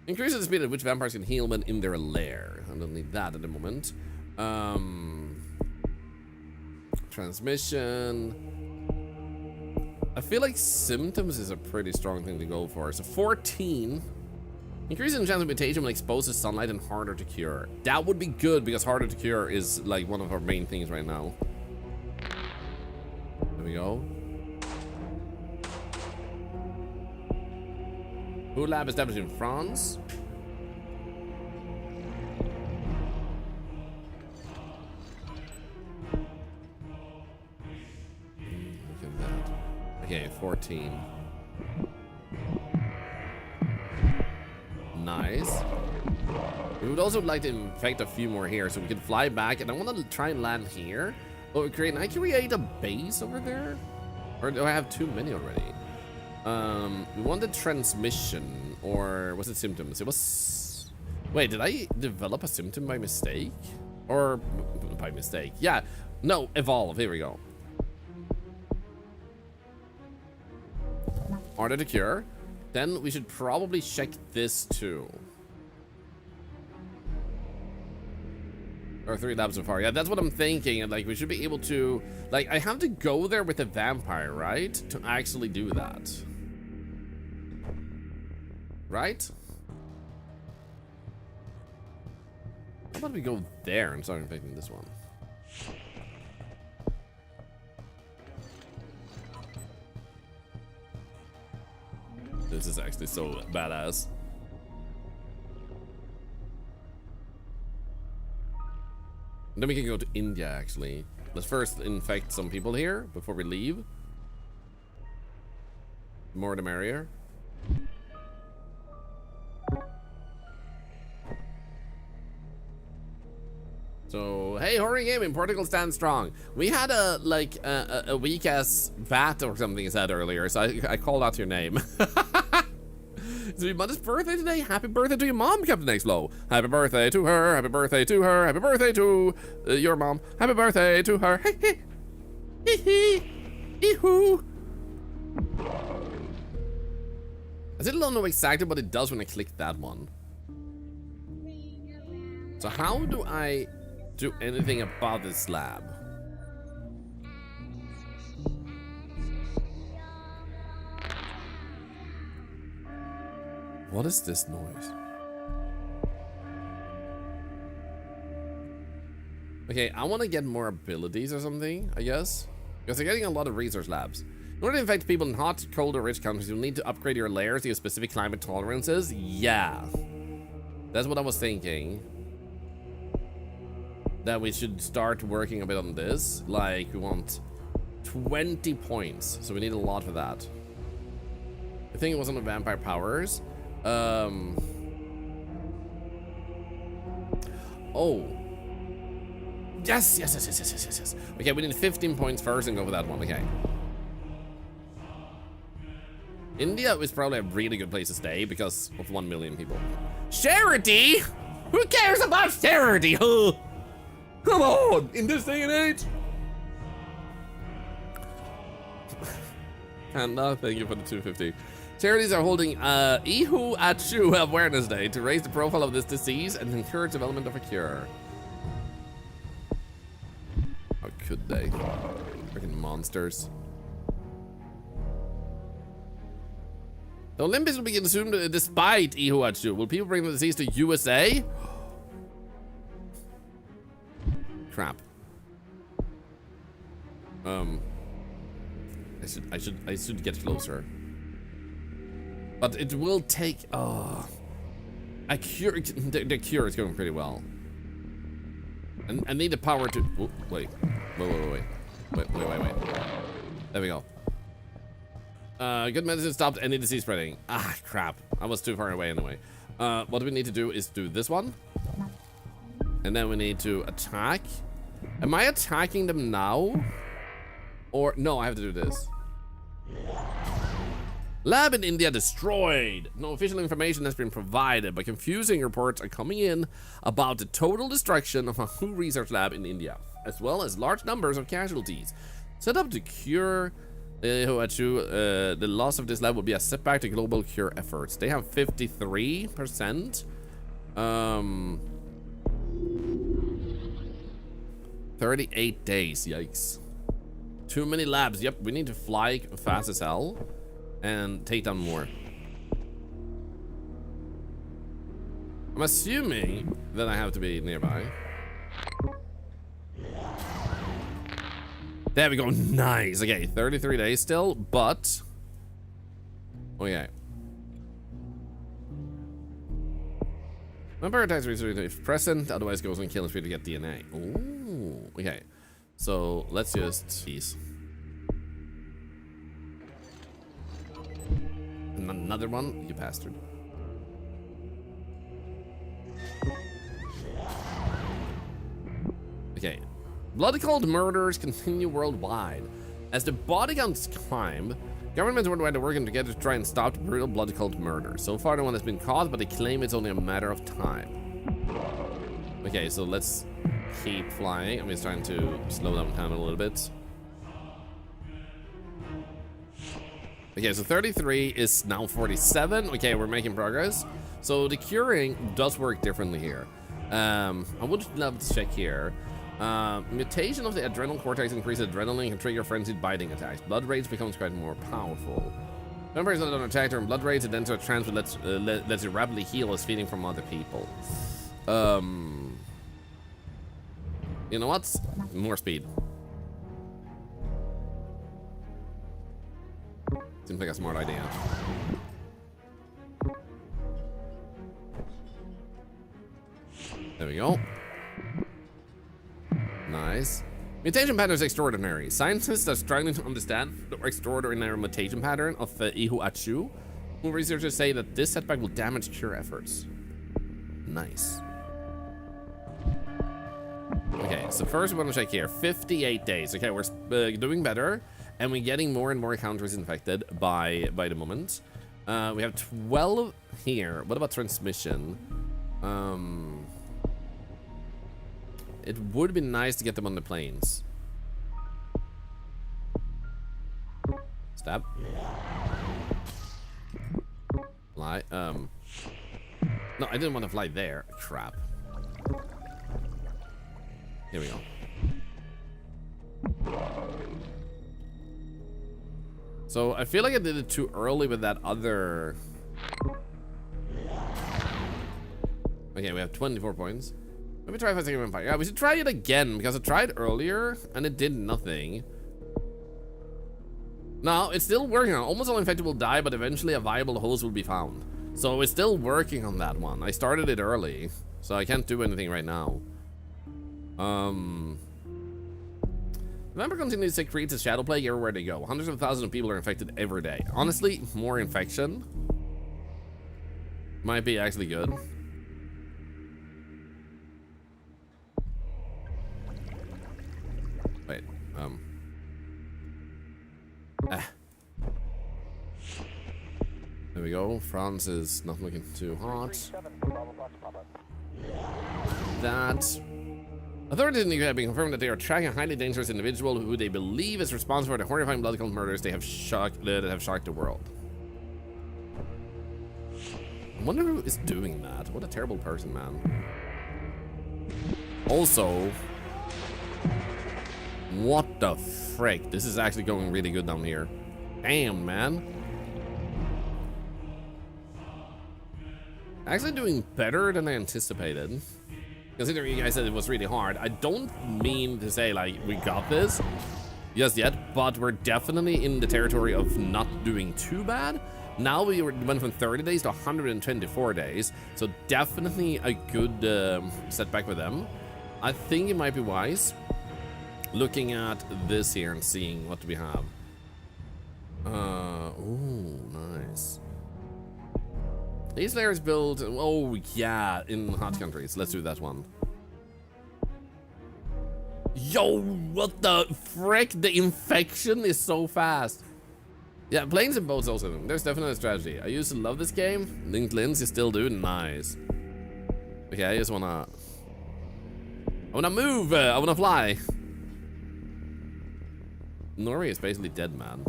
Increases the speed at which vampires can heal when in their lair. I don't need that at the moment. Transmission. I feel like symptoms is a pretty strong thing to go for. So 14. Increasing the chance of mutation when exposed to sunlight and harder to cure. That would be good because harder to cure is like one of our main things right now. There we go. Who lab established in France? Look at that. Okay, 14. Nice. We would also like to infect a few more here so we can fly back, and I want to try and land here. Oh, great. Can I create a base over there? Or do I have too many already? We wanted transmission, or was it symptoms? It was... Wait, did I develop a symptom by mistake? Or by mistake? Yeah. No, evolve. Here we go. Harder to cure. Then we should probably check this too. Or 3 labs so far. Yeah, that's what I'm thinking. And like, we should be able to... Like, I have to go there with a vampire, right? To actually do that. Right? How about we go there and start infecting this one? This is actually so badass. And then we can go to India, actually. Let's first infect some people here before we leave. The more the merrier. So, hey, Horror Gaming, Portugal stands strong. We had a, like, a weak-ass bat or something you said earlier, so I called out your name. It's your mother's birthday today. Happy birthday to your mom, Captain X Flow. Happy birthday to her. Happy birthday to her. Happy birthday to your mom. Happy birthday to her. Hey, hey. Hee hee. Hee hoo. I still don't know exactly what it does when I click that one. So how do I do anything about this lab? What is this noise? Okay, I want to get more abilities or something, I guess. Because they're getting a lot of research labs. In order to infect people in hot, cold, or rich countries, you'll need to upgrade your layers to your specific climate tolerances. Yeah. That's what I was thinking. That we should start working a bit on this. Like, we want 20 points. So we need a lot for that. I think it was on the vampire powers. Oh. Yes. Okay, we need 15 points first and go for that one. Okay. India is probably a really good place to stay because of 1 million people. Charity? Who cares about charity? Huh? Come on, in this day and age. And thank you for the 250. Charities are holding Ihu Achu Awareness Day to raise the profile of this disease and encourage development of a cure. How could they? Freaking monsters. The Olympics will be consumed despite Ihu Achu. Will people bring the disease to USA? Crap. I should get closer. But it will take, a cure, the cure is going pretty well. And I need the power to... Oh, wait. Wait. There we go. Good medicine stopped any disease spreading. Ah, crap. I was too far away anyway. What we need to do is do this one. And then we need to attack. Am I attacking them now? Or, no, I have to do this. Lab in India destroyed. No official information has been provided, but confusing reports are coming in about the total destruction of a WHO research lab in India, as well as large numbers of casualties. Set up to cure the loss of this lab will be a setback to global cure efforts. They have 53%. 38 days, yikes. Too many labs. Yep, we need to fly fast as hell and take down more. I'm assuming that I have to be nearby. There we go. Nice. Okay, 33 days still, but okay. Remember attacks if present, otherwise goes and kills free to get DNA. Ooh, okay. So let's just peace. Another one, you bastard. Okay. Blood cult murders continue worldwide. As the body counts climb, governments worldwide are working together to try and stop the brutal blood cult murder. So far, no one has been caught, but they claim it's only a matter of time. Okay, so let's keep flying. I'm just trying to slow down time a little bit. Okay, so 33 is now 47. Okay, we're making progress. So the curing does work differently here. I would love to check here. Mutation of the adrenal cortex increases adrenaline and can trigger frenzied biting attacks. Blood rage becomes quite more powerful. Members that don't attack during blood rage and then to a trance that lets you rapidly heal as feeding from other people. You know what? More speed. Seems like a smart idea. There we go. Nice. Mutation pattern is extraordinary. Scientists are struggling to understand the extraordinary mutation pattern of Ihu Achu. Researchers say that this setback will damage cure efforts. Nice. Okay, so first we want to check here. 58 days. Okay, we're doing better. And we're getting more and more countries infected by the moment. We have 12 here. What about transmission? It would be nice to get them on the planes. Stab. Fly. No, I didn't want to fly there. Crap. Here we go. So I feel like I did it too early with that other. Okay, we have 24 points. Let me try if I can fire. Yeah, we should try it again because I tried earlier and it did nothing. No, it's still working on. Almost all infected will die, but eventually a viable host will be found. So it's still working on that one. I started it early, so I can't do anything right now. November continues to create a shadow plague everywhere they go. Hundreds of thousands of people are infected every day. Honestly, more infection might be actually good. Wait, There we go. France is not looking too hot. That. Authorities in the UK have been confirmed that they are tracking a highly dangerous individual who they believe is responsible for the horrifying blood cult murders that have shocked the world. I wonder who is doing that. What a terrible person, man. Also, what the frick? This is actually going really good down here. Damn, man. Actually doing better than I anticipated. Considering you guys said it was really hard, I don't mean to say like we got this just yet, but we're definitely in the territory of not doing too bad. Now we went from 30 days to 124 days, so definitely a good setback with them. I think it might be wise looking at this here and seeing what we have. Oh, nice. These layers build, oh yeah, in hot countries. Let's do that one. Yo, what the frick? The infection is so fast. Yeah, planes and boats also. There's definitely a strategy. I used to love this game. Linked Lens, you still do? Nice. Okay, I just wanna move. I wanna fly. Norway is basically dead, man.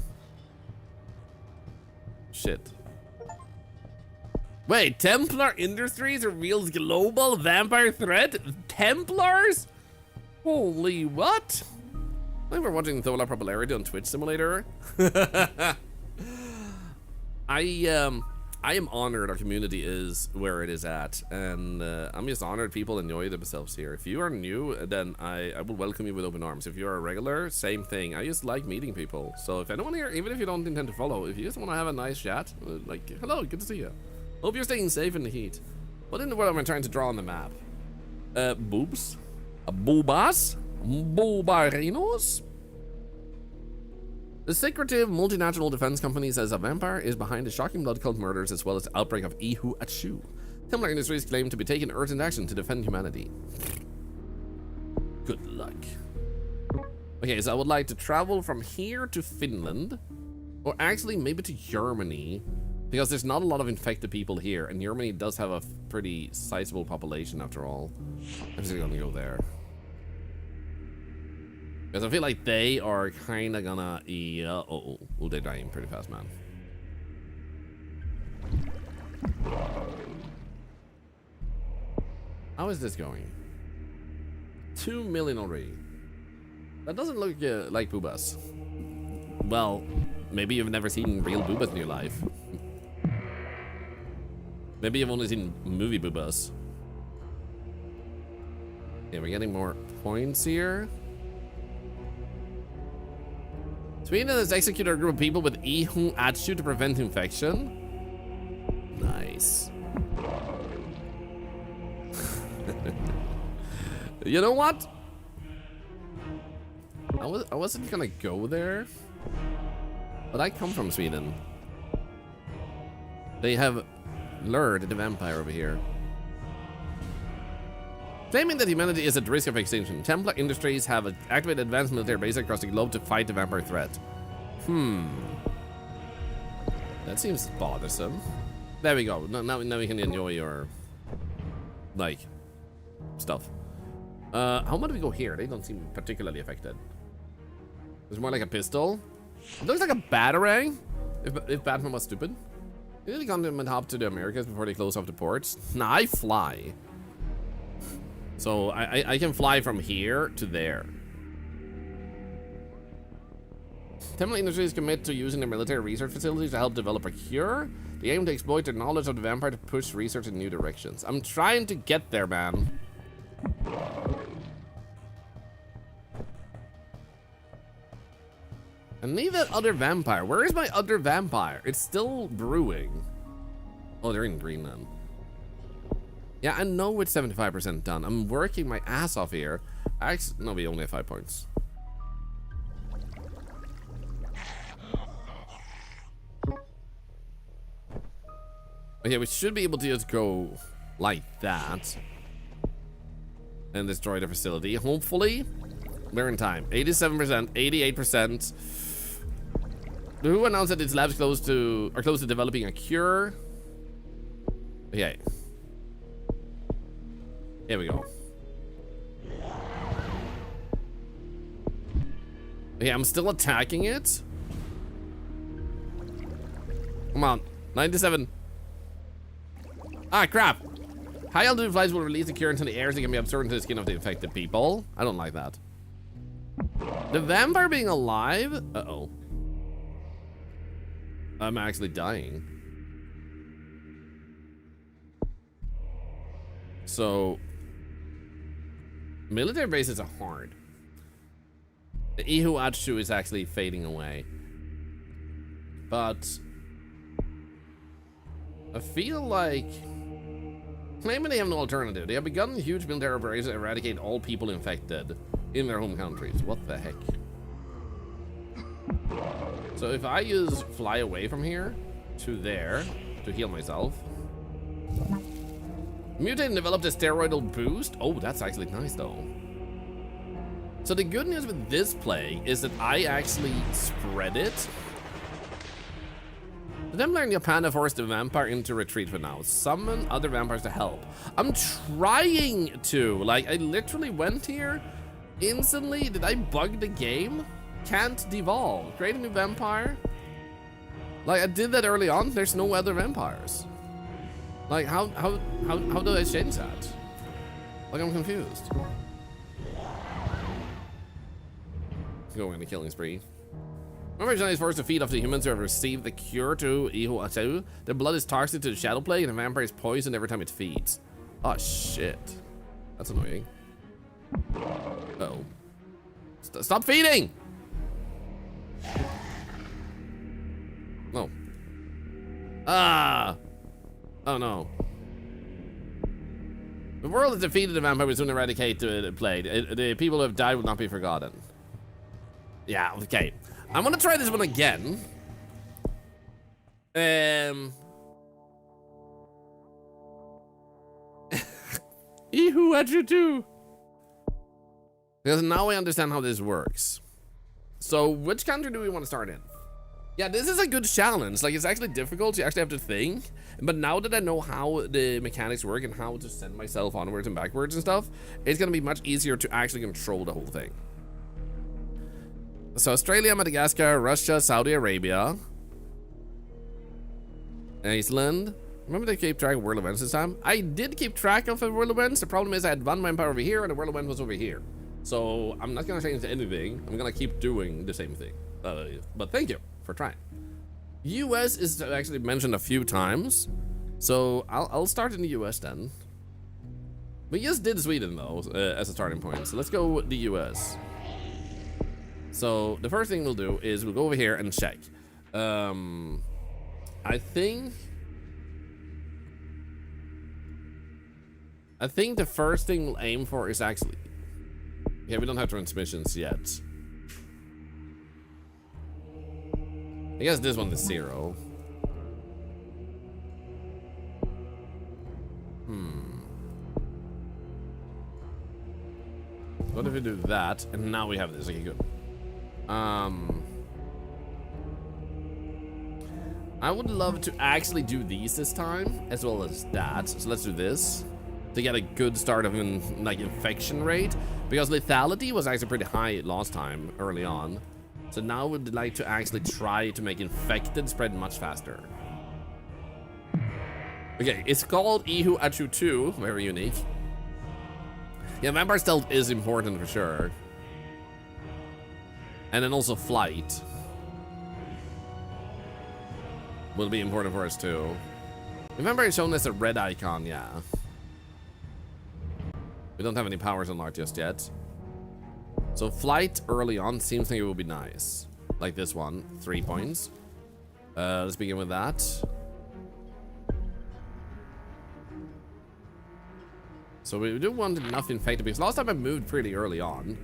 Shit. Wait, Templar Industries reveals global vampire threat? Templars? Holy what? I think we're watching Thorlar Popularity on Twitch Simulator. I am honored our community is where it is at, and I'm just honored people enjoy themselves here. If you are new, then I will welcome you with open arms. If you're a regular, same thing. I just like meeting people. So if anyone here, even if you don't intend to follow, if you just want to have a nice chat, like, hello, good to see you. Hope you're staying safe in the heat. What in the world am I trying to draw on the map? Boobs? Boobas? Boobarinos? The secretive multinational defense company says a vampire is behind the shocking blood cult murders as well as the outbreak of Ihu Achu. Templar Industries claim to be taking urgent action to defend humanity. Good luck. Okay, so I would like to travel from here to Finland, or actually maybe to Germany, because there's not a lot of infected people here, and Germany does have a pretty sizable population after all. I'm just gonna go there. Because I feel like they are kind of gonna, oh, they're dying pretty fast, man. How is this going? 2 million already. That doesn't look like boobas. Well, maybe you've never seen real boobas in your life. Maybe you've only seen movie boobas. Okay, we're getting more points here. Sweden has executed a group of people with Ihu Achu to prevent infection. Nice. You know what? I wasn't gonna go there, but I come from Sweden. They have lured the vampire over here. Claiming that humanity is at risk of extinction, Templar Industries have activated advanced military bases across the globe to fight the vampire threat. That seems bothersome. There we go. Now we can enjoy your, like, stuff. How about we go here? They don't seem particularly affected. It's more like a pistol. It looks like a batarang. If Batman was stupid. Did the continent hop to the Americas before they close off the ports? Nah, I fly. So I can fly from here to there. Templar Industries commit to using their military research facilities to help develop a cure. They aim to exploit their knowledge of the vampire to push research in new directions. I'm trying to get there, man. I need that other vampire. Where is my other vampire? It's still brewing. Oh, they're in Greenland. Yeah, I know it's 75% done. I'm working my ass off here. Actually, no, we only have 5 points. Okay, we should be able to just go like that and destroy the facility. Hopefully, we're in time. 87%, 88%. Who announced that its labs are close to developing a cure? Okay. Here we go. Okay, I'm still attacking it. Come on. 97. Ah, crap. High altitude flights will release the cure into the air so it can be absorbed into the skin of the affected people. I don't like that. The vampire being alive? Uh-oh. I'm actually dying. So, military bases are hard. The Ihu Achu is actually fading away. But I feel like Claiming they have no alternative. They have begun huge military operations to eradicate all people infected in their home countries. What the heck? So if I use fly away from here to there to heal myself. Mutant developed a steroidal boost. Oh, that's actually nice though. So the good news with this plague is that I actually spread it. The Templar in Japan have forced the vampire into retreat for now. Summon other vampires to help. I'm trying to. Like, I literally went here instantly. Did I bug the game? Can't devolve. Create a new vampire. Like, I did that early on. There's no other vampires. Like, how do I change that? Like, I'm confused. Going on a killing spree. Remember, Johnny is forced to feed off the humans who have received the cure to Ihu Atau. Their blood is toxic to the shadow plague, and the vampire is poisoned every time it feeds. Oh shit, that's annoying. Uh oh. Stop feeding! No. Ah! Oh no. The world has defeated the vampire, will soon eradicate the plague. The people who have died will not be forgotten. Yeah, okay. I'm gonna try this one again. Ihu at you too. Because now I understand how this works. So which country do we want to start in? Yeah, this is a good challenge. Like, it's actually difficult. You actually have to think. But now that I know how the mechanics work and how to send myself onwards and backwards and stuff, it's gonna be much easier to actually control the whole thing. So Australia, Madagascar, Russia, Saudi Arabia, Iceland. Remember to keep track of world events this time? I did keep track of the world events. The problem is I had one vampire over here and the world event was over here. So I'm not gonna change anything. I'm gonna keep doing the same thing. But thank you for trying. US is actually mentioned a few times. So I'll start in the US then. We just did Sweden though, as a starting point. So let's go with the US. So the first thing we'll do is we'll go over here and check. I think the first thing we'll aim for is actually, yeah, we don't have transmissions yet. I guess this one is 0. What if we do that and now we have this? Okay, good. I would love to actually do these this time as well as that. So let's do this to get a good start of like infection rate, because lethality was actually pretty high last time early on. So now I would like to actually try to make infected spread much faster. Okay, it's called Ihu Achu 2, very unique. Yeah, vampire stealth is important for sure. And then also flight will be important for us too. Remember it's shown as a red icon, yeah. We don't have any powers unlocked just yet. So flight early on seems like it will be nice. Like this one, 3 points. Let's begin with that. So we do want enough infected, because last time I moved pretty early on.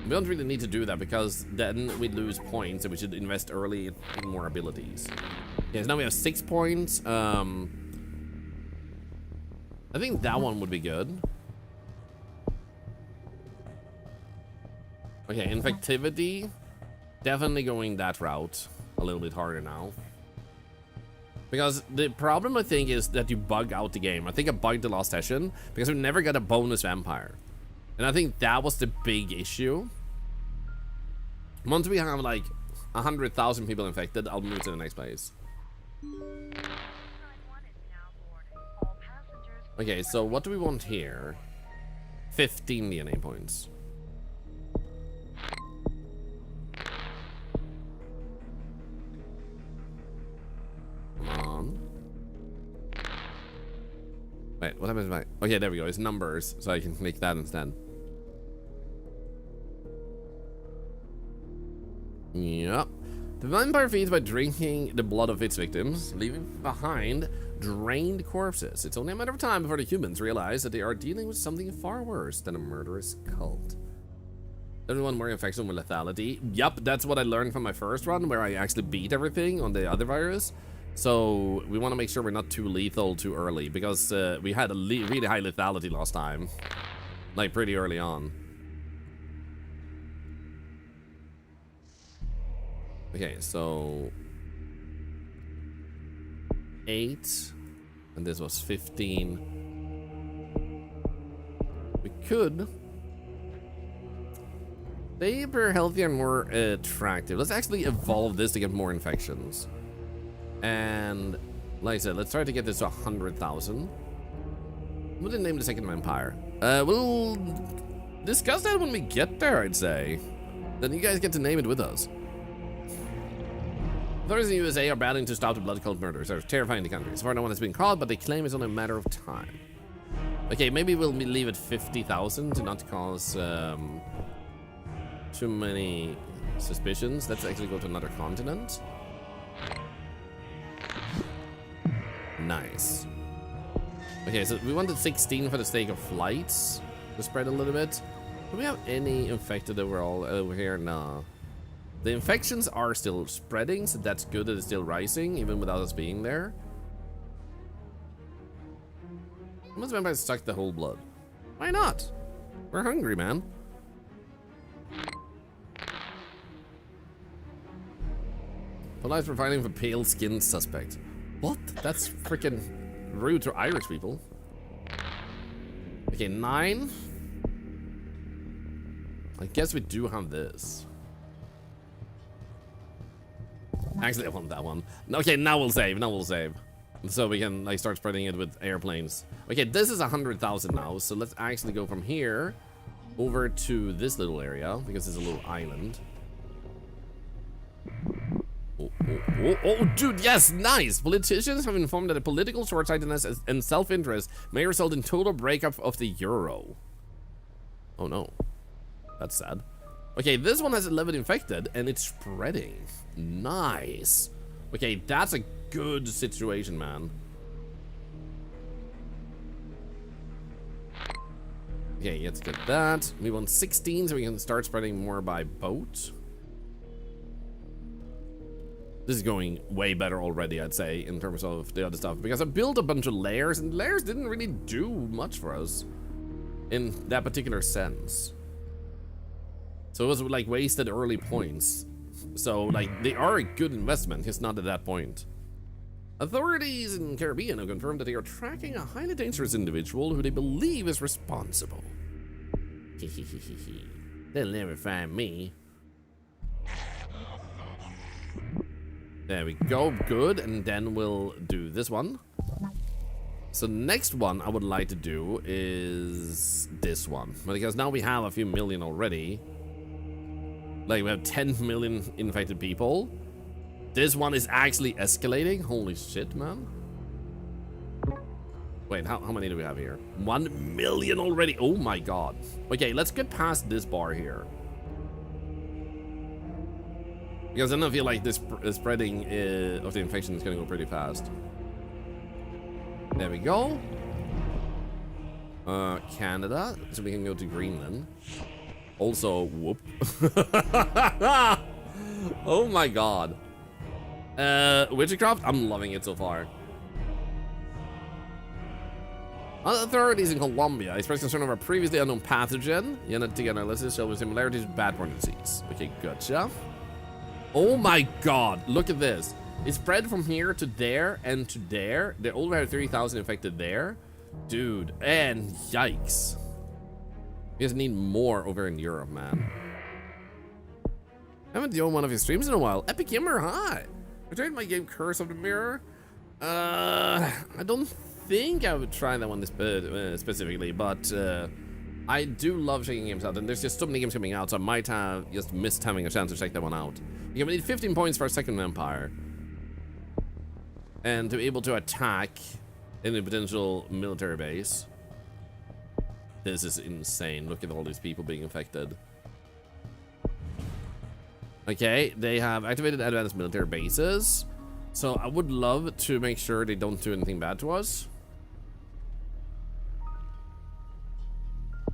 We don't really need to do that because then we lose points, and we should invest early in more abilities. Yes, now we have 6 points. I think that one would be good. Okay, infectivity. Definitely going that route. A little bit harder now. Because the problem, I think, is that you bug out the game. I think I bugged the last session because we never got a bonus vampire. And I think that was the big issue. Once we have like 100,000 people infected, I'll move to the next place. Okay, so what do we want here? 15 DNA points. Come on. Wait, what happens if I... Okay, there we go. It's numbers, so I can make that instead. Yep. The vampire feeds by drinking the blood of its victims, leaving behind drained corpses. It's only a matter of time before the humans realize that they are dealing with something far worse than a murderous cult. Everyone more infection with lethality. Yup, that's what I learned from my first run, where I actually beat everything on the other virus. So we want to make sure we're not too lethal too early, because we had a really high lethality last time, like pretty early on. Okay, so 8, and this was 15. We could they appear healthier and more attractive. Let's actually evolve this to get more infections. And like I said, let's try to get this to 100,000. What did name the second vampire? We'll discuss that when we get there, I'd say. Then you guys get to name it with us. Authorities in the USA are battling to stop the blood cult murders. They're terrifying the country. So far, no one has been caught, but they claim it's only a matter of time. Okay, maybe we'll leave it 50,000 to not cause too many suspicions. Let's actually go to another continent. Nice. Okay, so we wanted 16 for the sake of flights to spread a little bit. Do we have any infected overall over here? No. The infections are still spreading, so that's good that it's still rising, even without us being there. Most vampires suck the whole blood. Why not? We're hungry, man. Police for fighting for pale-skinned suspect. What? That's freaking rude to Irish people. Okay, 9. I guess we do have this. Actually, I want that one. Okay, now we'll save. Now we'll save. So we can like start spreading it with airplanes. Okay, this is 100,000 now. So let's actually go from here over to this little area because it's a little island. Oh, dude, yes, nice. Politicians have informed that a political short-sightedness and self-interest may result in total breakup of the euro. Oh no, that's sad. Okay, this one has 11 infected and it's spreading. Nice. Okay, that's a good situation, man. Okay, let's get that. We want 16 so we can start spreading more by boat. This is going way better already, I'd say, in terms of the other stuff. Because I built a bunch of layers, and layers didn't really do much for us in that particular sense. So it was like wasted early points. So like they are a good investment, just not at that point. Authorities in Caribbean have confirmed that they are tracking a highly dangerous individual who they believe is responsible. They'll never find me. There we go, good, and then we'll do this one. So next one I would like to do is this one. Because now we have a few million already. Like we have 10 million infected people. This one is actually escalating. Holy shit, man. Wait, how many do we have here? 1 million already. Oh my god. Okay, let's get past this bar here. Because then I feel like this spreading of the infection is going to go pretty fast. There we go. Canada, so we can go to Greenland. Also, whoop. Oh my god. Witchcraft, I'm loving it so far. Authorities in Colombia expressed concern over a previously unknown pathogen. Genetic analysis showing similarities with bad-born disease. Okay, gotcha. Oh my god, look at this. It spread from here to there and to there. They already have 3,000 infected there. Dude, and yikes. We just need more over in Europe, man. I haven't done one of his streams in a while. Epic Gamer, hi. I tried my game Curse of the Mirror. I don't think I would try that one specifically, but I do love checking games out, and there's just so many games coming out, so I might have just missed having a chance to check that one out. Okay, we need 15 points for our second empire. And to be able to attack any potential military base. This is insane. Look at all these people being infected. Okay, they have activated advanced military bases. So I would love to make sure they don't do anything bad to us.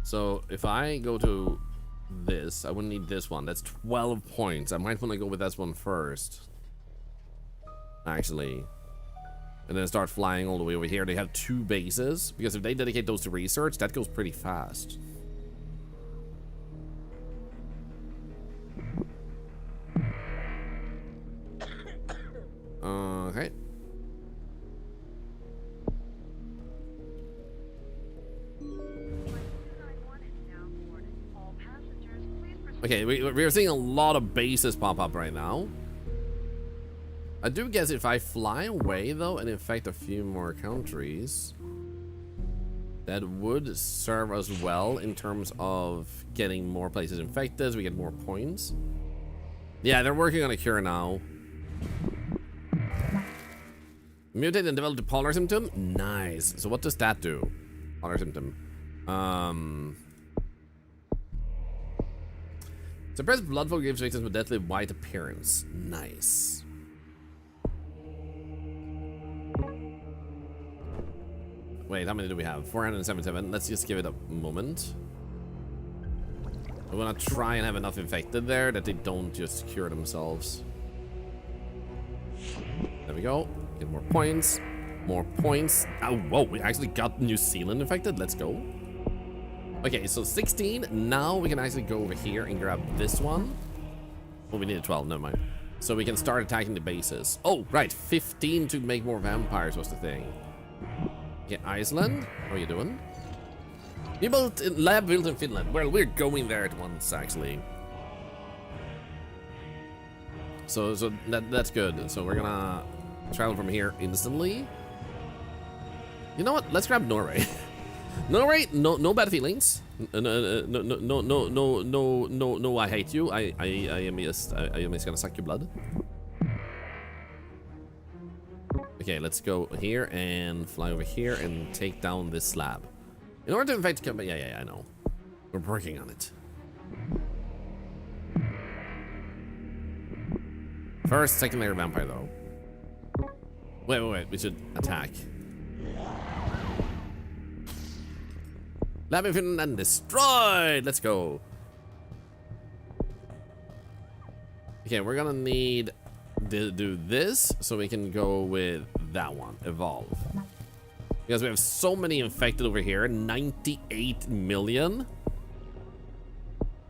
So if I go to this, I wouldn't need this one. That's 12 points. I might want to go with this one first. Actually. And then start flying all the way over here. They have 2 bases. Because if they dedicate those to research, that goes pretty fast. Okay. Okay, we're seeing a lot of bases pop up right now. I do guess if I fly away though and infect a few more countries, that would serve us well in terms of getting more places infected. We get more points. Yeah, they're working on a cure now. Mutate and develop the Thorlar symptom? Nice. So what does that do? Thorlar symptom. Suppressed blood flow gives victims a deathly white appearance. Nice. Wait, how many do we have? 477. Let's just give it a moment. I want to try and have enough infected there that they don't just cure themselves. There we go. Get more points. More points. Oh, whoa. We actually got New Zealand infected. Let's go. Okay, so 16. Now we can actually go over here and grab this one. Oh, we need a 12. Never mind. So we can start attacking the bases. Oh, right. 15 to make more vampires was the thing. Okay, Iceland. How are you doing? You built in lab built in Finland. Well, we're going there at once, actually. So that's good. So we're gonna travel from here instantly. You know what? Let's grab Norway. Norway, no bad feelings. No, I hate you. I am just gonna suck your blood. Okay, let's go here and fly over here and take down this slab. In order to infect, yeah, I know. We're working on it. First, secondary vampire though. Wait, we should attack. Lab in Finland destroyed! Let's go. Okay, we're gonna need to do this so we can go with that one, evolve. Because we have so many infected over here, 98 million.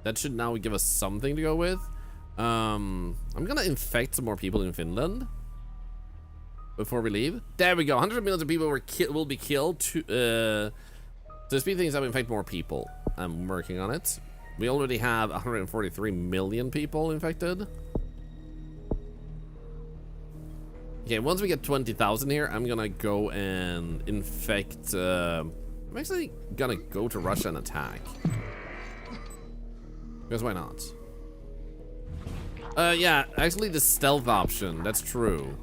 That should now give us something to go with. I'm gonna infect some more people in Finland before we leave. There we go. 100 million people will be killed. To speed things up, infect more people. I'm working on it. We already have 143 million people infected. Okay, once we get 20,000 here, I'm gonna go and infect. I'm actually gonna go to Russia and attack. Because why not? Yeah, actually the stealth option, that's true.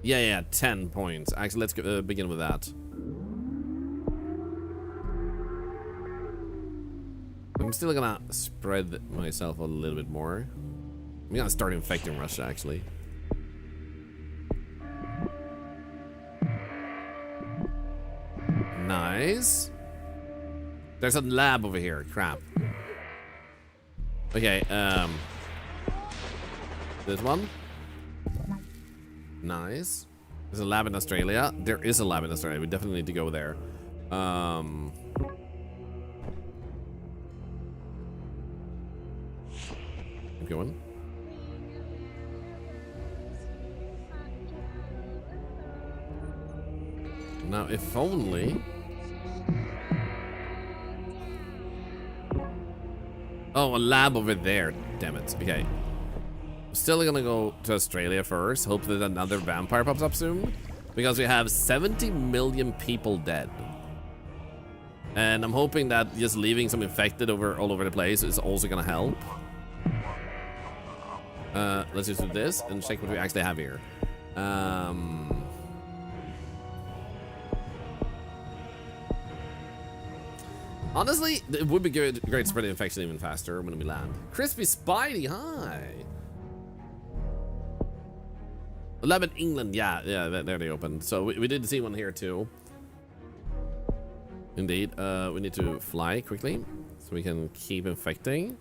Yeah, 10 points. Actually, let's begin with that. I'm still gonna spread myself a little bit more. I'm gonna start infecting Russia, actually. Nice. There's a lab over here. Crap. Okay, this one. Nice. There's a lab in Australia. There is a lab in Australia. We definitely need to go there. Keep going. Now, if only... Oh, a lab over there. Damn it. Okay. Still gonna go to Australia first. Hope that another vampire pops up soon. Because we have 70 million people dead. And I'm hoping that just leaving some infected all over the place is also gonna help. Let's just do this and check what we actually have here. Honestly, it would be great to spread the infection even faster when we land. Crispy Spidey, hi. The lab in England, yeah, there they opened. So we did see one here too. Indeed, we need to fly quickly so we can keep infecting.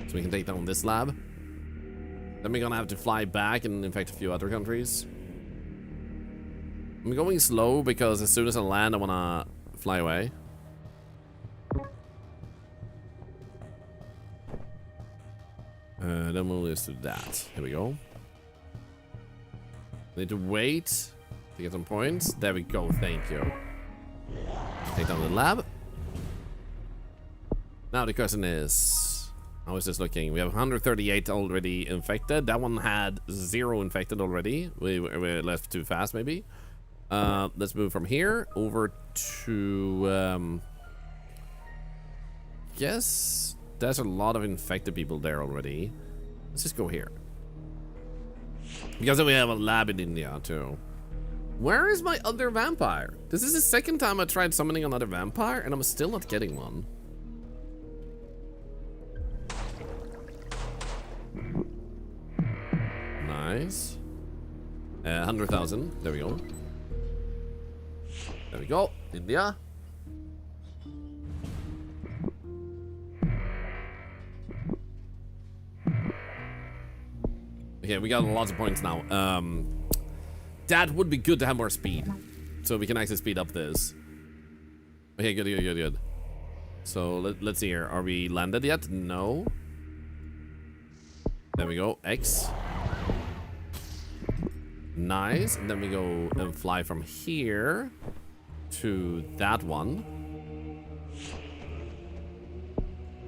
So we can take down this lab. Then we're gonna have to fly back and infect a few other countries. I'm going slow because as soon as I land, I wanna fly away. Then we'll just do that. Here we go. Need to wait to get some points. There we go. Thank you. Take down the lab. Now the question is, I was just looking. We have 138 already infected. That one had 0 infected already. We left too fast, maybe. Let's move from here over to. Yes, there's a lot of infected people there already. Let's just go here. Because then we have a lab in India too. Where is my other vampire? This is the second time I tried summoning another vampire and I'm still not getting one. Nice. 100,000. There we go. There we go. India. Okay, we got lots of points now. That would be good to have more speed, so we can actually speed up this. Okay, good. So let's see here. Are we landed yet? No. There we go. X. Nice. And then we go and fly from here to that one.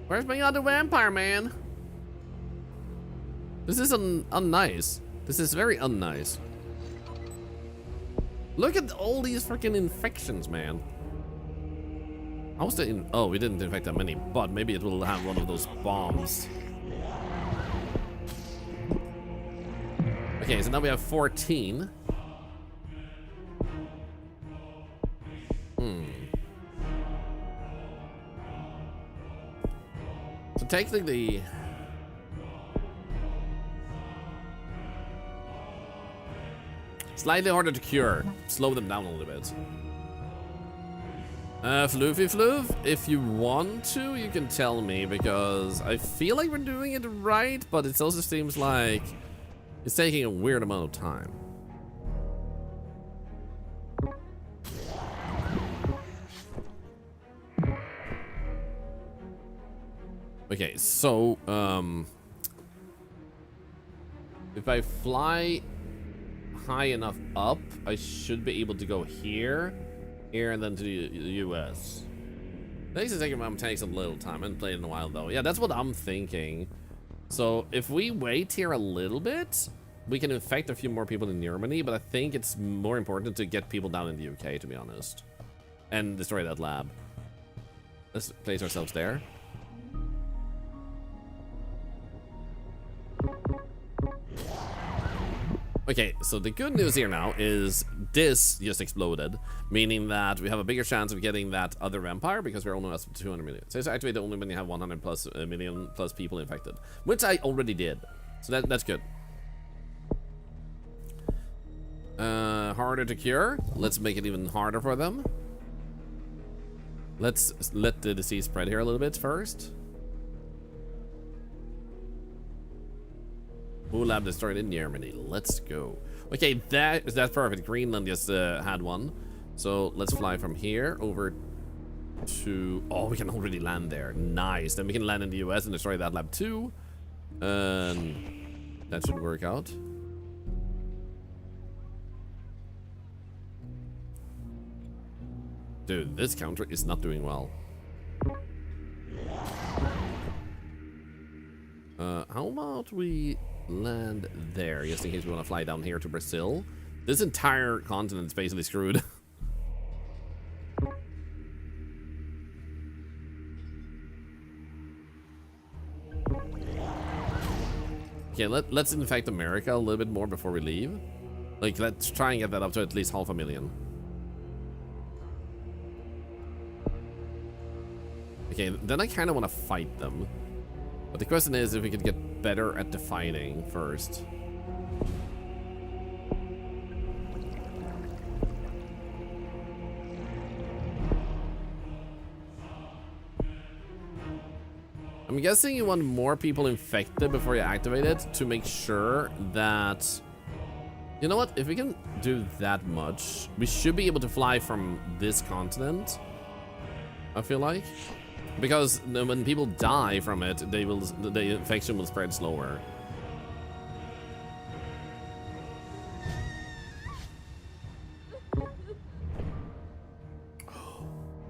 Where's my other vampire, man? This is unnice. This is very unnice. Look at all these freaking infections, man. I was the oh, we didn't infect that many, but maybe it will have one of those bombs. Okay, so now we have 14. So technically, slightly harder to cure. Slow them down a little bit. Floofy Floof, if you want to, you can tell me, because I feel like we're doing it right, but it also seems like it's taking a weird amount of time. Okay, so, if I fly high enough up, I should be able to go here, and then to the US. Takes a second, takes a little time. I haven't played in a while though. Yeah, that's what I'm thinking. So if we wait here a little bit, we can infect a few more people in Germany, but I think it's more important to get people down in the UK, to be honest. And destroy that lab. Let's place ourselves there. Okay, so the good news here now is this just exploded, meaning that we have a bigger chance of getting that other vampire because we're only at 200 million. So it's actually the only when you have 100 plus million plus people infected, which I already did. So that's good. Harder to cure. Let's make it even harder for them. Let's let the disease spread here a little bit first. Who lab destroyed in Germany? Let's go. Okay, that's perfect. Greenland just had one. So let's fly from here over to... Oh, we can already land there. Nice. Then we can land in the US and destroy that lab too. And that should work out. Dude, this counter is not doing well. How about we land there, just in case we want to fly down here to Brazil. This entire continent is basically screwed. Okay, let's infect America a little bit more before we leave. Like, let's try and get that up to at least 500,000. Okay, then I kind of want to fight them. But the question is if we could get better at the fighting first. I'm guessing you want more people infected before you activate it to make sure that... You know what? If we can do that much, we should be able to fly from this continent, I feel like. Because when people die from it, the infection will spread slower.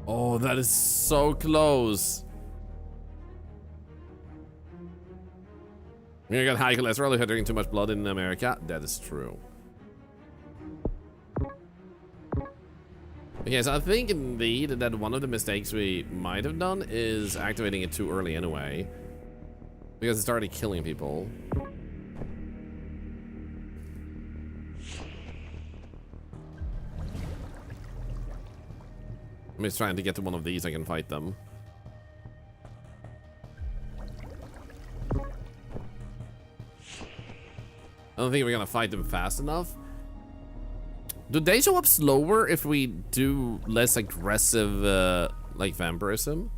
Oh, that is so close. You got high cholesterol if you're drinking too much blood in America. That is true. Okay, so I think indeed that one of the mistakes we might have done is activating it too early anyway. Because it's already killing people. I'm just trying to get to one of these, I can fight them. I don't think we're gonna fight them fast enough. Do they show up slower if we do less aggressive, like vampirism?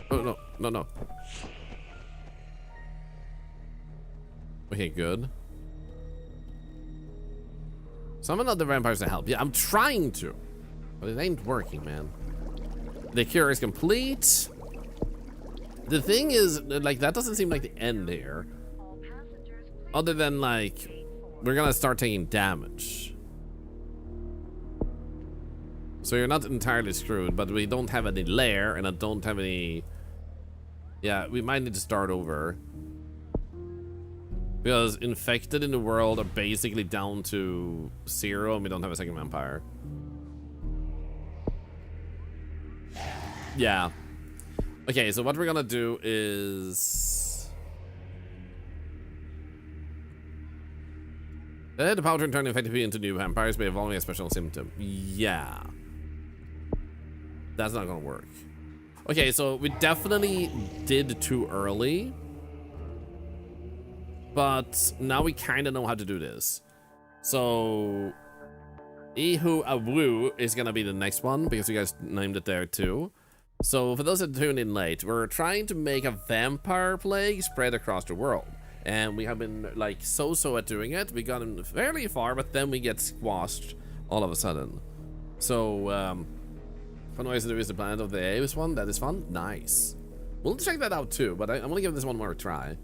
Oh, no, no, no. Okay, good. Summon other vampires to help. Yeah, I'm trying to. But it ain't working, man. The cure is complete. The thing is, like, that doesn't seem like the end here. Other than, like, we're gonna start taking damage. So you're not entirely screwed, but we don't have any lair, and I don't have any... Yeah, we might need to start over. Because infected in the world are basically down to 0, and we don't have a second vampire. Yeah. Okay, so what we're gonna do is... The power to turn infected people into new vampires by evolving a special symptom. Yeah. That's not gonna work. Okay, so we definitely did too early. But now we kind of know how to do this. So... Ihu Awu is gonna be the next one, because you guys named it there too. So for those that tuned in late, we're trying to make a vampire plague spread across the world. And we have been like so at doing it. We got fairly far, but then we get squashed all of a sudden. So fun ways to do is the Planet of the Apes one. That is fun. Nice. We'll check that out too, but I'm gonna give this one more try. I'm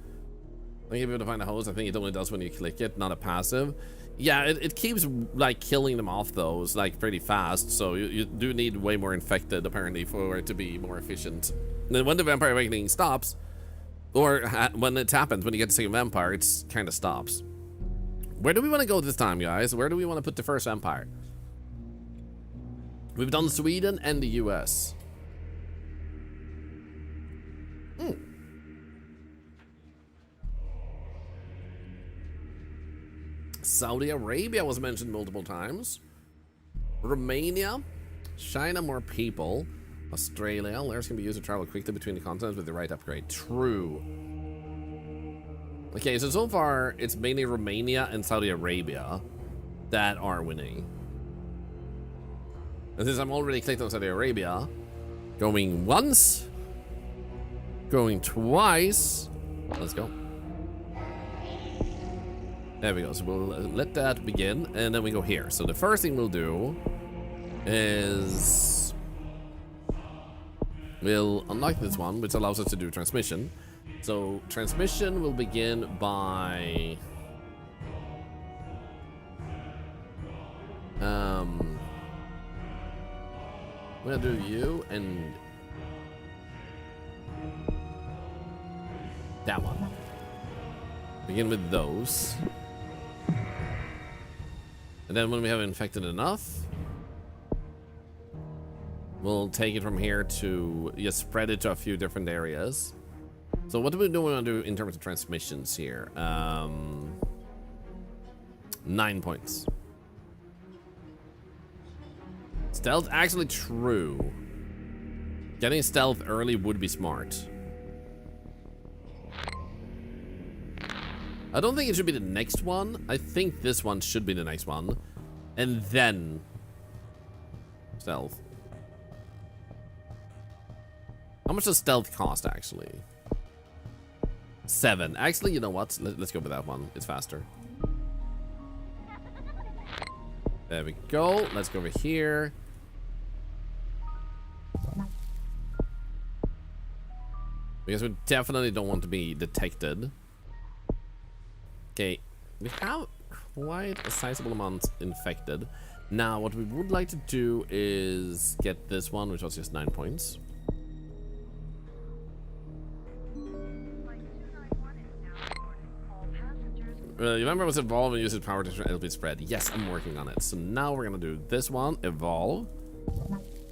gonna give it to find a host. I think it only does when you click it, not a passive. Yeah, it keeps like killing them off those like pretty fast, so you do need way more infected apparently for it to be more efficient. And then when the vampire awakening stops, or when it happens, when you get to see a vampire, it kind of stops. Where do we want to go this time, guys? Where do we want to put the first vampire? We've done Sweden and the US. Saudi Arabia was mentioned multiple times. Romania. China, more people. Australia. Lairs can be used to travel quickly between the continents with the right upgrade. True. Okay, so far, it's mainly Romania and Saudi Arabia that are winning. And since I'm already clicked on Saudi Arabia, going once, going twice. Let's go. There we go. So we'll let that begin, and then we go here. So the first thing we'll do is we'll unlock this one, which allows us to do transmission. So transmission will begin by I'm gonna do you and that one. Begin with those. And then when we have infected enough, we'll take it from here to just spread it to a few different areas. So what do we want to do in terms of transmissions here? 9 points. Stealth, actually true. Getting stealth early would be smart. I don't think it should be the next one. I think this one should be the next one. And then stealth. How much does stealth cost, actually? 7. Actually, you know what? Let's go with that one. It's faster. There we go. Let's go over here. Because we definitely don't want to be detected. Okay, we have quite a sizable amount infected. Now, what we would like to do is get this one, which was just 9 points. You remember it was evolve and use its power to elevate spread. Yes, I'm working on it. So now we're gonna do this one, evolve.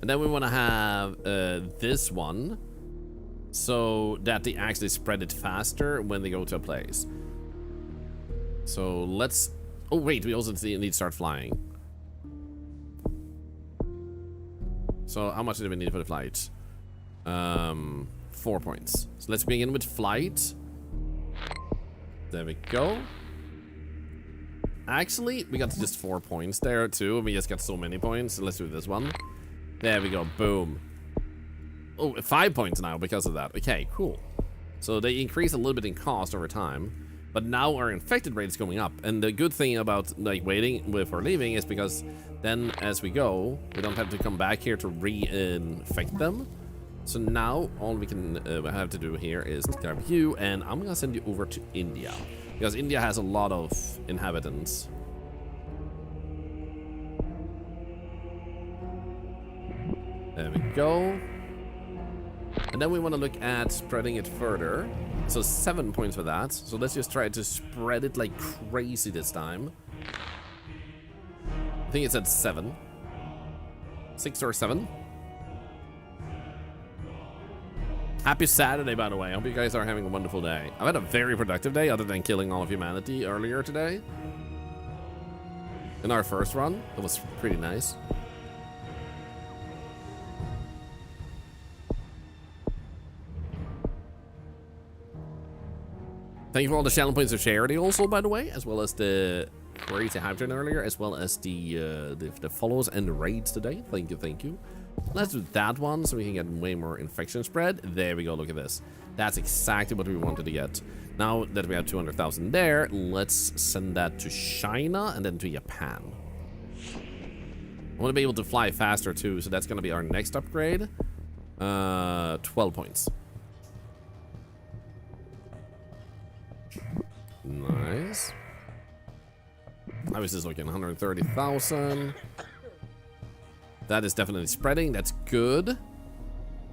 And then we wanna have this one, so that they actually spread it faster when they go to a place. So let's, oh wait, we also need to start flying. So how much do we need for the flight? 4 points. So let's begin with flight. There we go. Actually, we got just 4 points there too. We just got so many points. So let's do this one. There we go. Boom. Oh, 5 points now because of that. Okay, cool. So they increase a little bit in cost over time. But now our infected rate is going up. And the good thing about like waiting before leaving is because then as we go, we don't have to come back here to re-infect them. So now all we can have to do here is grab you, and I'm gonna send you over to India. Because India has a lot of inhabitants. There we go. And then we want to look at spreading it further. So 7 points for that. So let's just try to spread it like crazy this time. I think it said 7. 6 or 7. Happy Saturday, by the way. I hope you guys are having a wonderful day. I've had a very productive day, other than killing all of humanity earlier today. In our first run, it was pretty nice. Thank you for all the channel points of charity also, by the way, as well as the crazy hype train earlier, as well as the follows and the raids today. Thank you, thank you. Let's do that one so we can get way more infection spread. There we go, look at this. That's exactly what we wanted to get. Now that we have 200,000 there, let's send that to China and then to Japan. I want to be able to fly faster too, so that's going to be our next upgrade. 12 points. Nice. How is this looking? 130,000. That is definitely spreading. That's good.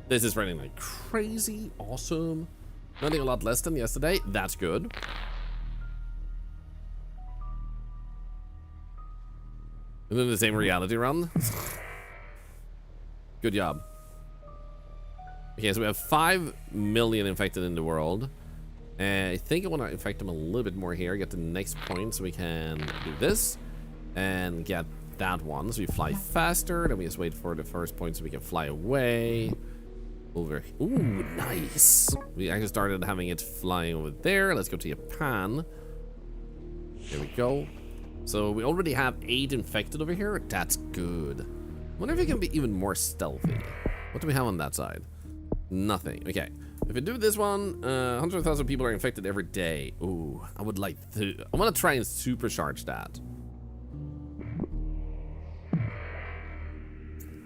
This is spreading like crazy. Awesome. Nothing a lot less than yesterday. That's good. And then the same reality run. Good job. Okay, so we have 5 million infected in the world. And I think I want to infect them a little bit more here. Get the next point so we can do this. And get that one. So we fly faster. Then we just wait for the first point so we can fly away. Over. Ooh, nice. We actually started having it flying over there. Let's go to Japan. There we go. So we already have 8 infected over here. That's good. I wonder if we can be even more stealthy. What do we have on that side? Nothing. Okay. If we do this one, 100,000 people are infected every day. Ooh, I would like to. I want to try and supercharge that.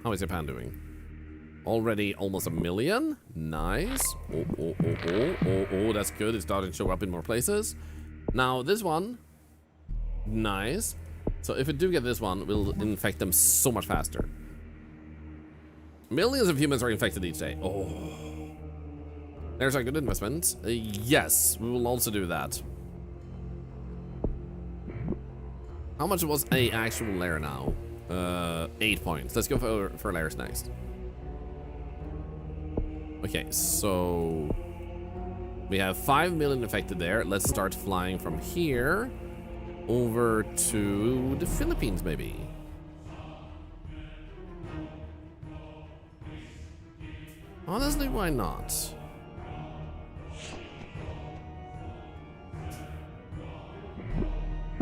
How is Japan doing? Already almost 1 million. Nice. Oh, that's good. It's starting to show up in more places. Now, this one. Nice. So if we do get this one, we'll infect them so much faster. Millions of humans are infected each day. Oh. There's our good investment. Yes, we will also do that. How much was a actual layer now? 8 points. Let's go for layers next. Okay, so we have 5 million infected there. Let's start flying from here. over to the Philippines, maybe. Honestly, why not?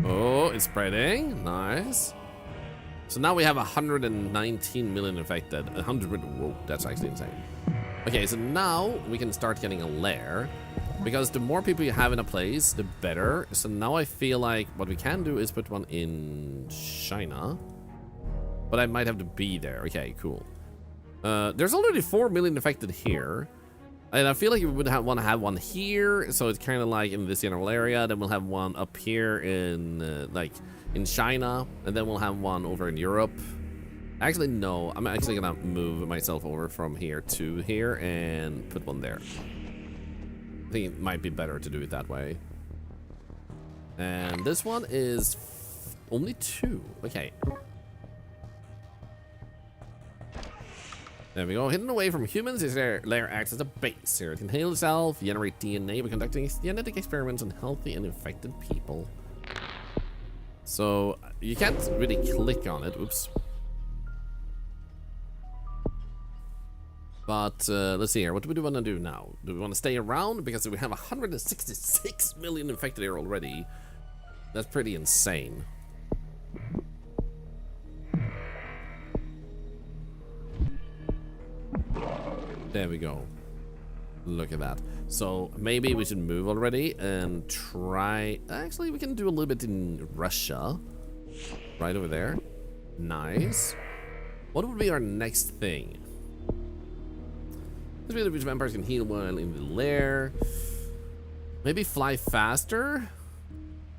Oh, it's spreading. Nice. So now we have 119 million infected. 100 million. Whoa, that's actually insane. Okay, so now we can start getting a lair. Because the more people you have in a place, the better. So now I feel like what we can do is put one in China. But I might have to be there. Okay, cool. There's already 4 million infected here. And I feel like we would want to have one here. So it's kind of like in this general area. Then we'll have one up here in like in China. And then we'll have one over in Europe. Actually, no. I'm actually going to move myself over from here to here and put one there. I think it might be better to do it that way. And this one is only 2. Okay. There we go. Hidden away from humans, this lair acts as a base. Here it can heal itself, generate DNA by conducting genetic experiments on healthy and infected people. So you can't really click on it. Oops. But let's see here. What do we want to do now? Do we want to stay around? Because we have 166 million infected here already. That's pretty insane. There we go. Look at that. So maybe we should move already and try... Actually, we can do a little bit in Russia. Right over there. Nice. What would be our next thing? This really which vampires can heal while in the lair. Maybe fly faster?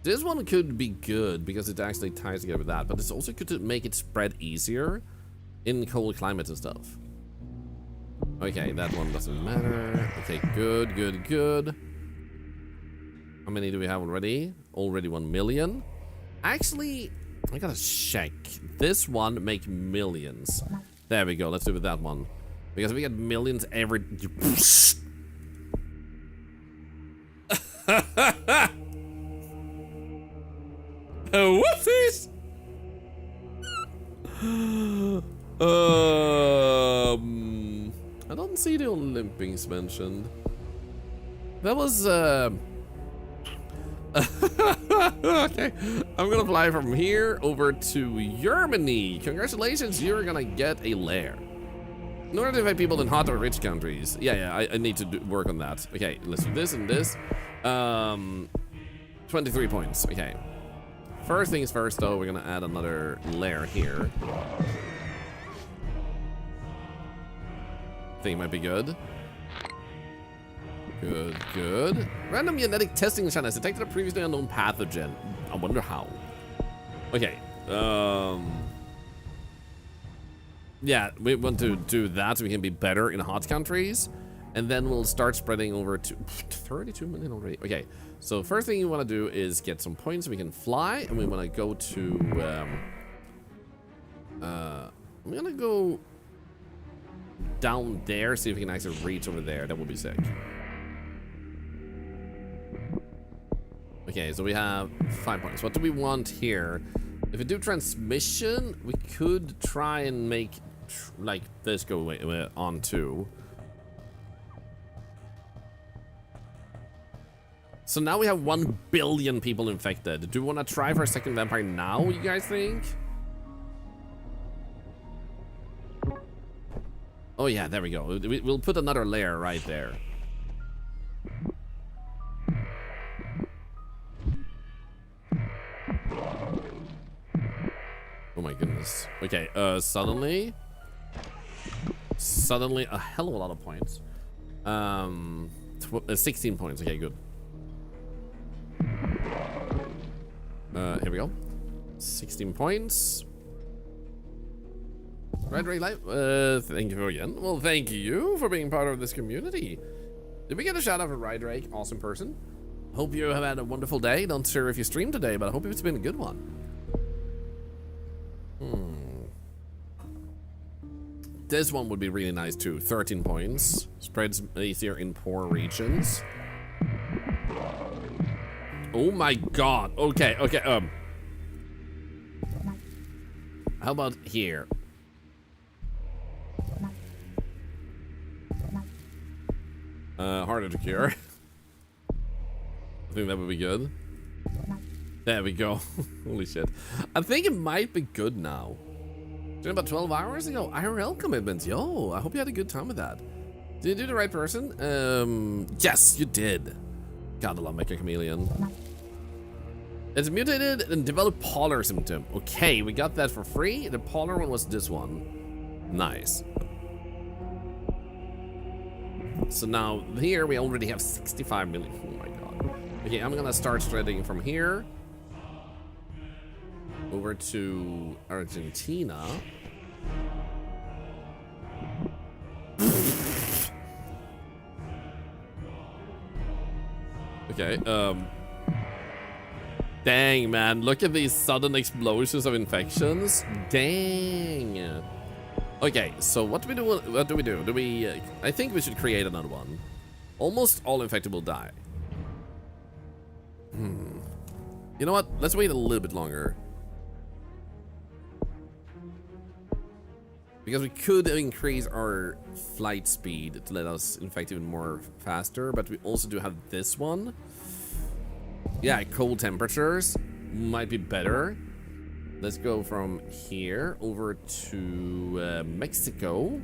This one could be good because it actually ties together with that. But it's also good to make it spread easier in cold climates and stuff. Okay, that one doesn't matter. Okay, good, good, good. How many do we have already? Already 1 million. Actually, I gotta check. This one make millions. There we go. Let's do it with that one. Because we get millions every... Whoopsies! I don't see the Olympics mentioned. That was okay, I'm gonna fly from here over to Germany. Congratulations, you're gonna get a lair. In order to invite people in hot or rich countries. Yeah, I need to work on that. Okay, let's do this and this. 23 points. Okay. First things first, though, we're gonna add another lair here. I think it might be good. Good, good. Random genetic testing in China has detected a previously unknown pathogen. I wonder how. Okay. Yeah, we want to do that so we can be better in hot countries. And then we'll start spreading over to 32 million already. Okay, so first thing you want to do is get some points so we can fly. And we want to go to... I'm going to go down there, see if we can actually reach over there. That would be sick. Okay, so we have 5 points. What do we want here? If we do transmission, we could try and make like this go on too. So now we have 1 billion people infected. Do we want to try for a second vampire now, you guys think? Oh yeah, there we go. We'll put another layer right there. Oh my goodness. Okay, suddenly a hell of a lot of points. 16 points. Okay, good. Here we go. 16 points. Rydrake Live, thank you again. Well, thank you for being part of this community. Did we get a shout out for Rydrake? Awesome person. Hope you have had a wonderful day. Not sure if you streamed today, but I hope it's been a good one. This one would be really nice too. 13 points. Spreads easier in poor regions. Oh my god. Okay, okay, how about here? Harder to cure. I think that would be good. There we go. Holy shit. I think it might be good now. About 12 hours ago, IRL commitments. Yo, I hope you had a good time with that. Did you do the right person? Yes, you did. Gotta love Mecha Chameleon. It's mutated and developed Polar symptom. Okay, we got that for free. The Polar one was this one. Nice. So now here we already have 65 million. Oh my god. Okay, I'm gonna start threading from here over to Argentina. Okay, dang, man, look at these sudden explosions of infections. Dang. Okay, so what do we do? What do we do? Do we, I think we should create another one. Almost all infected will die. You know what? Let's wait a little bit longer. Because we could increase our flight speed to let us infect even more faster, but we also do have this one. Yeah, cold temperatures might be better. Let's go from here over to Mexico.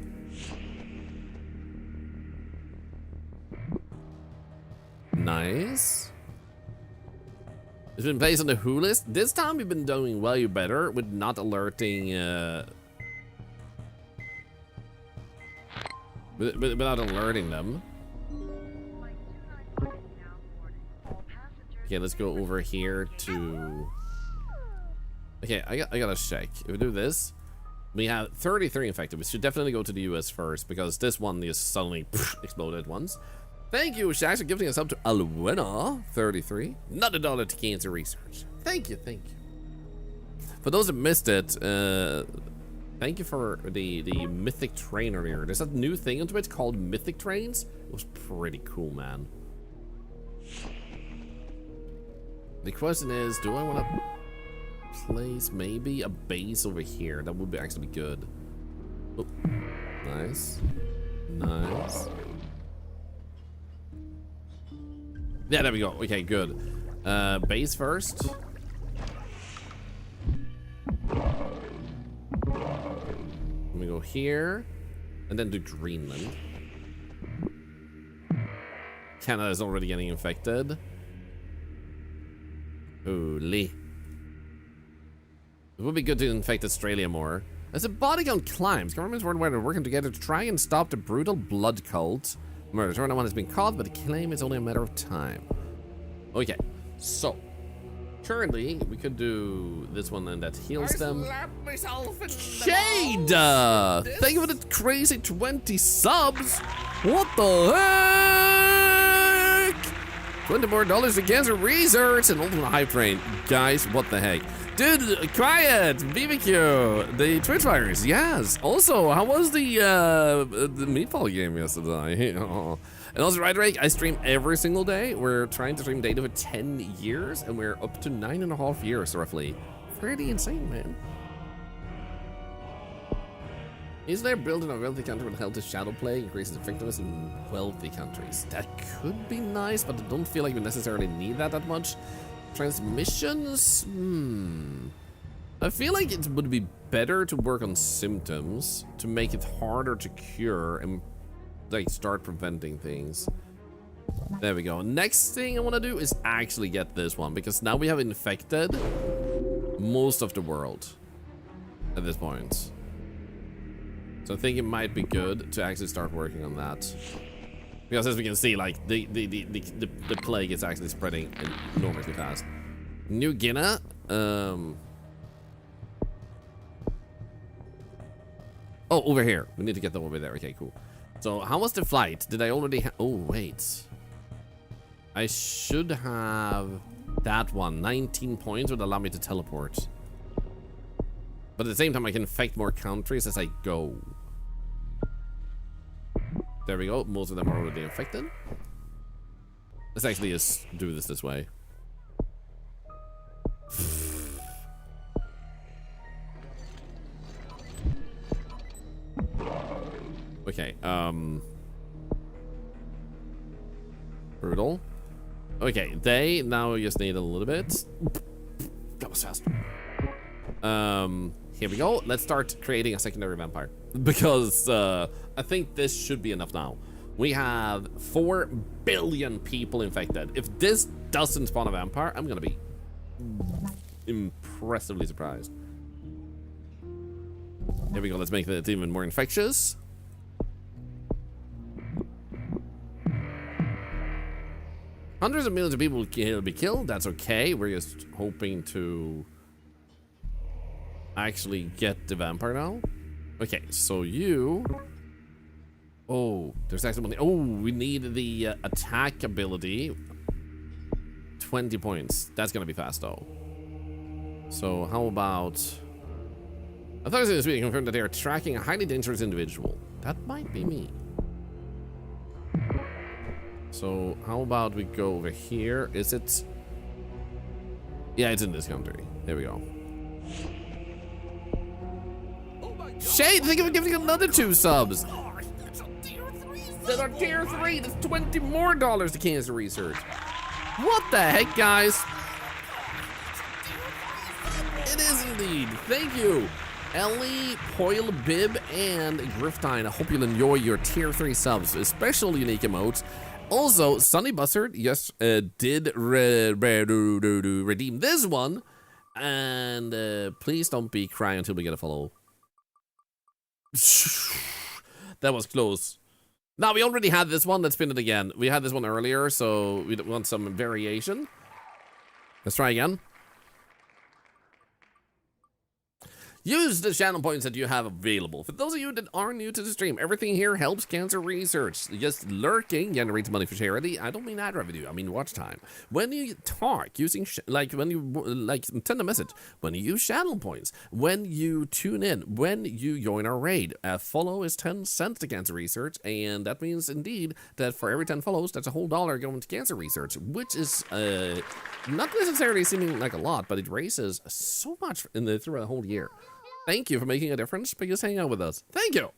Nice. It's been placed on the WHO list. This time we've been doing way better with not alerting without alerting them. Okay, let's go over here to... Okay, I gotta check. If we do this, we have 33 infected. We should definitely go to the US first, because this one is suddenly exploded at once. Thank you, Shax, for gifting us up to Alwina 33. Another dollar to cancer research. Thank you, thank you. For those that missed it, thank you for the Mythic Train earlier. There's a new thing on Twitch called Mythic Trains. It was pretty cool, man. The question is, do I want to place maybe a base over here? That would be actually good. Oh, nice. Nice. Yeah, there we go. Okay, good. Base first. Let me go here. And then do Greenland. Canada is already getting infected. Holy. It would be good to infect Australia more. As the body count climbs, governments worldwide are working together to try and stop the brutal blood cult. Murder. No one has been caught, but the claim is only a matter of time. Okay, so currently we could do this one and that heals them. Shade! Thank you for the crazy 20 subs. What the heck? $20 more to cancer research and ultimate hype train. Guys, what the heck? Dude, quiet! BBQ! The Twitch fires, yes! Also, how was the meatball game yesterday? And also, right, Drake, I stream every single day. We're trying to stream data for 10 years, and we're up to 9.5 years, roughly. Pretty insane, man. Is there building a wealthy country with healthy shadow play increases effectiveness in wealthy countries? That could be nice, but I don't feel like we necessarily need that much. Transmissions? I feel like it would be better to work on symptoms to make it harder to cure and like start preventing things. There we go. Next thing I want to do is actually get this one, because now we have infected most of the world at this point. So I think it might be good to actually start working on that. Because as we can see, like, the plague is actually spreading enormously fast. New Guinea, oh, over here. We need to get them over there. Okay, cool. So, how was the flight? Did I already have... Oh, wait. I should have that one. 19 points would allow me to teleport. But at the same time, I can infect more countries as I go. There we go. Most of them are already infected. Let's actually just do this way. Okay, brutal. Okay, they now just need a little bit. That was fast. Here we go. Let's start creating a secondary vampire because I think this should be enough now. We have 4 billion people infected. If this doesn't spawn a vampire, I'm gonna be impressively surprised. Here we go. Let's make it even more infectious. Hundreds of millions of people will be killed. That's okay. We're just hoping to actually get the vampire now. Okay, so you... Oh, there's actually... Oh, we need the attack ability. 20 points. That's gonna be fast, though. So, how about... I thought it was this week confirmed that they are tracking a highly dangerous individual. That might be me. So, how about we go over here? Is it... Yeah, it's in this country. There we go. Shade, think of giving another 2 subs. That are tier 3. That's $20 more to cancer research. What the heck, guys? It is indeed. Thank you. Ellie, Poil, Bib, and Griftine. I hope you'll enjoy your tier 3 subs, special unique emotes. Also, Sunny Buzzard, yes, did redeem this one. And please don't be crying until we get a follow. That was close. Now, we already had this one. Let's spin it again. We had this one earlier, so we want some variation. Let's try again. Use the channel points that you have available. For those of you that are new to the stream, everything here helps cancer research. Just lurking generates money for charity. I don't mean ad revenue, I mean watch time. When you talk using, when you send a message, when you use channel points, when you tune in, when you join our raid, a follow is 10 cents to cancer research, and that means indeed that for every 10 follows, that's a whole $1 going to cancer research, which is not necessarily seeming like a lot, but it raises so much throughout the whole year. Thank you for making a difference, but just hang out with us. Thank you.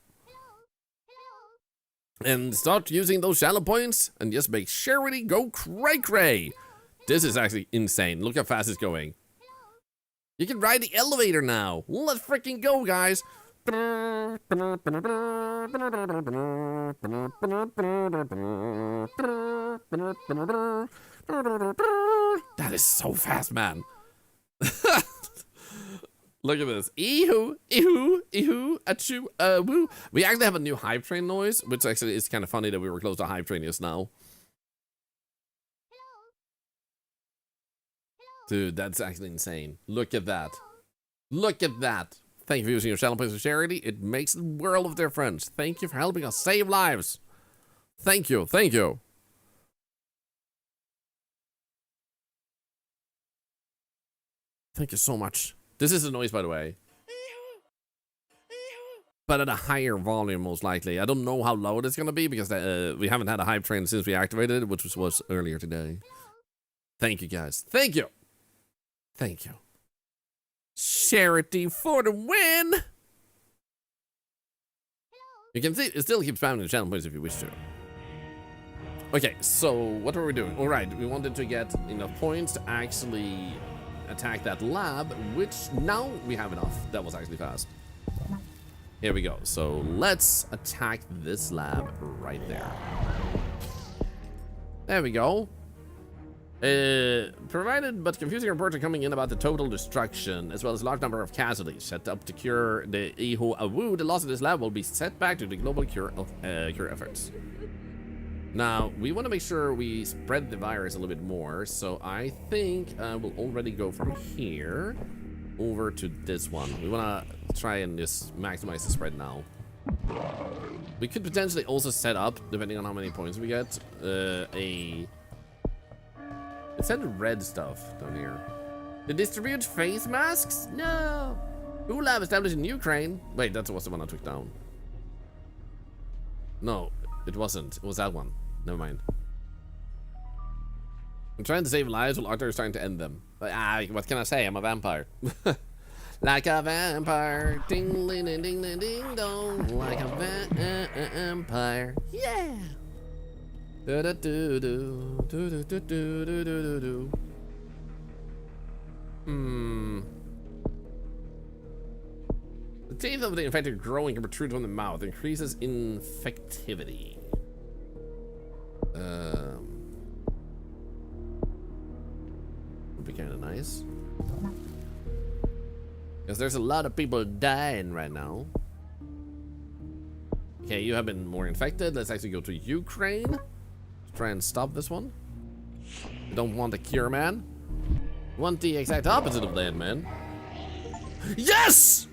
And start using those channel points and just make charity go cray-cray. This is actually insane. Look how fast it's going. You can ride the elevator now. Let's freaking go, guys. That is so fast, man. Look at this. Eehoo, eehoo, eehoo, achoo, woo. We actually have a new hype train noise, which actually is kind of funny that we were close to hype train just now. Dude, that's actually insane. Look at that. Look at that. Thank you for using your channel points for charity. It makes a world of difference. Thank you for helping us save lives. Thank you. Thank you. Thank you so much. This is a noise, by the way. But at a higher volume, most likely. I don't know how loud it's going to be because we haven't had a hype train since we activated it, which was earlier today. Thank you, guys. Thank you. Thank you. Charity for the win. You can see it still keeps spamming the channel points if you wish to. Okay, so what were we doing? All right, we wanted to get enough points to actually attack that lab, which now we have enough. That was actually fast. Here we go. So let's attack this lab right there. There we go. Provided but confusing reports are coming in about the total destruction, as well as a large number of casualties. Set up to cure the Iho Awu, the loss of this lab will be set back to the global cure efforts. Now, we want to make sure we spread the virus a little bit more, so I think we'll already go from here over to this one. We want to try and just maximize the spread now. We could potentially also set up, depending on how many points we get, it said red stuff down here. To distribute face masks? No. Who lab established in Ukraine? Wait, that was the one I took down. No, it wasn't. It was that one. Never mind. I'm trying to save lives while Arthur is trying to end them. But, what can I say? I'm a vampire. Like a vampire. Ding, ding, ding, ding, ding, ding, dong. Like a vampire. Yeah. Do do do do do do do do do do. The teeth of the infected growing can protrude from the mouth, increases infectivity. Would be kind of nice. Because there's a lot of people dying right now. Okay, you have been more infected. Let's actually go to Ukraine to try and stop this one. We don't want a cure, man. We want the exact opposite of that, man. Yes!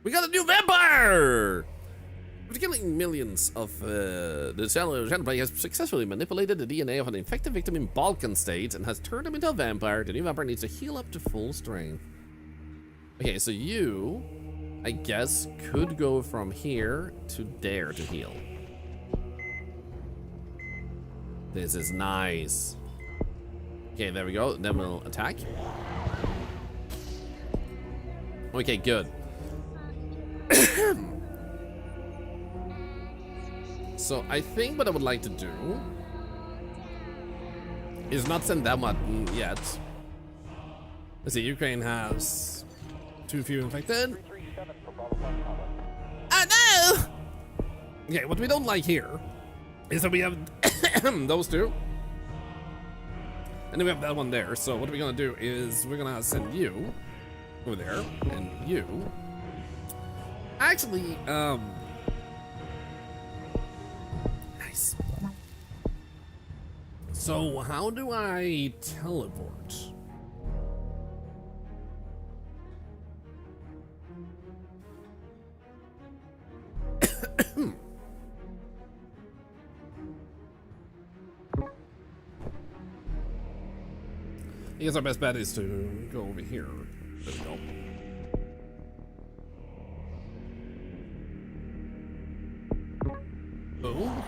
We got a new vampire! After killing millions of the Xenoblade has successfully manipulated the DNA of an infected victim in Balkan state and has turned him into a vampire. The new vampire needs to heal up to full strength. Okay, so you, I guess, could go from here to there to heal. This is nice. Okay, there we go. Then we'll attack. Okay, good. So I think what I would like to do is not send that much yet. Let's see, Ukraine has too few infected. Oh no! Okay, what we don't like here is that we have those two. And then we have that one there. So what we're gonna do is we're gonna send you over there and you. Actually, nice. So how do I teleport? I guess our best bet is to go over here. There we go. Boom.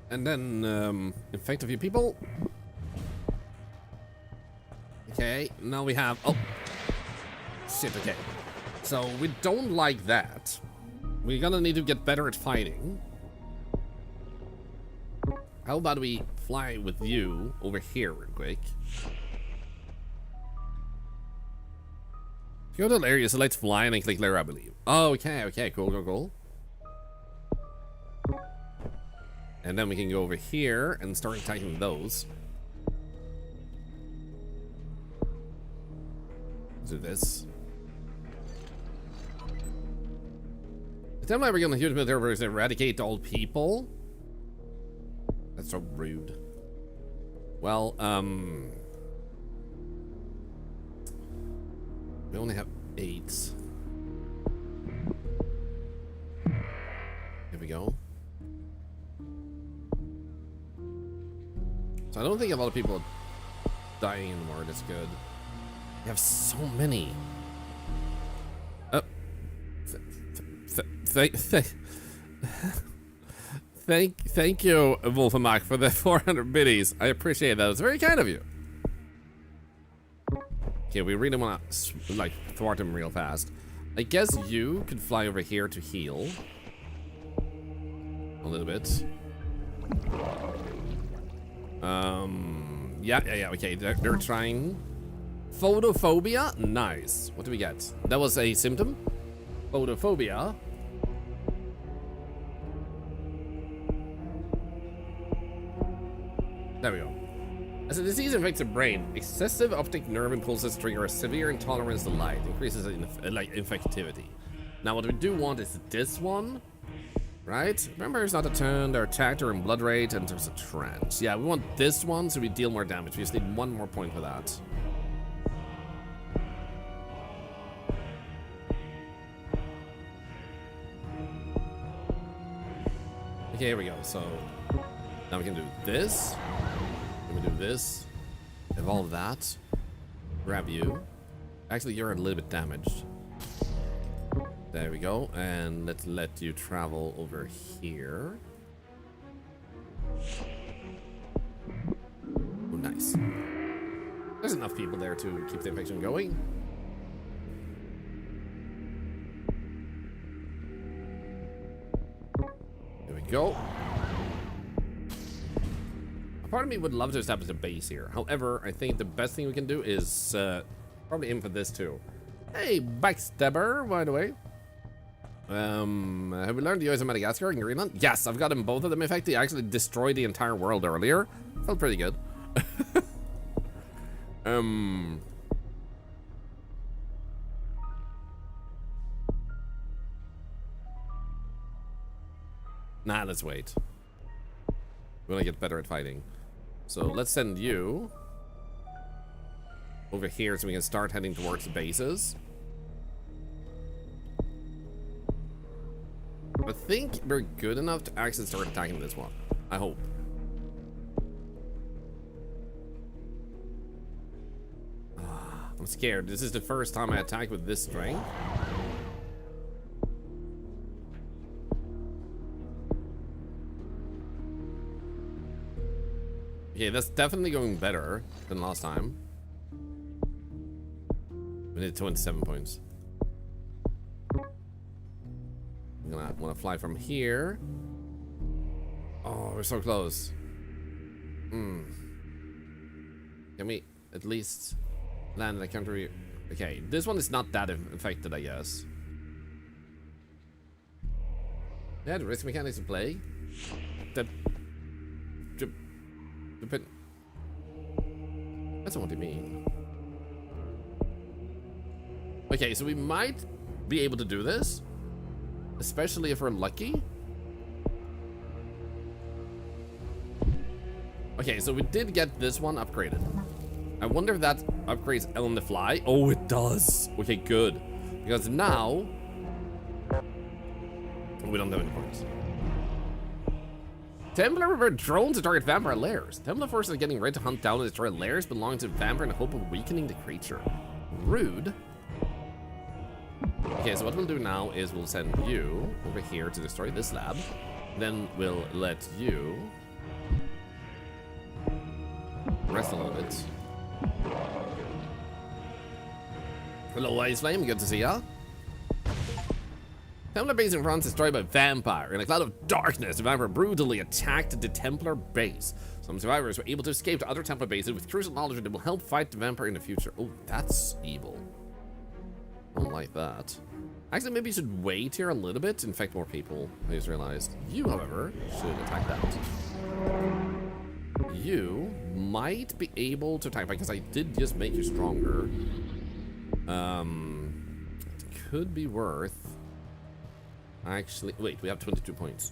And then infect a few people. Okay, now we have shit, okay. So we don't like that. We're gonna need to get better at fighting. How about we fly with you over here real quick? Go to the area, select fly, and then click layer, I believe. Oh, okay, cool. And then we can go over here and start attacking those. Let's do this. Tell me we're gonna use military to eradicate all people. That's so rude. Well, we only have 8. Here we go. So I don't think a lot of people are dying anymore. That's good. We have so many. Thank you, Wolfenbach, for the 400 biddies. I appreciate that. It's very kind of you. Okay, we really want to like thwart him real fast. I guess you could fly over here to heal a little bit. Yeah. Okay, they're trying. Photophobia, nice. What do we get? That was a symptom. Photophobia. There we go. As a disease infects the brain, excessive optic nerve impulses trigger a severe intolerance to light, increases infectivity. Now what we do want is this one, right? Remember, it's not a turn, they're attacked or in blood rate, and there's a trance. Yeah, we want this one so we deal more damage. We just need 1 more point for that. Okay, here we go. So now we can do this. Then we do this. Evolve that. Grab you. Actually, you're a little bit damaged. There we go. And let's let you travel over here. Oh, nice. There's enough people there to keep the infection going. go. A part of me would love to establish a base here. However, I think the best thing we can do is probably aim for this too. Hey, backstabber, by the way. Have we learned the use of Madagascar and Greenland? Yes, I've gotten both of them. In fact, they actually destroyed the entire world earlier. Felt pretty good. Nah, let's wait. We want to get better at fighting. So let's send you over here so we can start heading towards the bases. I think we're good enough to actually start attacking this one. I hope. I'm scared. This is the first time I attack with this strength. Okay, that's definitely going better than last time. We need 27 points. I'm gonna want to fly from here. Oh, we're so close. Can we at least land in the country? Okay, this one is not that affected, I guess. Yeah, the risk mechanics in play. That's not what you mean. Okay, so we might be able to do this, especially if we're lucky. Okay, so we did get this one upgraded. I wonder if that upgrades on the fly. Oh, it does. Okay, good. Because now we don't have any points. Templar revert drones to target vampire lairs. Templar forces are getting ready to hunt down and destroy lairs belonging to the vampire in the hope of weakening the creature. Rude. Okay, so what we'll do now is we'll send you over here to destroy this lab. Then we'll let you rest a little bit. Hello, Ice Flame. Good to see ya. Templar base in France destroyed by vampire. In a cloud of darkness, the vampire brutally attacked the Templar base. Some survivors were able to escape to other Templar bases with crucial knowledge that will help fight the vampire in the future. Oh, that's evil. I don't like that. Actually, maybe you should wait here a little bit to infect more people. I just realized. You, however, should attack that. You might be able to attack because I did just make you stronger. It could be worth. Actually, wait, we have 22 points.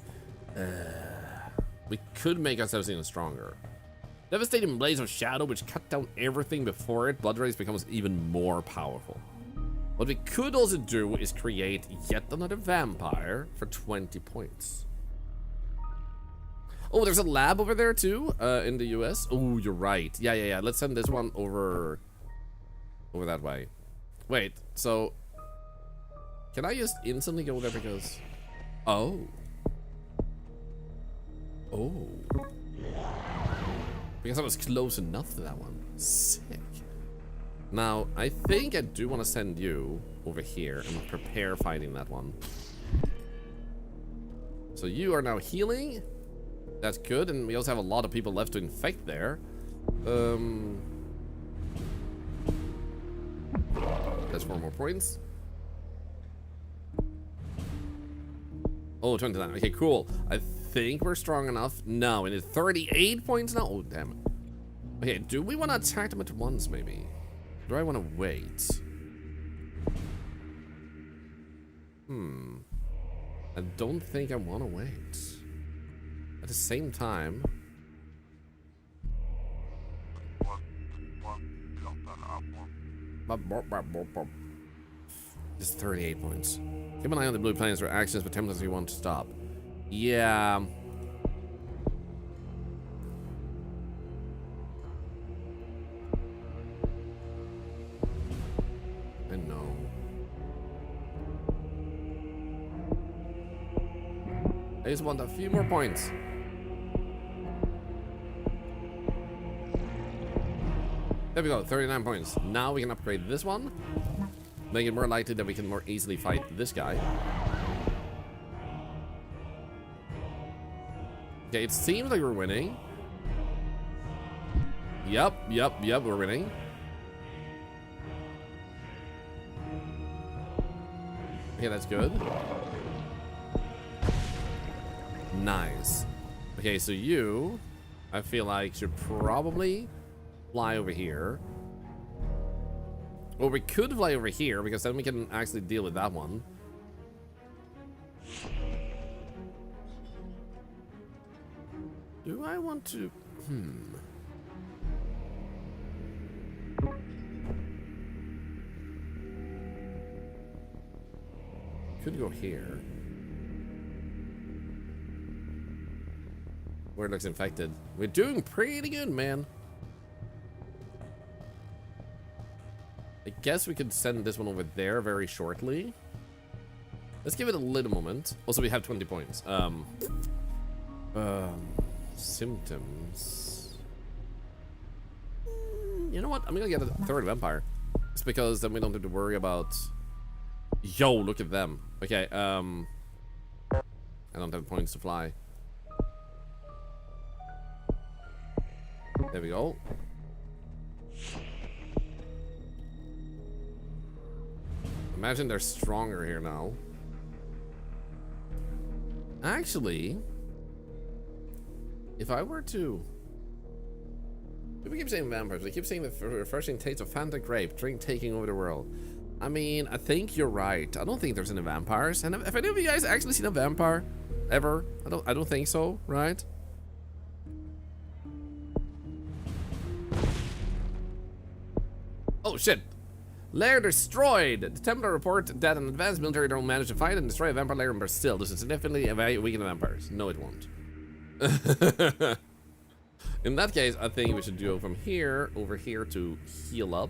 We could make ourselves even stronger. Devastating Blaze of Shadow, which cut down everything before it. Blood Rays becomes even more powerful. What we could also do is create yet another vampire for 20 points. Oh, there's a lab over there too, in the US. Oh, you're right. Yeah. Let's send this one over that way. Wait, so can I just instantly go there because... Oh. Because I was close enough to that one. Sick. Now, I think I do want to send you over here and prepare fighting that one. So you are now healing. That's good, and we also have a lot of people left to infect there. That's 4 more points. Oh, 29. Okay, cool. I think we're strong enough. No, we need 38 points now. Oh, damn it. Okay, do we want to attack them at once, maybe? Do I want to wait? I don't think I want to wait. At the same time... Just 38 points. Keep an eye on the blue planes for actions, but Templars you want to stop. Yeah. I know. I just want a few more points. There we go, 39 points. Now we can upgrade this one. Make it more likely that we can more easily fight this guy. Okay, it seems like we're winning. Yep, we're winning. Okay, that's good. Nice. Okay, so you, I feel like, should probably fly over here. Or we could fly over here, because then we can actually deal with that one. Do I want to... Could go here. Where it looks infected. We're doing pretty good, man. I guess we could send this one over there very shortly. Let's give it a little moment. Also, we have 20 points. Symptoms. You know what? I'm gonna get a third vampire. It's because then we don't have to worry about... Yo, look at them. Okay, I don't have points to fly. There we go. Imagine they're stronger here now. Actually, if I were to... People keep saying vampires. They keep saying the refreshing taste of Fanta grape, drink taking over the world. I mean, I think you're right. I don't think there's any vampires. And have any of you guys actually seen a vampire ever? I don't think so, right? Oh shit. Lair destroyed. The Templar report that an advanced military drone managed to find and destroy a vampire lair in Brazil. This is significantly weaken the vampires. No, it won't. In that case, I think we should go from here over here to heal up.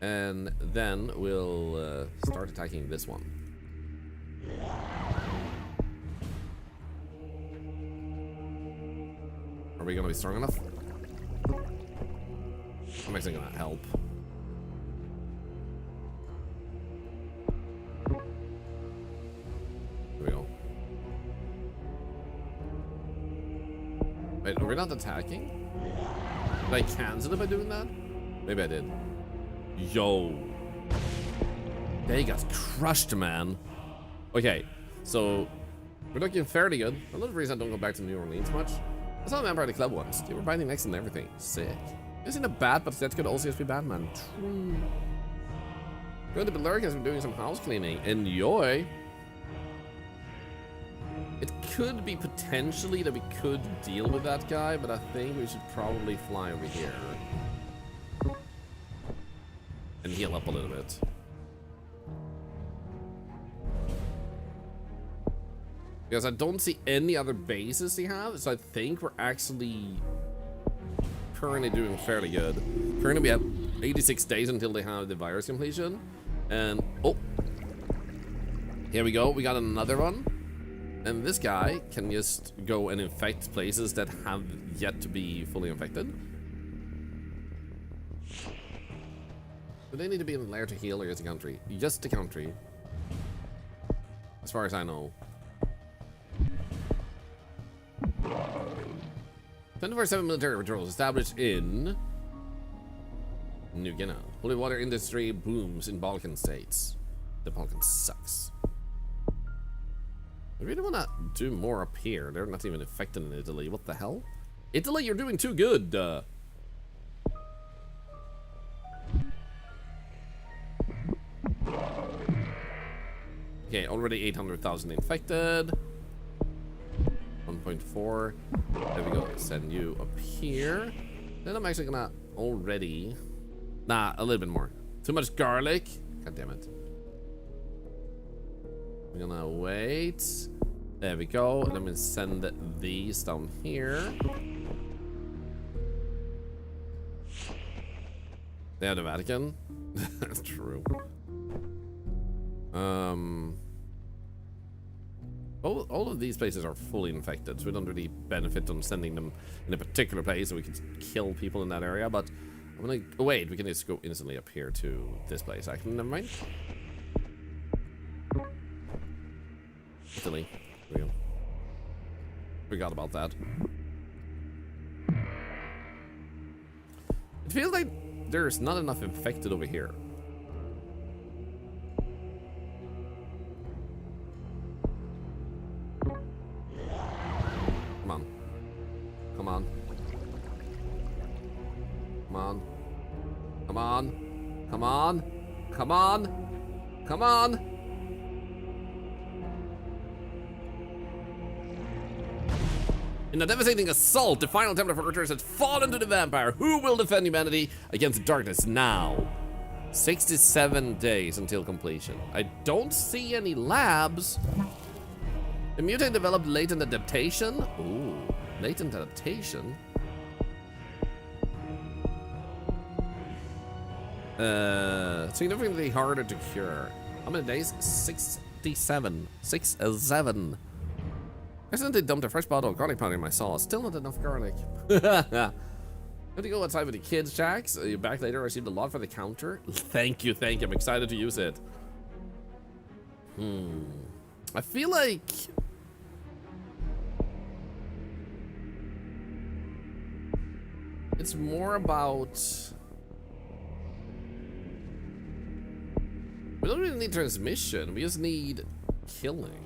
And then we'll start attacking this one. Are we gonna be strong enough? I'm actually gonna help. There we go. Wait, are we not attacking? Did I cancel it by doing that? Maybe I did. Yo. They got crushed, man. Okay, so we're looking fairly good. Another reason I don't go back to New Orleans much. I saw a Vampire at the club once. They were biting next and everything. Sick. Isn't it bad, but that could also just be Batman. True. Good, the Lurk has been doing some house cleaning. Enjoy. It could be potentially that we could deal with that guy, but I think we should probably fly over here. And heal up a little bit. Because I don't see any other bases they have, so I think we're actually currently doing fairly good. Currently we have 86 days until they have the virus completion. And, oh. Here we go, we got another one. And this guy can just go and infect places that have yet to be fully infected. Do they need to be in a lair to heal, or just a country? Just a country. As far as I know. 24/7 military patrols established in New Guinea. Holy water industry booms in Balkan states. The Balkans sucks. I really want to do more up here. They're not even affected in Italy. What the hell? Italy, you're doing too good. Okay, already 800,000 infected. 1.4. There we go. Send you up here. Then I'm actually gonna already... Nah, a little bit more. Too much garlic. God damn it. We're gonna wait. There we go. And I'm gonna send these down here. They have the Vatican. That's true. All of these places are fully infected, so we don't really benefit on sending them in a particular place so we can kill people in that area, but I'm gonna... Oh, wait, we can just go instantly up here to this place. Actually, never mind. Italy. Here we go. Forgot about that. It feels like there's not enough infected over here. Come on. Come on. Come on. Come on. Come on. Come on. Come on. In a devastating assault, the final Templar fortress has fallen to the vampire. Who will defend humanity against the darkness now? 67 days until completion. I don't see any labs. The mutant developed latent adaptation. Ooh, latent adaptation. Significantly harder to cure. How many days? 67. 6-7. I accidentally dumped a fresh bottle of garlic powder in my sauce. Still not enough garlic. Have to go outside with the kids, Jax. Are you back later? I received a lot for the counter. Thank you, thank you. I'm excited to use it. I feel like it's more about, we don't really need transmission. We just need killing.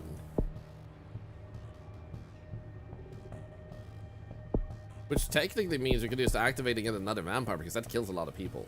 Which technically means we could just activate again another vampire because that kills a lot of people.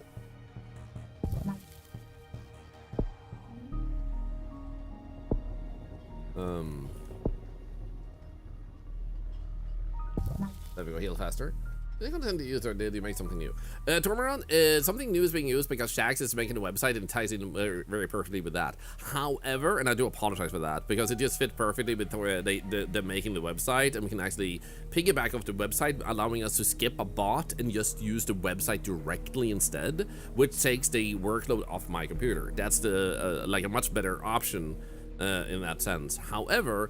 There we go, heal faster. They continue to use, or did you make something new? Tormaron, something new is being used because Shax is making a website and ties in very, very perfectly with that. However, and I do apologize for that because it just fit perfectly with the making the website, and we can actually piggyback off the website, allowing us to skip a bot and just use the website directly instead, which takes the workload off my computer. That's the like a much better option in that sense. However,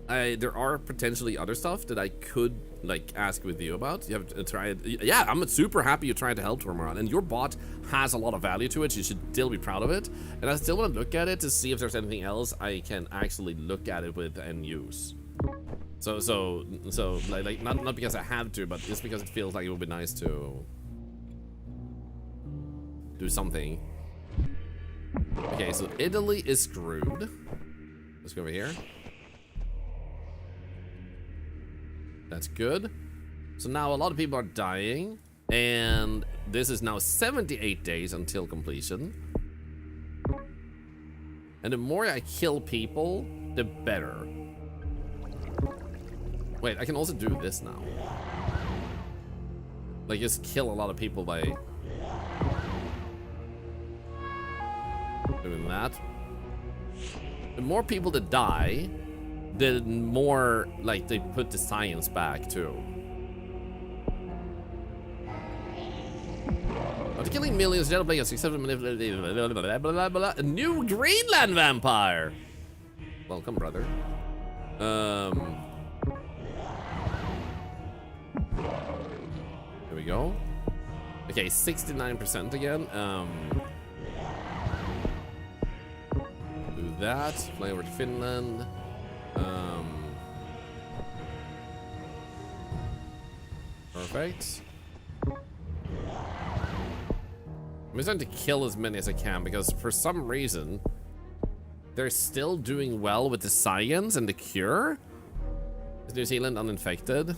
there are potentially other stuff that I could like ask with you about. You have to try it. Yeah, I'm super happy you're trying to help Tormaron, and your bot has a lot of value to it. You should still be proud of it. And I still want to look at it to see if there's anything else I can actually look at it with and use. So like not because I have to, but just because it feels like it would be nice to do something. Okay, so Italy is screwed. Let's go over here. That's good. So now a lot of people are dying, and this is now 78 days until completion. And the more I kill people, the better. Wait, I can also do this now. Like, just kill a lot of people by doing that. The more people that die, the more like they put the science back too. After killing millions, Jello playing a successful a new Greenland vampire. Welcome, brother. Here we go. Okay, 69% again. Do that. Fly over to Finland. Perfect. I'm just trying to kill as many as I can because for some reason they're still doing well with the science and the cure. Is New Zealand uninfected?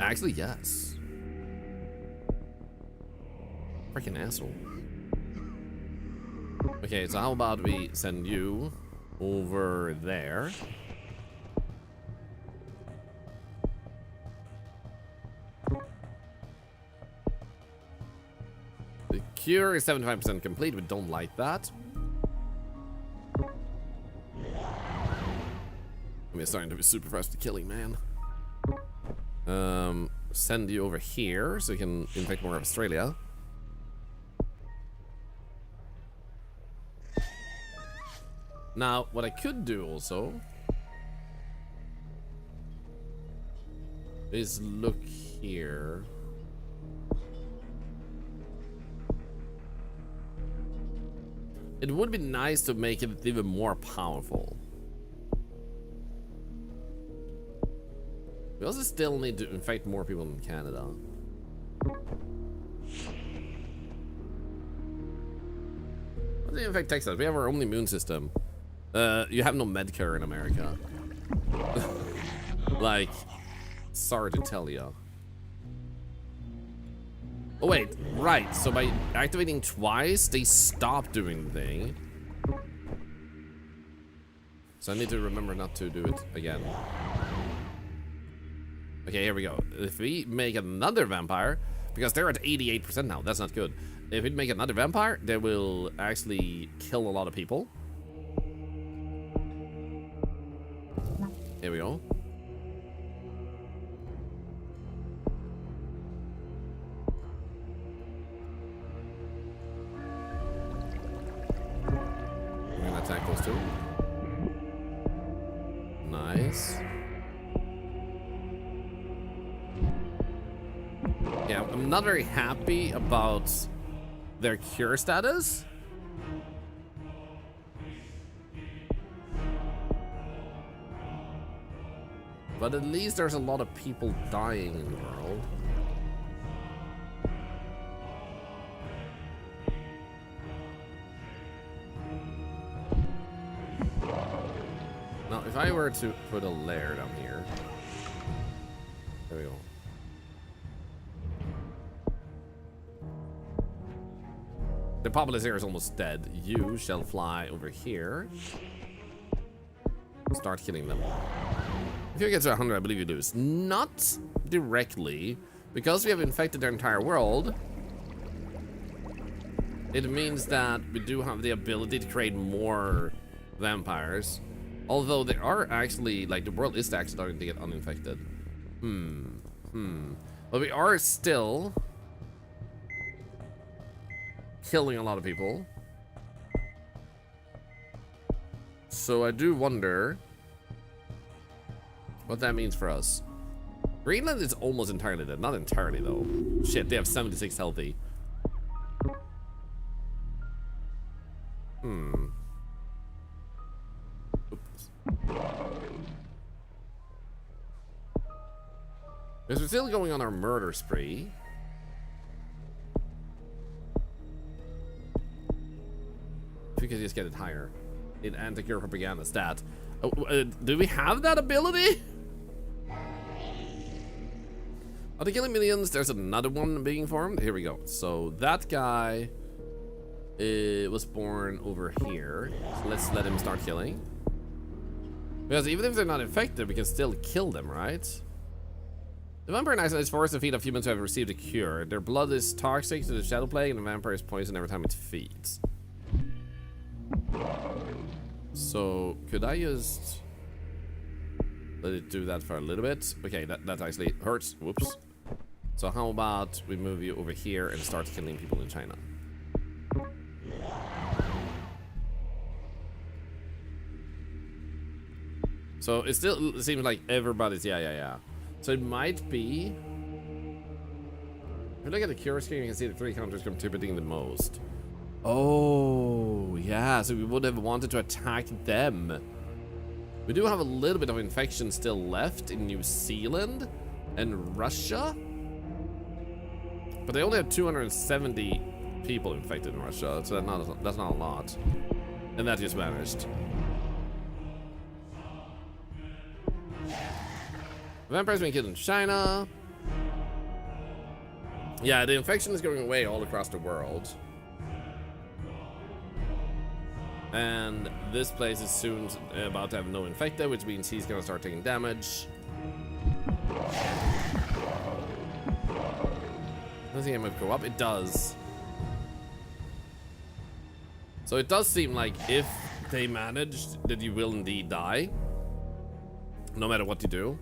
Actually, yes. Freaking asshole. Okay, so how about we send you over there? The cure is 75% complete. We don't like that. I'm starting to be super fast at killing, man. Send you over here so you can infect more of Australia. Now, what I could do also is look here. It would be nice to make it even more powerful. We also still need to infect more people in Canada. What do you infect Texas? We have our own immune system. You have no Medicare in America. Like, sorry to tell you. Oh wait, right, so by activating twice, they stop doing the thing. So I need to remember not to do it again. Okay, here we go. If we make another vampire, because they're at 88% now, that's not good. If we make another vampire, they will actually kill a lot of people. Here we go. We're gonna attack those two. Nice. Yeah, I'm not very happy about their cure status. But at least there's a lot of people dying in the world. Now, if I were to put a lair down here. There we go. The populace here is almost dead. You shall fly over here. Start killing them. If you get to 100, I believe you lose. Not directly, because we have infected their entire world. It means that we do have the ability to create more vampires. Although they are actually, like, the world is actually starting to get uninfected. But we are still killing a lot of people. So I do wonder what that means for us. Greenland is almost entirely dead. Not entirely, though. Shit, they have 76 healthy. Oops. Because we're still going on our murder spree. If we could just get it higher. In anti-cure propaganda stat. Do we have that ability? Are they killing millions? There's another one being formed. Here we go. So that guy was born over here. So let's let him start killing. Because even if they're not infected, we can still kill them, right? The vampire in Iceland is forced to feed off humans who have received a cure. Their blood is toxic to the shadow plague, and the vampire is poisoned every time it feeds. So could I just let it do that for a little bit? Okay, that actually hurts. Whoops. So how about we move you over here and start killing people in China? So it still seems like everybody's yeah. So it might be. If you look at the cure screen, you can see the 3 countries contributing the most. Oh, yeah, so we would have wanted to attack them. We do have a little bit of infection still left in New Zealand and Russia. But they only have 270 people infected in Russia, so that's not a lot. And that just vanished. Vampires being killed in China. Yeah, the infection is going away all across the world. And this place is soon about to have no infected, which means he's gonna start taking damage. Does the EMF go up? It does. So it does seem like if they manage, that you will indeed die. No matter what you do.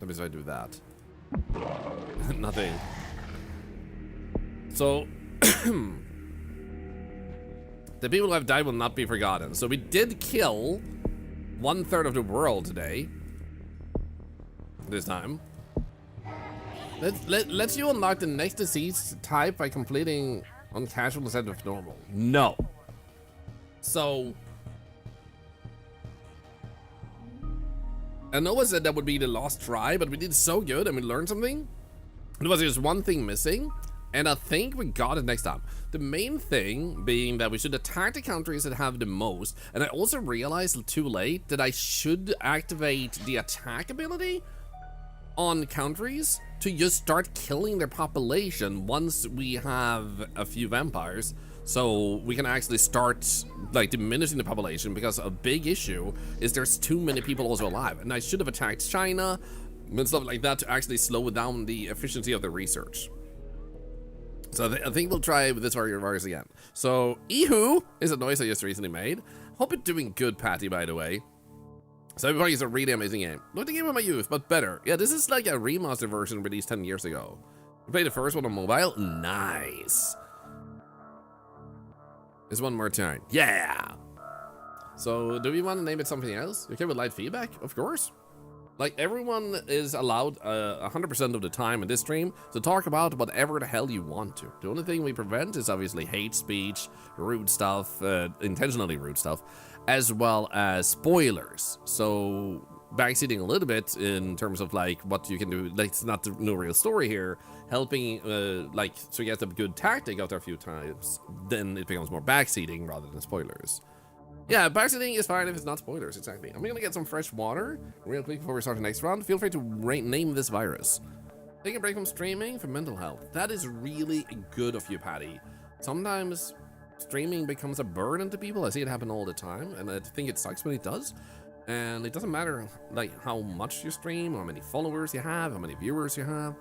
Let me try to do that. Nothing. So the people who have died will not be forgotten. So we did kill 1/3 of the world today. This time. Let's you unlock the next disease type by completing on casual instead of normal. No. So I know I said that would be the last try, but we did so good and we learned something. There was just one thing missing, and I think we got it next time. The main thing being that we should attack the countries that have the most, and I also realized too late that I should activate the attack ability on countries to just start killing their population once we have a few vampires, so we can actually start like diminishing the population, because a big issue is there's too many people also alive, and I should have attacked China and stuff like that to actually slow down the efficiency of the research. So I think we'll try with this virus again. So Ehu is a noise I just recently made. Hope you're doing good, Patty, by the way. Cyberpunk is a really amazing game. Like the game of my youth, but better. Yeah, this is like a remaster version released 10 years ago. You played the first one on mobile? Nice. There's one more turn. Yeah. So, do we want to name it something else? You okay with live feedback? Of course. Like, everyone is allowed 100% of the time in this stream to talk about whatever the hell you want to. The only thing we prevent is obviously hate speech, rude stuff, intentionally rude stuff, as well as spoilers. So backseating a little bit in terms of like what you can do, like it's not no real story here, helping like so you get a good tactic after a few times, then it becomes more backseating rather than spoilers. Yeah, backseating is fine if it's not spoilers, exactly. I'm gonna get some fresh water real quick before we start the next round. Feel free to name this virus. Take a break from streaming for mental health. That is really good of you, Patty. Sometimes streaming becomes a burden to people. I see it happen all the time, and I think it sucks when it does. And it doesn't matter like how much you stream, how many followers you have, how many viewers you have.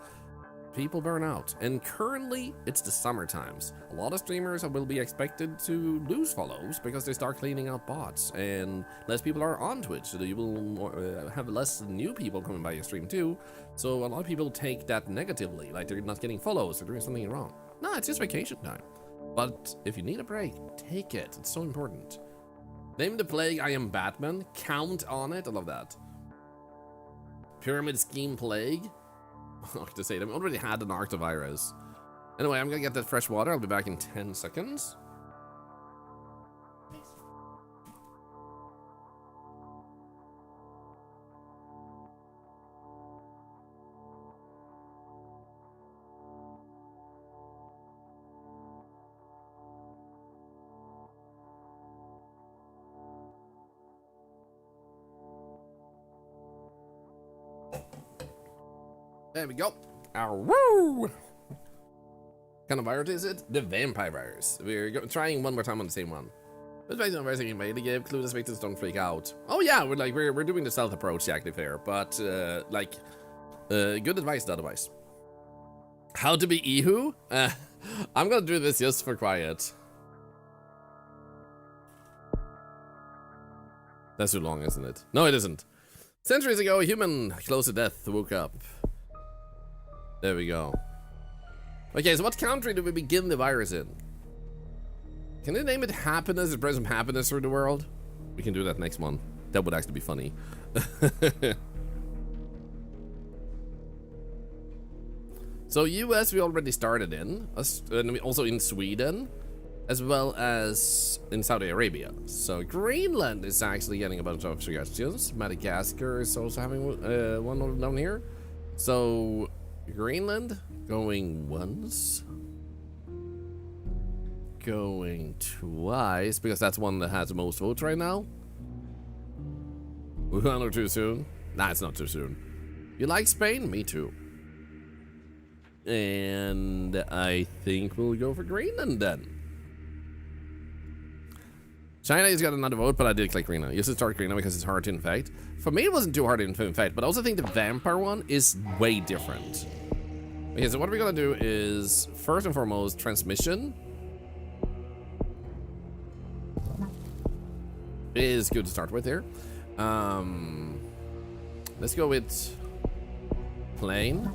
People burn out, and currently it's the summer times. A lot of streamers will be expected to lose follows because they start cleaning out bots, and less people are on Twitch, so you will have less new people coming by your stream too. So a lot of people take that negatively, like they're not getting follows or doing something wrong. No, it's just vacation time. But if you need a break, take it. It's so important. Name the plague I am Batman. Count on it. I love that. Pyramid scheme plague. To say it, I already had an arctovirus. Anyway, I'm gonna get that fresh water. I'll be back in 10 seconds. There we go. Woo! What kind of virus is it? The vampire virus. We're trying one more time on the same one. This based on everything you made to give clueless victims don't freak out. Oh yeah, we're doing the stealth approach, actually fair, but good advice, not advice. How to be Ehu? I'm gonna do this just for quiet. That's too long, isn't it? No, it isn't. Centuries ago, a human close to death woke up. There we go. Okay, so what country do we begin the virus in? Can they name it happiness and spread some happiness through the world? We can do that next one. That would actually be funny. So US we already started in, and also in Sweden, as well as in Saudi Arabia. So Greenland is actually getting a bunch of suggestions. Madagascar is also having one down here. So Greenland going once, going twice, because that's one that has the most votes right now. Wuhan or too soon? Nah, it's not too soon. You like Spain? Me too. And I think we'll go for Greenland then. China has got another vote, but I did click Greenland. I used to start Greenland because it's hard to infect. For me, it wasn't too hard to infect, but I also think the vampire one is way different. Okay, so what we're gonna do is, first and foremost, transmission is good to start with here. Let's go with plane.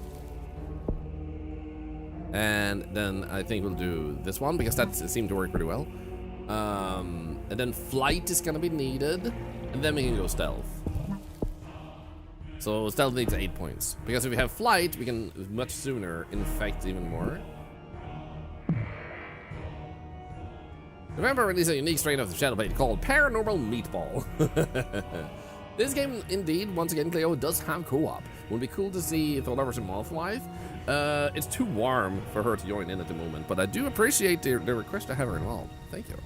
And then I think we'll do this one because that seemed to work pretty well. And then flight is gonna be needed, and then we can go stealth. So stealth needs 8 points. Because if we have flight, we can much sooner infect even more. Remember, release a unique strain of the Shadowblade called Paranormal Meatball. This game, indeed, once again, Cleo, does have co-op. Would be cool to see Thorlar versus Malphite. It's too warm for her to join in at the moment, but I do appreciate the request to have her involved. Thank you.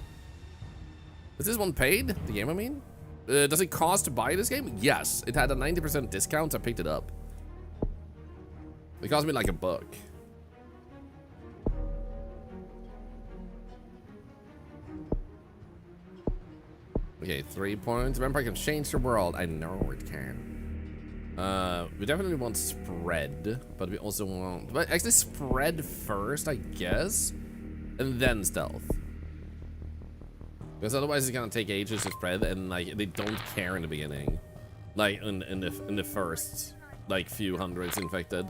Is this one paid? The game, I mean? Does it cost to buy this game? Yes. It had a 90% discount, so I picked it up. It cost me like $1. Okay, 3 points. Remember, I can change the world. I know it can. We definitely want spread, but we also want... But actually, spread first, I guess, and then stealth. Because otherwise, it's gonna take ages to spread, and like they don't care in the beginning, like in the first like few hundreds infected.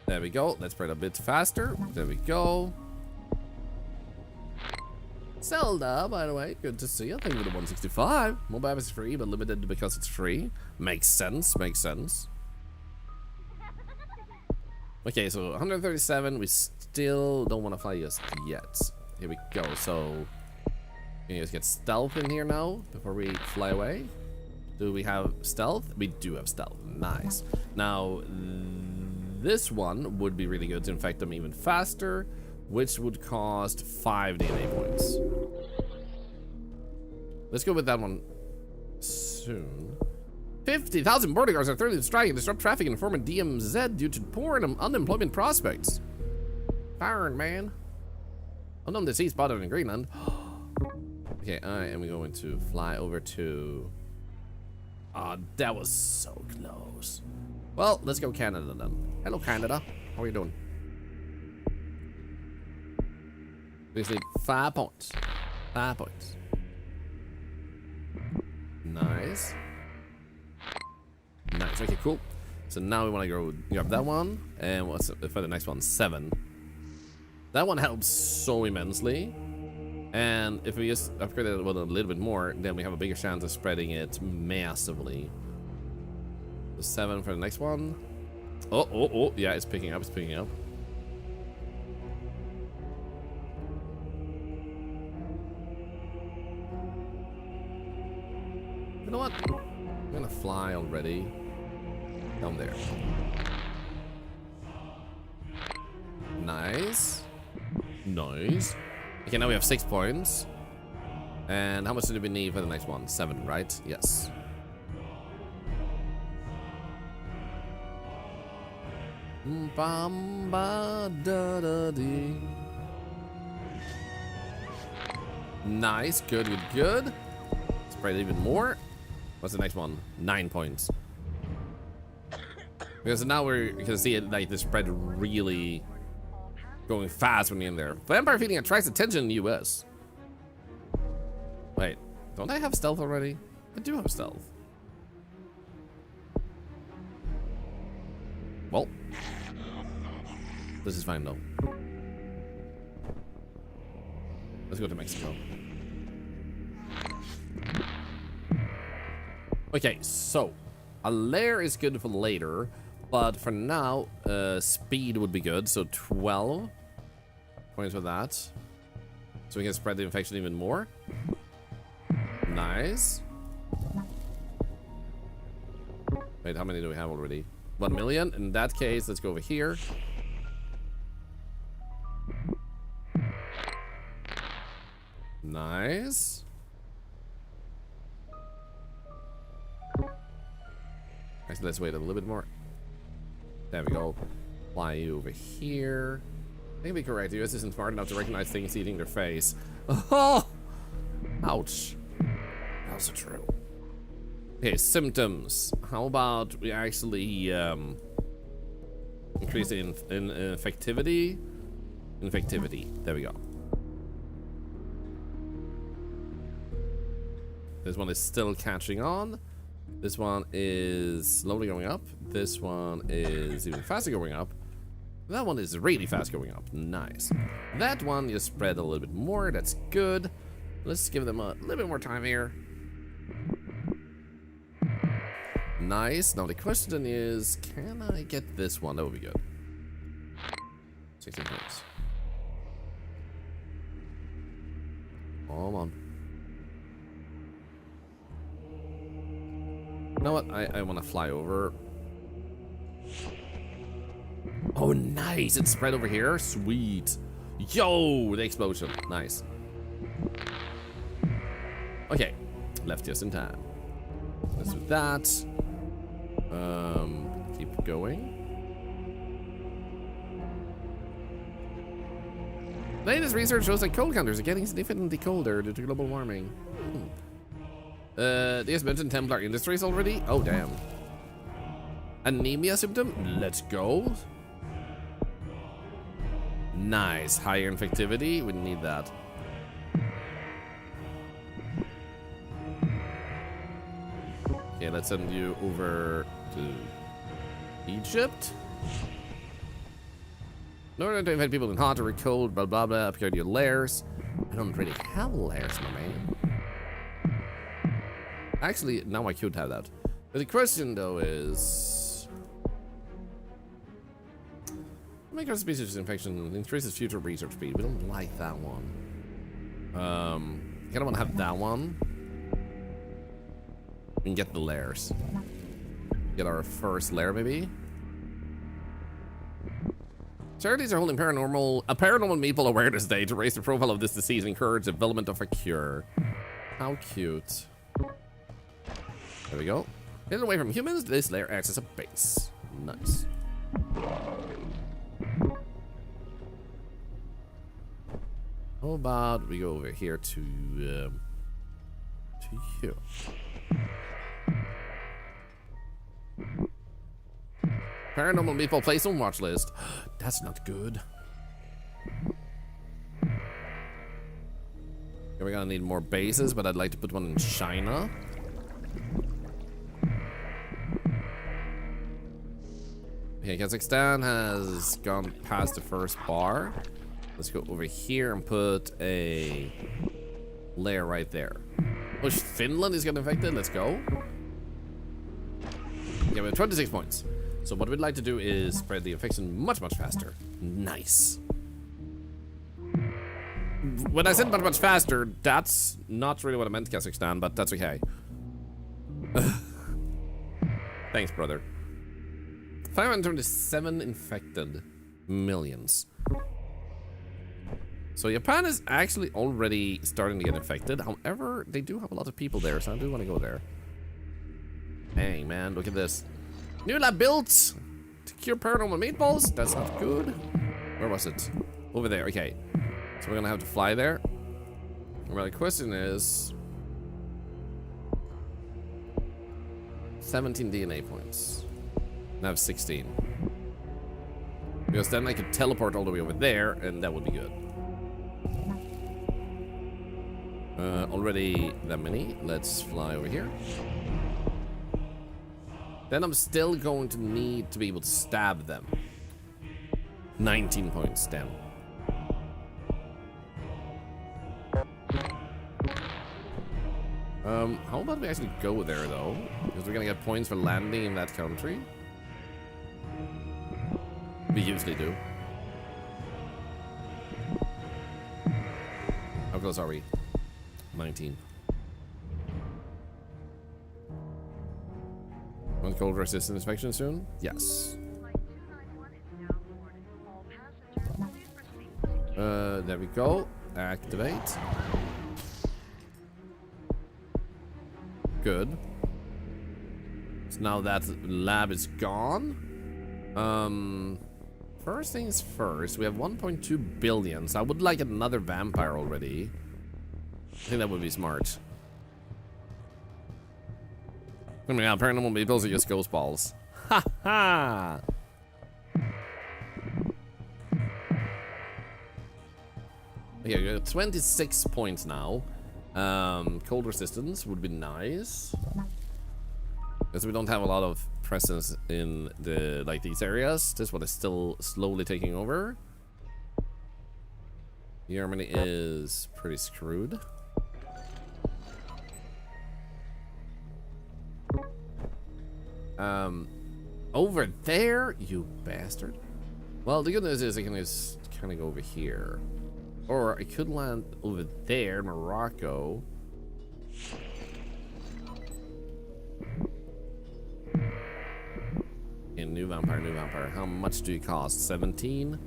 There we go. Let's spread a bit faster. There we go. Zelda, by the way, good to see you. Thank you for the 165. Mobile is free, but limited because it's free. Makes sense, makes sense. Okay, so 137, we still don't want to fly just yet. Here we go, so... Can you just get stealth in here now, before we fly away? Do we have stealth? We do have stealth, nice. Now, this one would be really good to infect them even faster, which would cost 5 DNA points. Let's go with that one soon. 50,000 border guards are thoroughly strike and disrupt traffic in former DMZ due to poor unemployment prospects. Firing, man. Unknown disease spotted in Greenland. Okay, I am going to fly over to... Ah, that was so close. Well, let's go Canada then. Hello, Canada. How are you doing? We just need 5 points. 5 points. Nice. Nice. Okay, cool. So now we want to go grab that one. And what's for the next one? 7. That one helps so immensely. And if we just upgrade it with a little bit more, then we have a bigger chance of spreading it massively. So 7 for the next one. Oh, yeah, it's picking up, it's picking up. You know what? I'm gonna fly already. Down there. Nice. Nice. Okay, now we have 6 points. And how much do we need for the next one? 7, right? Yes. Bam ba da da dee. Nice, good, good, good. Spread even more. What's the next one? 9 points. Because now we can see it like the spread really going fast when you're in there. Vampire feeding attracts attention in the US. Wait, don't I have stealth already? I do have stealth. Well, this is fine though. Let's go to Mexico. Okay, so a lair is good for later, but for now, speed would be good. So 12 points for that, so we can spread the infection even more. Nice. Wait, how many do we have already? 1 million. In that case, let's go over here. Nice. Actually, let's wait a little bit more. There we go. Fly you over here. I think we correct. The US isn't smart enough to recognize things eating their face. Oh! Ouch. Also true. Okay, symptoms. How about we actually increase the infectivity? Infectivity. There we go. This one is still catching on. This one is slowly going up. This one is even faster going up. That one is really fast going up. Nice. That one just spread a little bit more. That's good. Let's give them a little bit more time here. Nice. Now the question is, can I get this one? That would be good. 16 points. Come on. You know what? I want to fly over. Oh, nice. It's spread over here. Sweet. Yo, the explosion. Nice. Okay. Left just in time. Let's do that. Keep going. Latest research shows that cold counters are getting significantly colder due to global warming. They just mentioned Templar Industries already? Oh, damn. Anemia symptom? Let's go. Nice. Higher infectivity. We need that. Okay, let's send you over to Egypt. In order to infect people in hot or cold, blah blah blah, upgrade your layers. I don't really have layers, my man. Actually, now I could have that. But the question though is, make our species infection increases future research speed. We don't like that one. I kind of want to have that one. We can get the layers. Get our first layer, maybe. Charities are holding a paranormal meeple awareness day to raise the profile of this disease and encourage development of a cure. How cute. There we go. Hidden away from humans, this layer acts as a base. Nice. How about we go over here to you. Paranormal meatball placed on watch list. That's not good. Okay, we're gonna need more bases, but I'd like to put one in China. Okay, Kazakhstan has gone past the first bar. Let's go over here and put a layer right there. Oh, Finland is getting infected. Let's go. Yeah, we have 26 points. So what we'd like to do is spread the infection much, much faster. Nice. When I said much, much faster, that's not really what I meant, Kazakhstan, but that's okay. Thanks, brother. 527 infected millions. So Japan is actually already starting to get infected. However, they do have a lot of people there, so I do want to go there. Dang, man, look at this. New lab built to cure paranormal meatballs. That's not good. Where was it? Over there. Okay. So we're gonna have to fly there. Well, the question is 17 DNA points. And I have 16. Because then I could teleport all the way over there, and that would be good. Already that many. Let's fly over here. Then I'm still going to need to be able to stab them. 19 points down. How about we actually go there though? Because we're gonna get points for landing in that country. We usually do. How close are we? 19. Want cold resistant inspection soon? Yes. There we go. Activate. Good. So now that lab is gone. First things first, we have 1.2 billion, so I would like another vampire already. I think that would be smart. I mean, yeah, paranormal meatballs are just ghost balls. Ha ha! Okay, we got 26 points now. Cold resistance would be nice. Because we don't have a lot of presence in the these areas. This one is still slowly taking over. Germany is pretty screwed. Over there, you bastard. Well, the good news is I can just kind of go over here. Or I could land over there in Morocco. In new vampire, new vampire. How much do you cost? 17?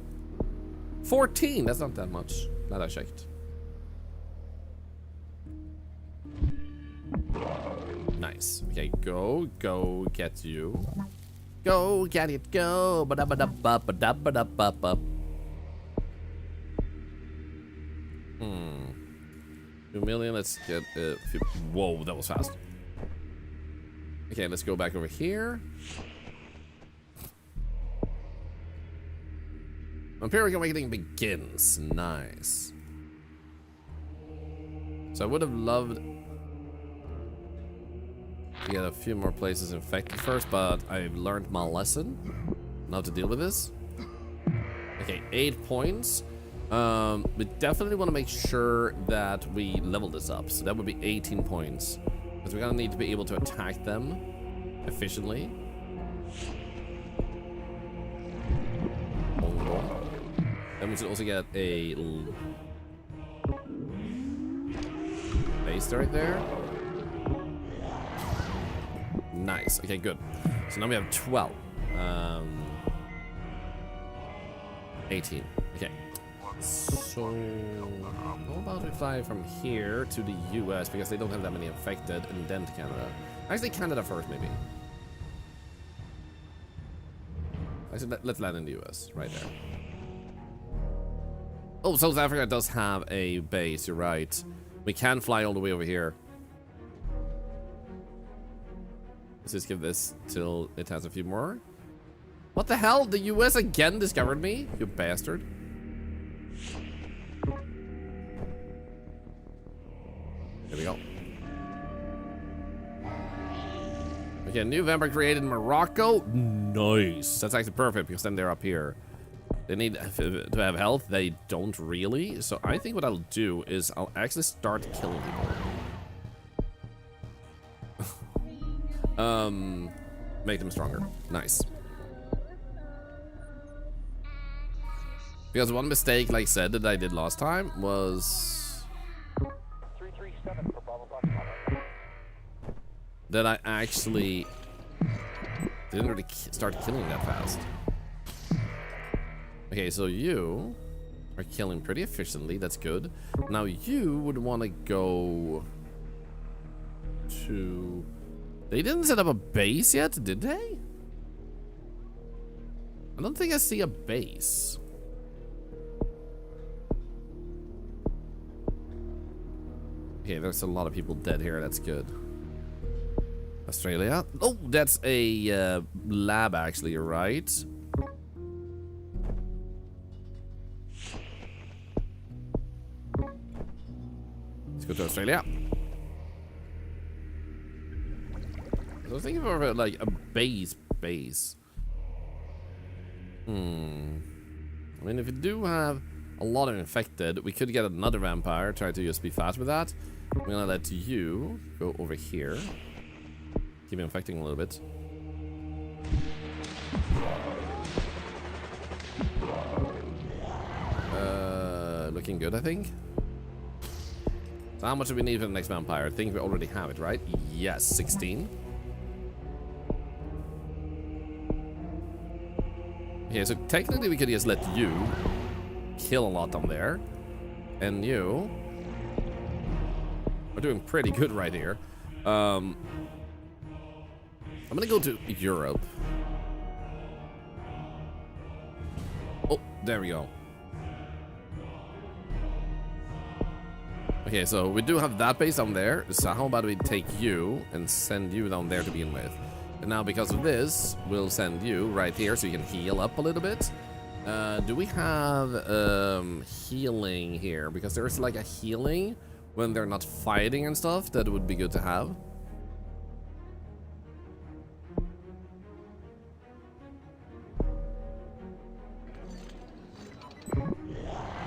14! That's not that much. That I checked. Nice. Okay, go get you. Go get it, go. Ba-da-ba-da-ba-ba-da-ba-da-ba-ba. 2 million, let's get a few. Whoa, that was fast. Okay, let's go back over here. Vampiric Awakening begins. Nice. So I would have loved to get a few more places infected first, but I've learned my lesson. Now to deal with this. Okay, 8 points. We definitely want to make sure that we level this up. So that would be 18 points. Because we're gonna need to be able to attack them efficiently. Then we should also get a base right there. Nice. Okay, good. So now we have 12. 18. Okay. So how about we fly from here to the US because they don't have that many infected, and then to Canada. Actually, Canada first, maybe. Actually, let's land in the US right there. Oh, South Africa does have a base. You're right. We can fly all the way over here. Let's just give this till it has a few more. What the hell? The US again discovered me? You bastard. Here we go. Okay, new vampire created in Morocco. Nice. That's actually perfect because then they're up here. They need to have health. They don't really. So I think what I'll do is I'll actually start killing people. Make them stronger. Nice. Because one mistake, like I said, that I did last time was 337 for Bravo Box. that I actually didn't really start killing that fast. Okay, so you are killing pretty efficiently. That's good. Now you would want to go to... They didn't set up a base yet, did they? I don't think I see a base. Okay, there's a lot of people dead here. That's good. Australia. Oh, that's a lab, actually. You're right. Let's go to Australia. I was thinking of like a base. I mean, if you do have a lot of infected, we could get another vampire. Try to just be fast with that. I'm gonna let you go over here. Keep infecting a little bit. Looking good, I think. So how much do we need for the next vampire? I think we already have it, right? Yes, 16. Okay, so technically we could just let you kill a lot down there. And you are doing pretty good right here. I'm gonna go to Europe. Oh, there we go. Okay, so we do have that base down there. So how about we take you and send you down there to begin with? And now because of this, we'll send you right here so you can heal up a little bit. Do we have healing here? Because there is like a healing when they're not fighting and stuff. That would be good to have.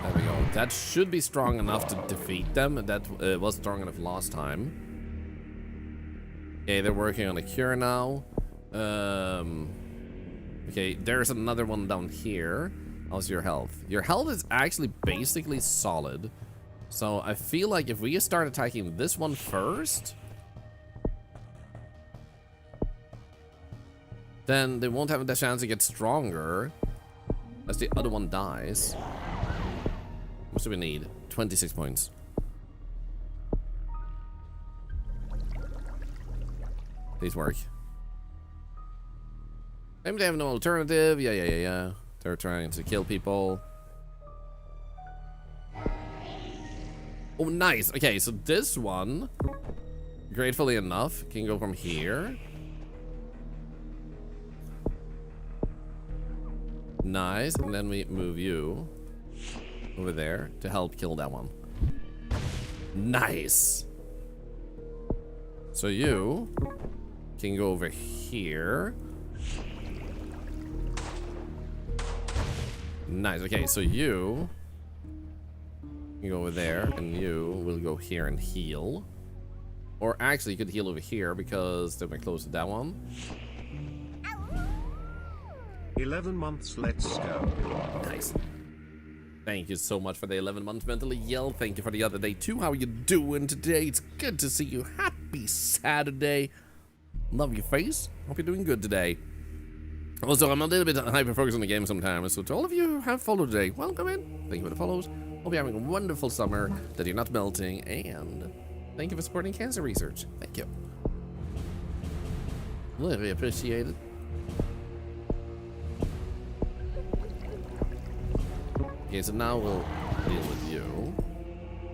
There we go. That should be strong enough to defeat them. That was strong enough last time. Okay, they're working on a cure now. Okay, there's another one down here. How's your health? Your health is actually basically solid. So I feel like if we start attacking this one first, then they won't have the chance to get stronger as the other one dies. What do we need? 26 points. Please work. Maybe they have no alternative. Yeah. They're trying to kill people. Oh, nice. Okay, so this one, gratefully enough, can go from here. Nice. And then we move you over there to help kill that one. Nice. So you can go over here. Nice. Okay, so you can go over there, and you will go here and heal. Or actually, you could heal over here because they're close to that one. 11 months, let's go. Nice. Thank you so much for the 11 months mentally yell. Thank you for the other day too. How are you doing today? It's good to see you. Happy Saturday. Love your face. Hope you're doing good today. Also, I'm a little bit hyper-focused on the game sometimes, so to all of you who have followed today, welcome in. Thank you for the follows. Hope you're having a wonderful summer, that you're not melting, and thank you for supporting cancer research. Thank you. Really appreciate it. Okay, so now we'll deal with you,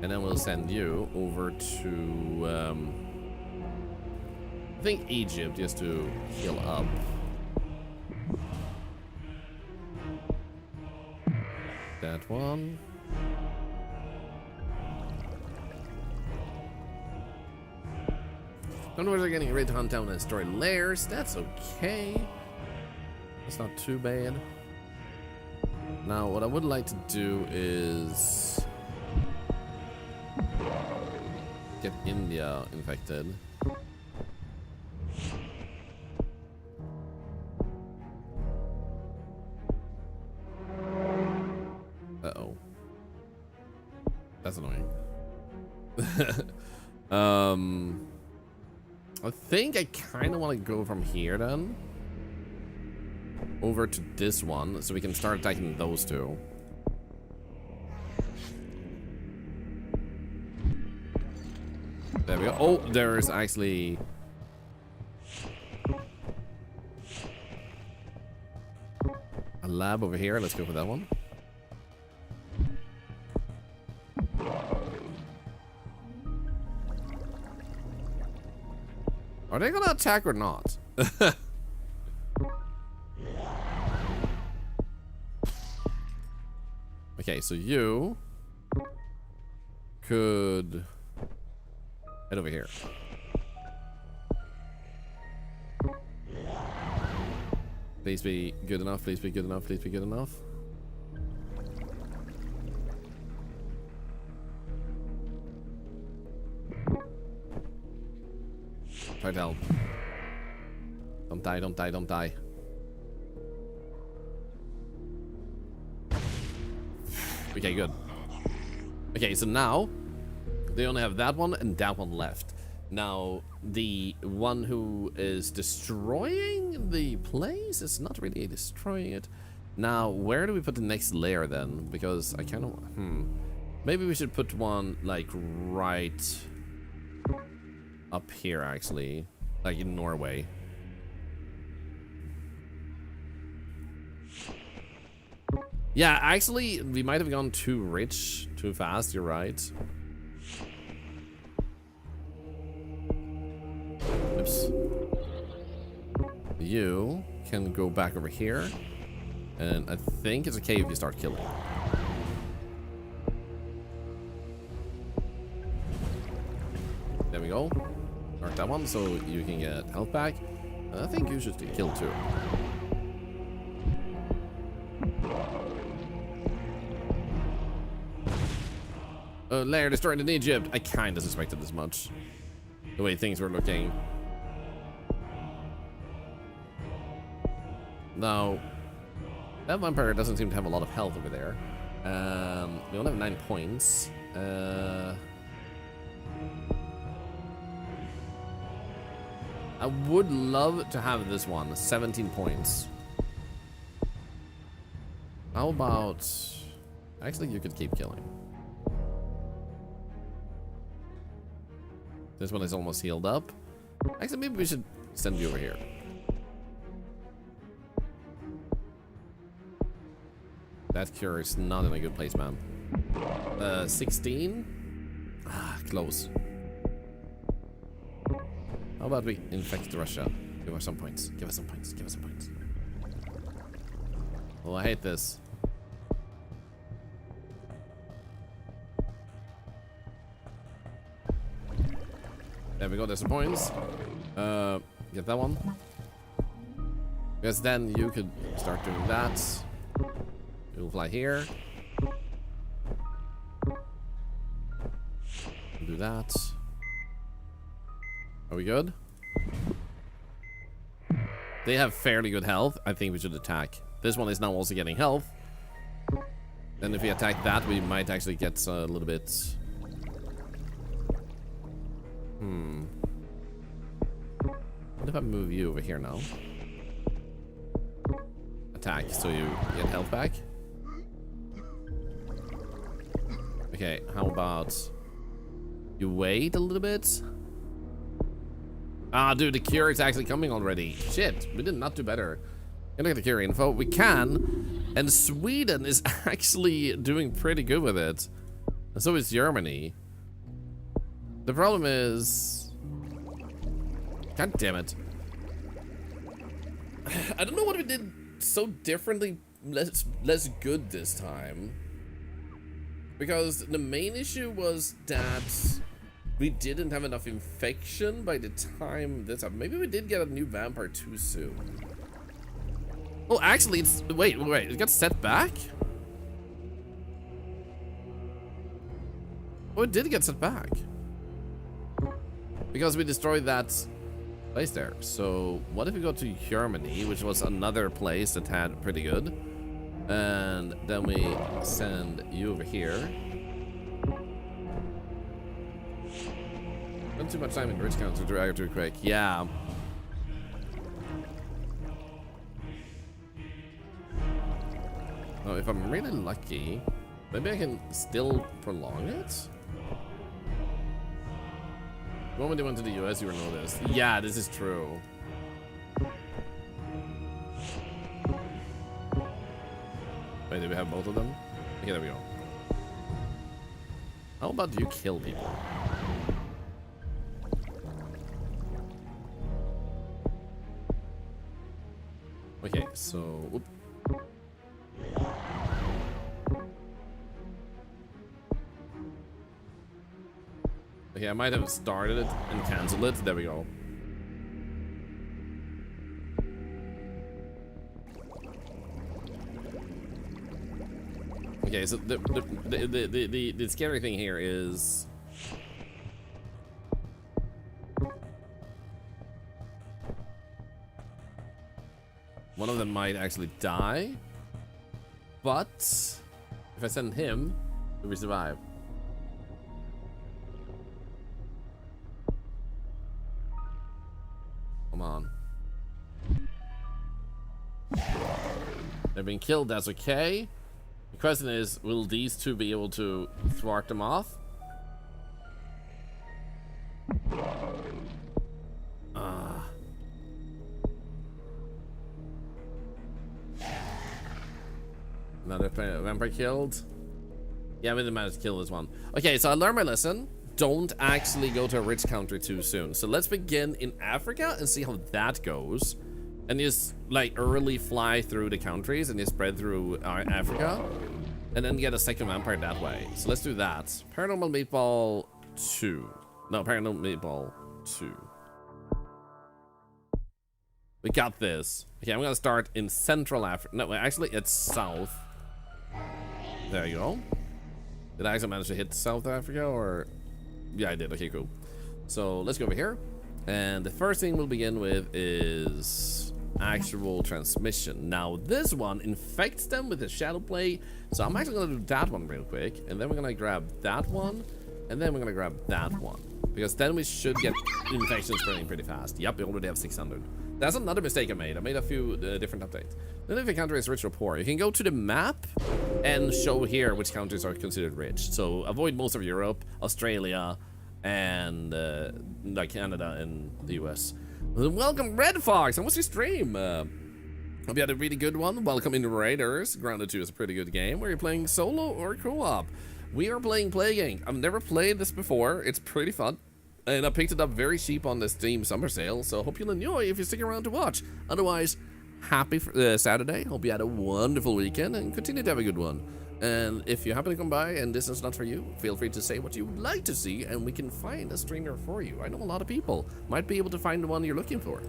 and then we'll send you over to, I think Egypt, just to heal up. That one. Thunderwords are getting ready to hunt down and destroy lairs. That's okay. That's not too bad. Now, what I would like to do is get India infected. Uh-oh. That's annoying. I think I kind of want to go from here then over to this one so we can start attacking those two. There we go. Oh, there's actually a lab over here. Let's go for that one. Are they gonna attack or not? Okay, so you could head over here. Please be good enough, please be good enough, please be good enough. Try to help. Don't die, don't die, don't die. Okay, good. Okay, so now they only have that one and that one left. Now, the one who is destroying the place is not really destroying it. Now, where do we put the next layer then? Because I kind of... Maybe we should put one, like, right up here, actually. Like in Norway. Yeah, actually, we might have gone too rich, too fast, you're right. Oops. You can go back over here. And I think it's okay if you start killing. There we go. Mark that one so you can get health back. I think you should kill too. Lair destroyed in Egypt. I kind of suspected as much. The way things were looking. Now, that vampire doesn't seem to have a lot of health over there. We only have 9 points. I would love to have this one, 17 points. How about... Actually, you could keep killing. This one is almost healed up. Actually, maybe we should send you over here. That cure is not in a good place, man. 16? Ah, close. How about we infect Russia? Give us some points. Give us some points. Give us some points. Oh, I hate this. There we go, there's some points. Get that one. Because then you could start doing that. You'll fly here. Do that. Are we good? They have fairly good health. I think we should attack. This one is now also getting health. And if we attack that, we might actually get a little bit... What if I move you over here now? Attack, so you get health back. Okay, how about you wait a little bit? Ah, dude, the cure is actually coming already. Shit, we did not do better. Gonna get the cure info. We can, and Sweden is actually doing pretty good with it. And so is Germany. The problem is... God damn it. I don't know what we did so differently, less good this time. Because the main issue was that we didn't have enough infection by the time this happened. Maybe we did get a new vampire too soon. Oh, actually, it's... Wait, it got set back? Oh, it did get set back. Because we destroyed that place there. So, what if we go to Germany, which was another place that had pretty good. And then we send you over here. Not too much time in Rich County to drag too quick. Yeah. Oh, if I'm really lucky, maybe I can still prolong it? The moment you went to the US, you will know this. Yeah, this is true. Wait, do we have both of them? Okay, there we go. How about you kill people? Okay, so... Whoop. Okay, I might have started it and canceled it. There we go. Okay, so the scary thing here is... One of them might actually die, but if I send him, will we survive? Come on. They're being killed, that's okay. The question is, will these two be able to thwart them off? Another vampire killed. Yeah, we didn't manage to kill this one. Okay, so I learned my lesson. Don't actually go to a rich country too soon. So let's begin in Africa and see how that goes. And just like early fly through the countries and just spread through Africa. And then get a second vampire that way. So let's do that. Paranormal Meatball 2. No, Paranormal Meatball 2. We got this. Okay, I'm gonna start in Central Africa. No, actually, it's South. There you go. Did I actually manage to hit South Africa or... Yeah, I did. Okay, cool. So let's go over here. And the first thing we'll begin with is actual transmission. Now this one infects them with the shadow play, so I'm actually gonna do that one real quick, and then we're gonna grab that one, and then we're gonna grab that one, because then we should get infections spreading pretty fast. Yep, we already have 600. That's another mistake I made. I made a few different updates. Then if a country is rich or poor, you can go to the map and show here which countries are considered rich. So avoid most of Europe, Australia, and like Canada and the US. Welcome, Red Fox, and what's your stream? Hope you had a really good one. Welcome into Raiders. Grounded 2 is a pretty good game. Where you're playing solo or co-op? We are playing Plague. I've never played this before. It's pretty fun. And I picked it up very cheap on the Steam summer sale, so hope you'll enjoy if you stick around to watch. Otherwise, happy Saturday. Hope you had a wonderful weekend and continue to have a good one. And if you happen to come by and this is not for you, feel free to say what you would like to see and we can find a streamer for you. I know a lot of people might be able to find the one you're looking for.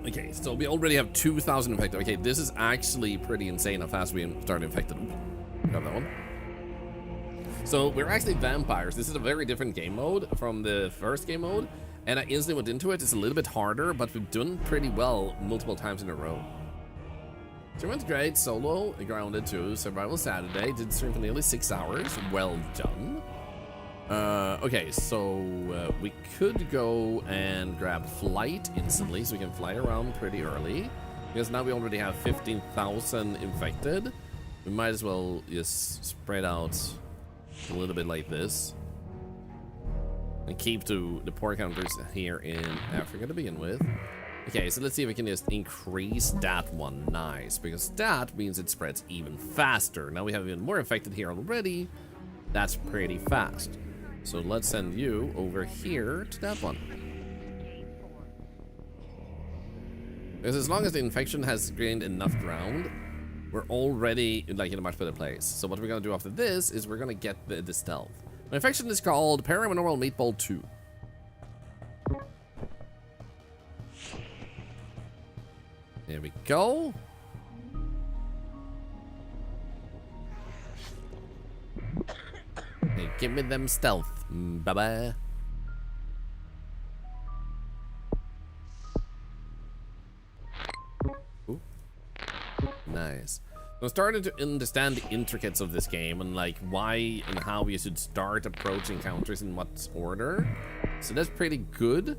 Okay, so we already have 2,000 infected. Okay, this is actually pretty insane how fast we started infected. Grab that one. So we're actually vampires. This is a very different game mode from the first game mode, and I instantly went into it. It's a little bit harder, but we've done pretty well multiple times in a row. So we went great, solo, grounded 2, survival Saturday, did stream for nearly 6 hours. Well done. Okay, so we could go and grab flight instantly, so we can fly around pretty early, because now we already have 15,000 infected. We might as well just spread out a little bit like this and keep to the poor countries here in Africa to begin with. Okay, so let's see if we can just increase that one. Nice, because that means it spreads even faster. Now we have even more infected here already. That's pretty fast. So let's send you over here to that one. Because as long as the infection has gained enough ground, we're already like in a much better place. So what we're gonna do after this is we're gonna get the stealth. My infection is called Paranormal Meatball 2. There we go. Hey, give me them stealth. Bye-bye. Nice. I'm starting to understand the intricacies of this game and like why and how we should start approaching counters in what order. So that's pretty good.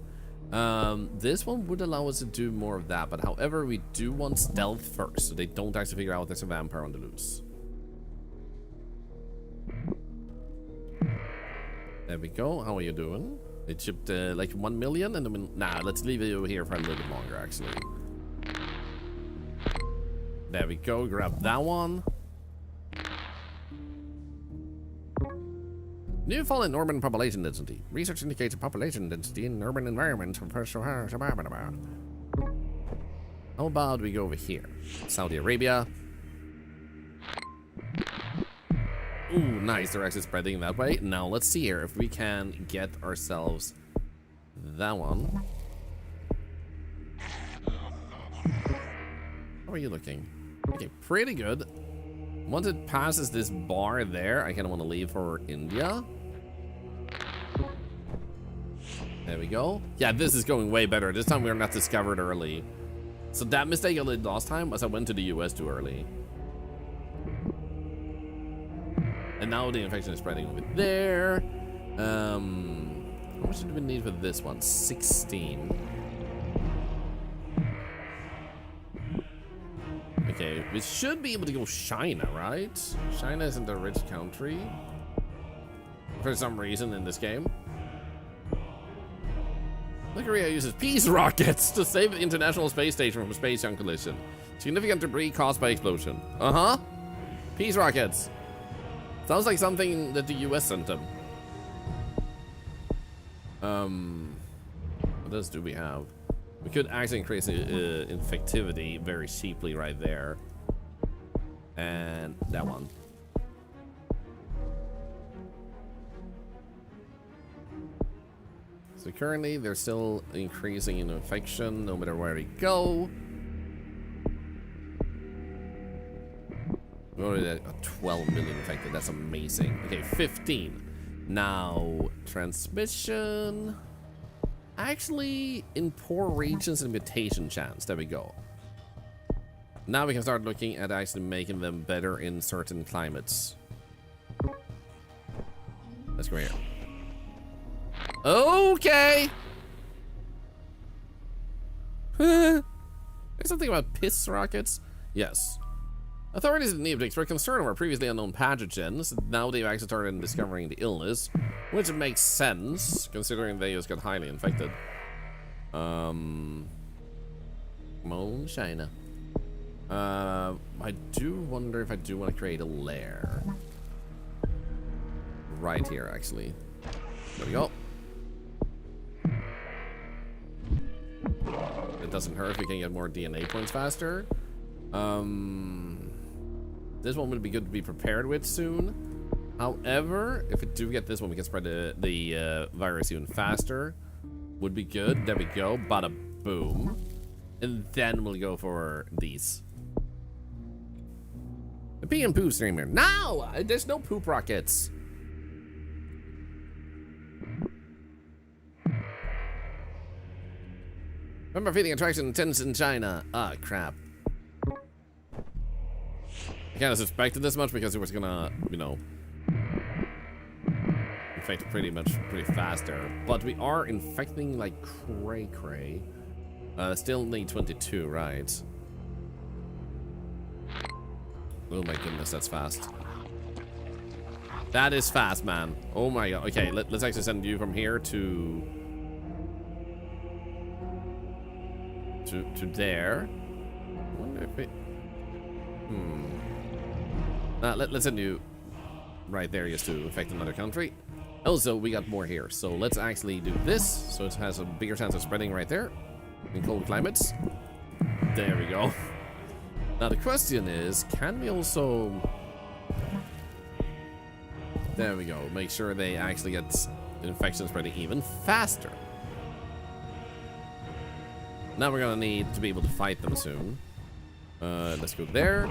This one would allow us to do more of that, but however, we do want stealth first, so they don't actually figure out there's a vampire on the loose. There we go. How are you doing? It shipped like 1 million, and then nah, let's leave you here for a little bit longer actually. There we go, grab that one. New fall in urban population density. Research indicates a population density in urban environments. How about we go over here? Saudi Arabia. Ooh, nice, they're actually spreading that way. Now let's see here if we can get ourselves that one. How are you looking? Okay, pretty good. Once it passes this bar there, I kind of want to leave for India. There we go. Yeah, this is going way better. This time we are not discovered early. So that mistake I did last time was I went to the US too early. And now the infection is spreading over there. How much do we need for this one? 16. Okay, we should be able to go China, right? China isn't a rich country for some reason in this game. North Korea uses peace rockets to save the International Space Station from space junk collision. Significant debris caused by explosion. Uh-huh. Peace rockets. Sounds like something that the US sent them. What else do we have? We could actually increase the infectivity very cheaply right there. And that one. So currently they're still increasing in infection no matter where we go. We're already at 12 million infected. That's amazing. Okay, 15. Now, transmission. Actually, in poor regions and mutation chance. There we go. Now we can start looking at actually making them better in certain climates. Let's go here. Okay. There's something about piss rockets. Yes. Authorities in Neoptix were concerned over previously unknown pathogens. Now they've actually started discovering the illness, which makes sense considering they just got highly infected. Moan China. I do wonder if I do want to create a lair. Right here, actually. There we go. It doesn't hurt if we can get more DNA points faster. This one would be good to be prepared with soon. However, if we do get this one, we can spread the virus even faster. Would be good. There we go. Bada boom. And then we'll go for these. The pee and poo streamer. No! There's no poop rockets. Remember feeling attraction intense in China. Ah, crap. I kind of suspected this much because it was gonna, you know, infect pretty faster. But we are infecting like cray. Still need 22, right? Oh my goodness, that's fast. That is fast, man. Oh my god. Okay, let's actually send you from here to there. I wonder if it... let's send you right there just to affect another country. Also, we got more here, so let's actually do this so it has a bigger chance of spreading right there in cold climates. There we go. Now the question is, can we also... There we go. Make sure they actually get infection spreading even faster. Now we're gonna need to be able to fight them soon. Let's go there.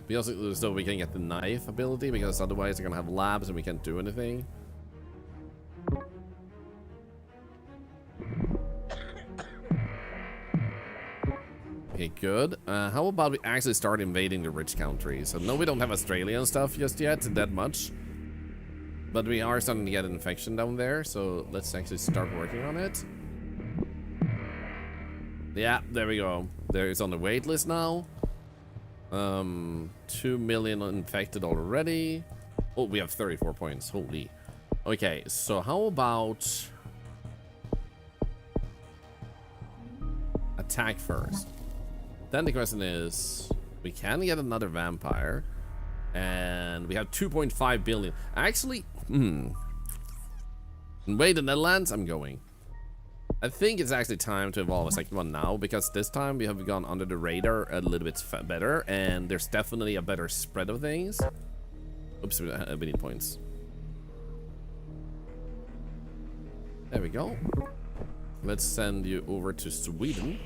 We also, so we can get the knife ability, because otherwise they're gonna have labs and we can't do anything. Okay, good. How about we actually start invading the rich countries? I know we don't have Australian stuff just yet, that much. But we are starting to get an infection down there, so let's actually start working on it. Yeah, there we go. There, it's on the wait list now. 2 million infected already. Oh, we have 34 points. Holy. Okay, so how about attack first? Then the question is, we can get another vampire, and we have 2.5 billion. Actually, invade the Netherlands. I'm going. I think it's actually time to evolve a second one now, because this time we have gone under the radar a little bit better, and there's definitely a better spread of things. Oops, we need points. There we go. Let's send you over to Sweden.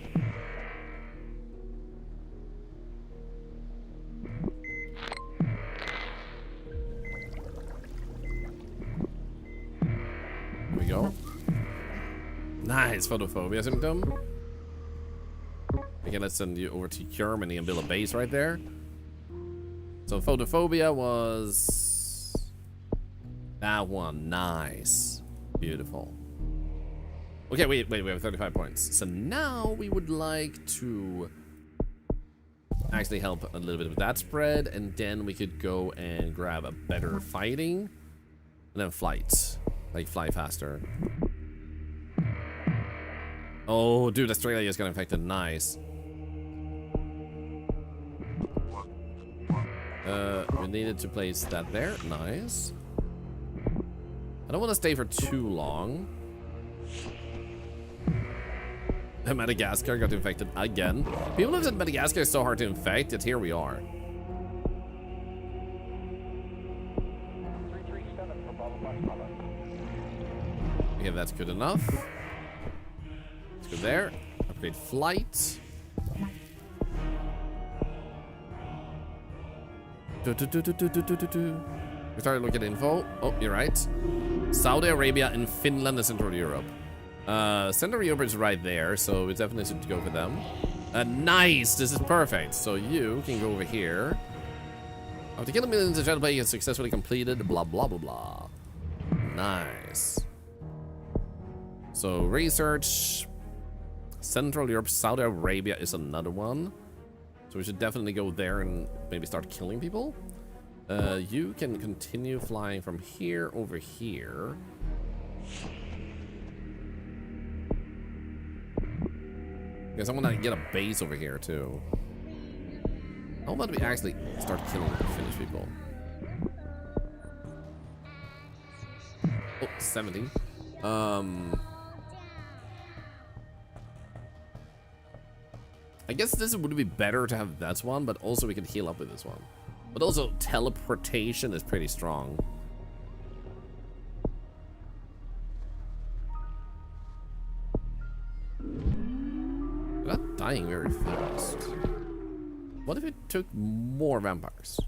There we go. Nice, photophobia symptom. Okay, let's send you over to Germany and build a base right there. So photophobia was that one. Nice. Beautiful. Okay, wait, we have 35 points. So now we would like to actually help a little bit with that spread, and then we could go and grab a better fighting, and then flight. Like fly faster. Oh, dude, Australia is gonna infect it. Nice. We needed to place that there. Nice. I don't want to stay for too long. Madagascar got infected again. People have said Madagascar is so hard to infect, yet here we are. 337 for Bravo Bravo. Okay, that's good enough. Let's go there. Upgrade flight. We started looking at info. Oh, you're right. Saudi Arabia and Finland and Central Europe. Central Europe is right there, so we definitely should go for them. Nice! This is perfect. So you can go over here. After killing millions of shadow play is successfully completed, blah blah blah blah. Nice. So research. Central Europe, Saudi Arabia is another one. So we should definitely go there and maybe start killing people. You can continue flying from here over here. Because I want to get a base over here too. How about we actually start killing the Finnish people? Oh, 70. I guess this would be better to have that one, but also we can heal up with this one. But also teleportation is pretty strong. They're not dying very fast. What if it took more vampires?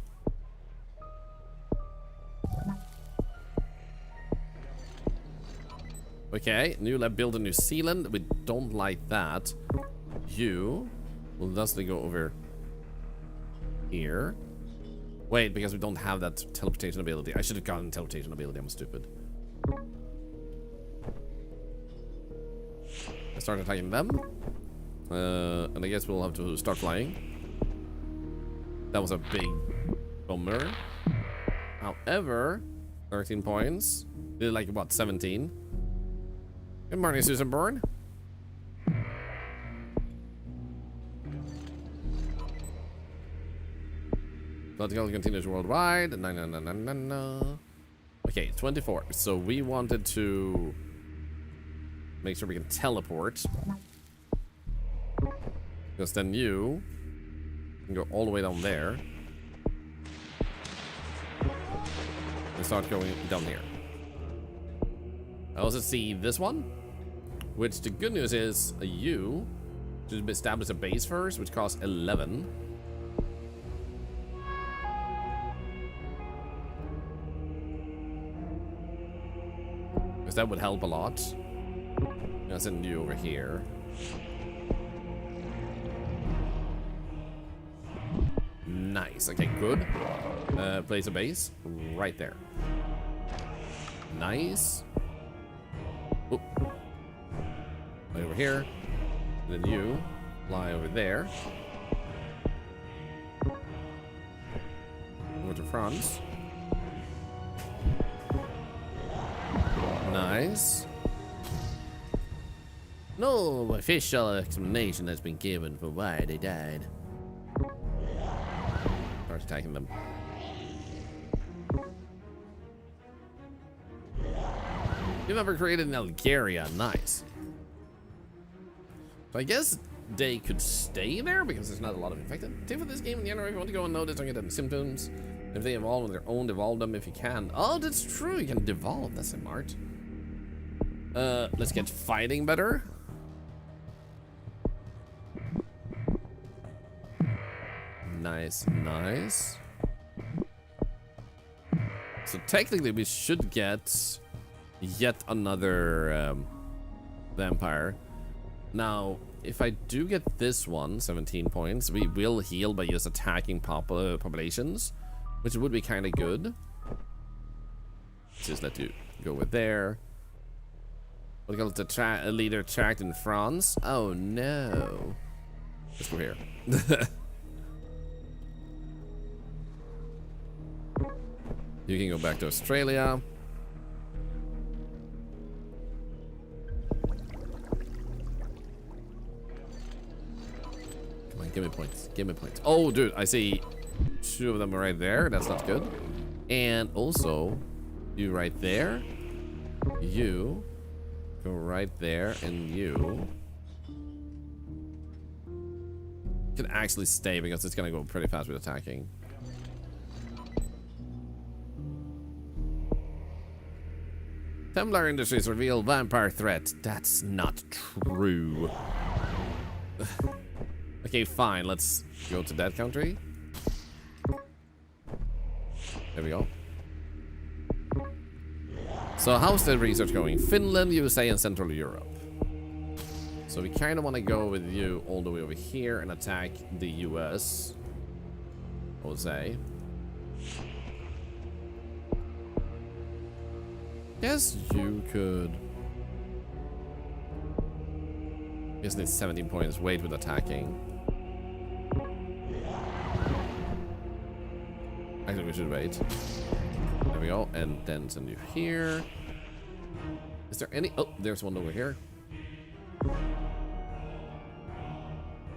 Okay, new lab built in New Zealand. We don't like that. You will thusly go over here. Wait, because we don't have that teleportation ability. I should have gotten teleportation ability. I'm stupid. I start attacking them. And I guess we'll have to start flying. That was a big bummer. However, 13 points. Did like, what, 17? Good morning, Susan Bourne. Political continues worldwide. No. Okay, 24. So we wanted to make sure we can teleport. Because then you can go all the way down there. And start going down here. I also see this one. Which the good news is, you should establish a base first, which costs 11. Because that would help a lot. I'll send you over here. Nice. Okay, good. Place a base right there. Nice. Oop. Right over here. And then you fly over there. Over to France. Nice. No official explanation has been given for why they died. Start attacking them. You've ever created in Algeria. Nice. So I guess they could stay there because there's not a lot of infected. Tip for this game in general, if you want to go and notice, don't get any symptoms. If they evolve on their own, devolve them if you can. Oh, that's true. You can devolve. That's smart. Let's get fighting better. Nice, nice. So technically we should get yet another vampire. Now, if I do get this one, 17 points, we will heal by just attacking populations, which would be kind of good. Let's just let you go with there. What do you call it? The leader tracked in France? Oh no. Let's go here. You can go back to Australia. Come on, give me points. Give me points. Oh, dude, I see 2 of them right there. That's not good. And also, you right there. You go right there, and you can actually stay because it's gonna go pretty fast with attacking. Templar Industries reveal vampire threat. That's not true. Okay, fine. Let's go to that country. There we go. So how's the research going? Finland, USA, and Central Europe. So we kind of want to go with you all the way over here and attack the US. I would say. Yes, you could. Just need 17 points. Wait with attacking. Actually, we should wait. There we go. And then send you here. Is there any? Oh, there's one over here.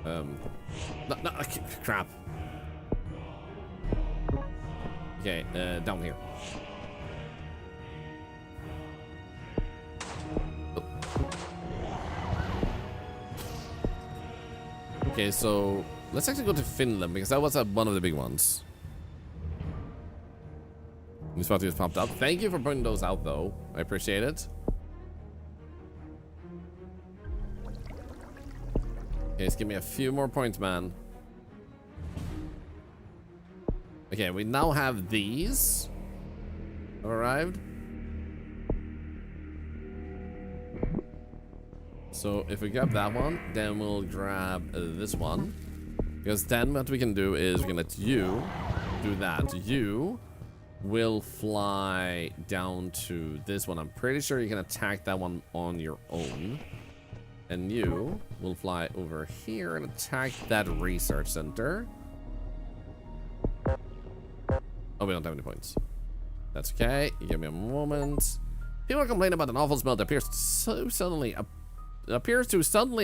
No, crap. Okay, down here. Oh. Okay, so let's actually go to Finland because that was one of the big ones. These spot just popped up. Thank you for pointing those out, though. I appreciate it. Okay, just give me a few more points, man. Okay, we now have these arrived. So if we grab that one, then we'll grab this one. Because then what we can do is we can let you do that. You will fly down to this one. I'm pretty sure you can attack that one on your own. And you will fly over here and attack that research center. Oh, we don't have any points. That's okay. You give me a moment. People complain about an awful smell that appears to suddenly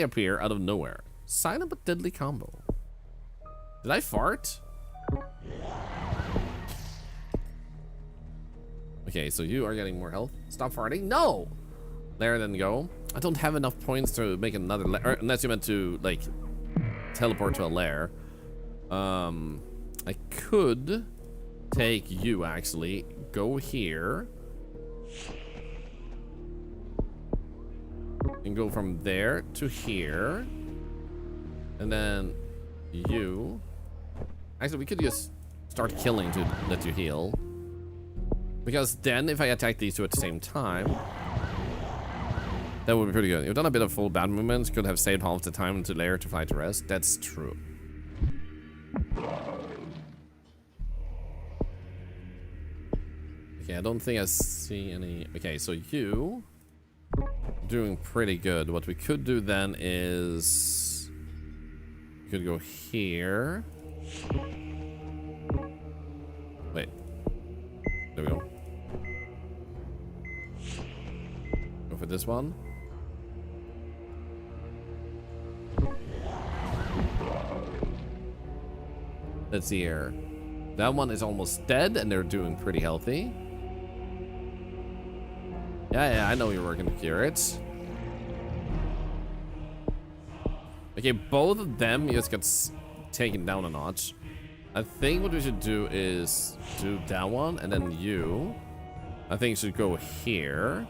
appear out of nowhere. Silent but deadly combo. Did I fart? Okay, so you are getting more health. Stop farting. No! There, then go. I don't have enough points to make another lair, unless you meant to, like, teleport to a lair. I could take you, actually. Go here. And go from there to here. And then you. Actually, we could just start killing to let you heal. Because then, if I attack these two at the same time, that would be pretty good. You've done a bit of full bad movements. Could have saved half the time into lair to fly to rest. That's true. Okay, I don't think I see any. Okay, so you doing pretty good. What we could do then is we could go here. Wait. There we go. Go for this one. Let's see here. That one is almost dead, and they're doing pretty healthy. Yeah, I know you're working to cure it. Okay, both of them just got taken down a notch. I think what we should do is do that one, and then you. I think should go here.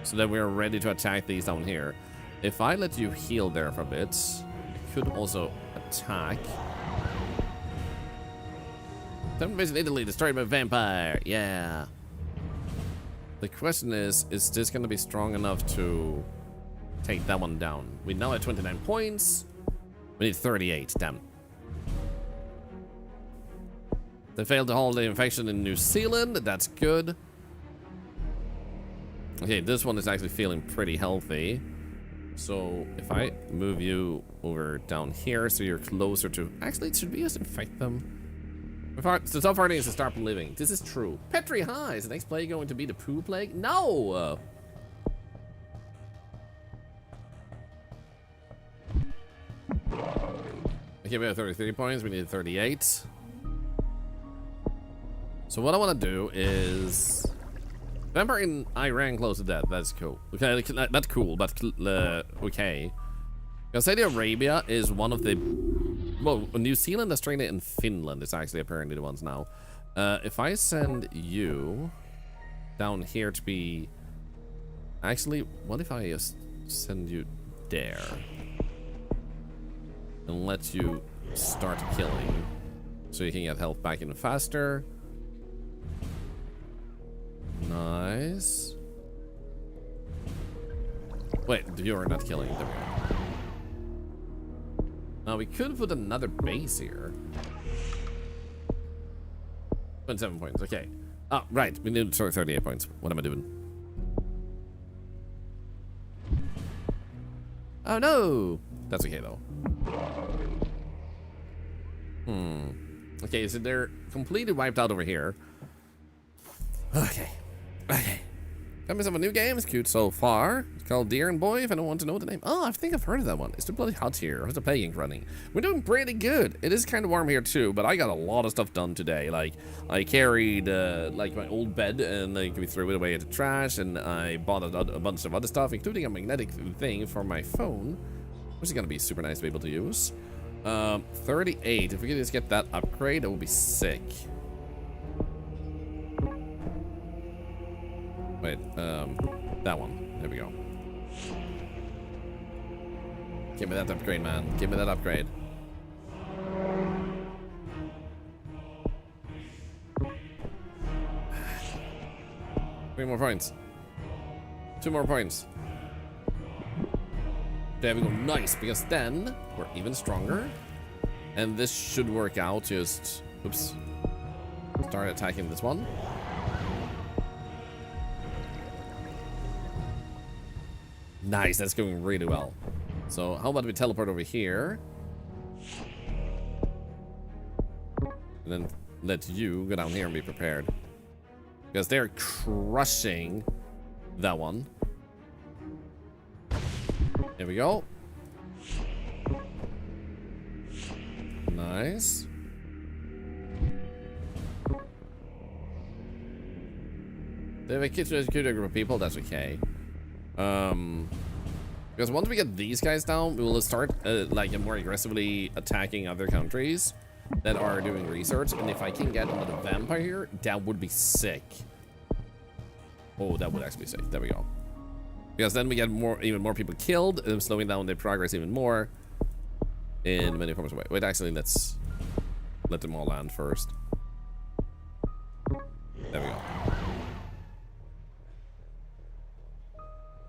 So that we're ready to attack these down here. If I let you heal there for a bit, you could also attack. Seven base in Italy destroyed by vampire. Yeah. The question is this going to be strong enough to take that one down? We now have 29 points. We need 38. Damn. They failed to hold the infection in New Zealand. That's good. Okay, this one is actually feeling pretty healthy. So if I move you over down here so you're closer to... Actually, should we just infect them? So stop farting is to start living. This is true. Petri, hi. Is the next plague going to be the poo plague? No! Okay, we have 33 points. We need 38. So what I want to do is... Vampire in Iran close to death. That's cool. Okay, that's cool, but okay. Saudi Arabia is one of the... Well, New Zealand, Australia, and Finland is actually apparently the ones now. If I send you down here to be... Actually, what if I just send you there? And let you start killing. So you can get health back in faster. Nice. Wait, you're not killing. There we go. Now we could put another base here. 27 points, okay. Oh, right, we need 38 points. What am I doing? Oh no! That's okay though. Okay, so they're completely wiped out over here. Okay. Got me some new game. It's cute so far. It's called Deer and Boy, if I don't want to know the name. Oh, I think I've heard of that one. It's too bloody hot here. How's the playing running? We're doing pretty good. It is kind of warm here too, but I got a lot of stuff done today. Like, I carried, like, my old bed, and like, we threw it away into trash, and I bought a bunch of other stuff, including a magnetic thing for my phone, which is gonna be super nice to be able to use. 38. If we could just get that upgrade, that would be sick. Wait, that one. There we go. Give me that upgrade, man. Give me that upgrade. Three more points. 2 more points. There we go. Nice, because then we're even stronger. And this should work out. Just, oops. Start attacking this one. Nice, that's going really well. So how about we teleport over here? And then let you go down here and be prepared. Because they're crushing that one. There we go. Nice. They have a cute group of people, that's okay. Because once we get these guys down, we will start like more aggressively attacking other countries that are doing research. And if I can get another vampire here, that would be sick. Oh, that would actually be sick. There we go. Because then we get even more people killed, slowing down their progress even more in many forms of way. Wait, actually, let's let them all land first. There we go.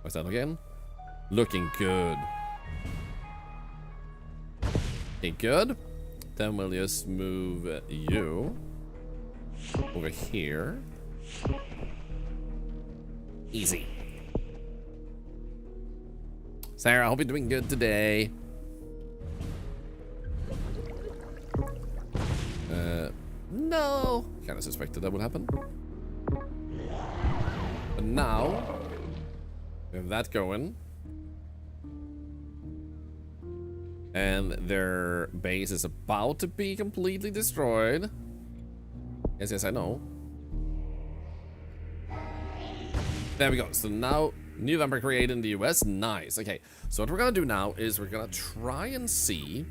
What's that again? Looking good. Okay, good. Then we'll just move you over here. Easy. Sarah, I hope you're doing good today. No. Kind of suspected that would happen. But now we have that going. And their base is about to be completely destroyed. Yes, I know. There we go. So now, new vampire created in the US. Nice. Okay, so what we're gonna do now is we're gonna try and see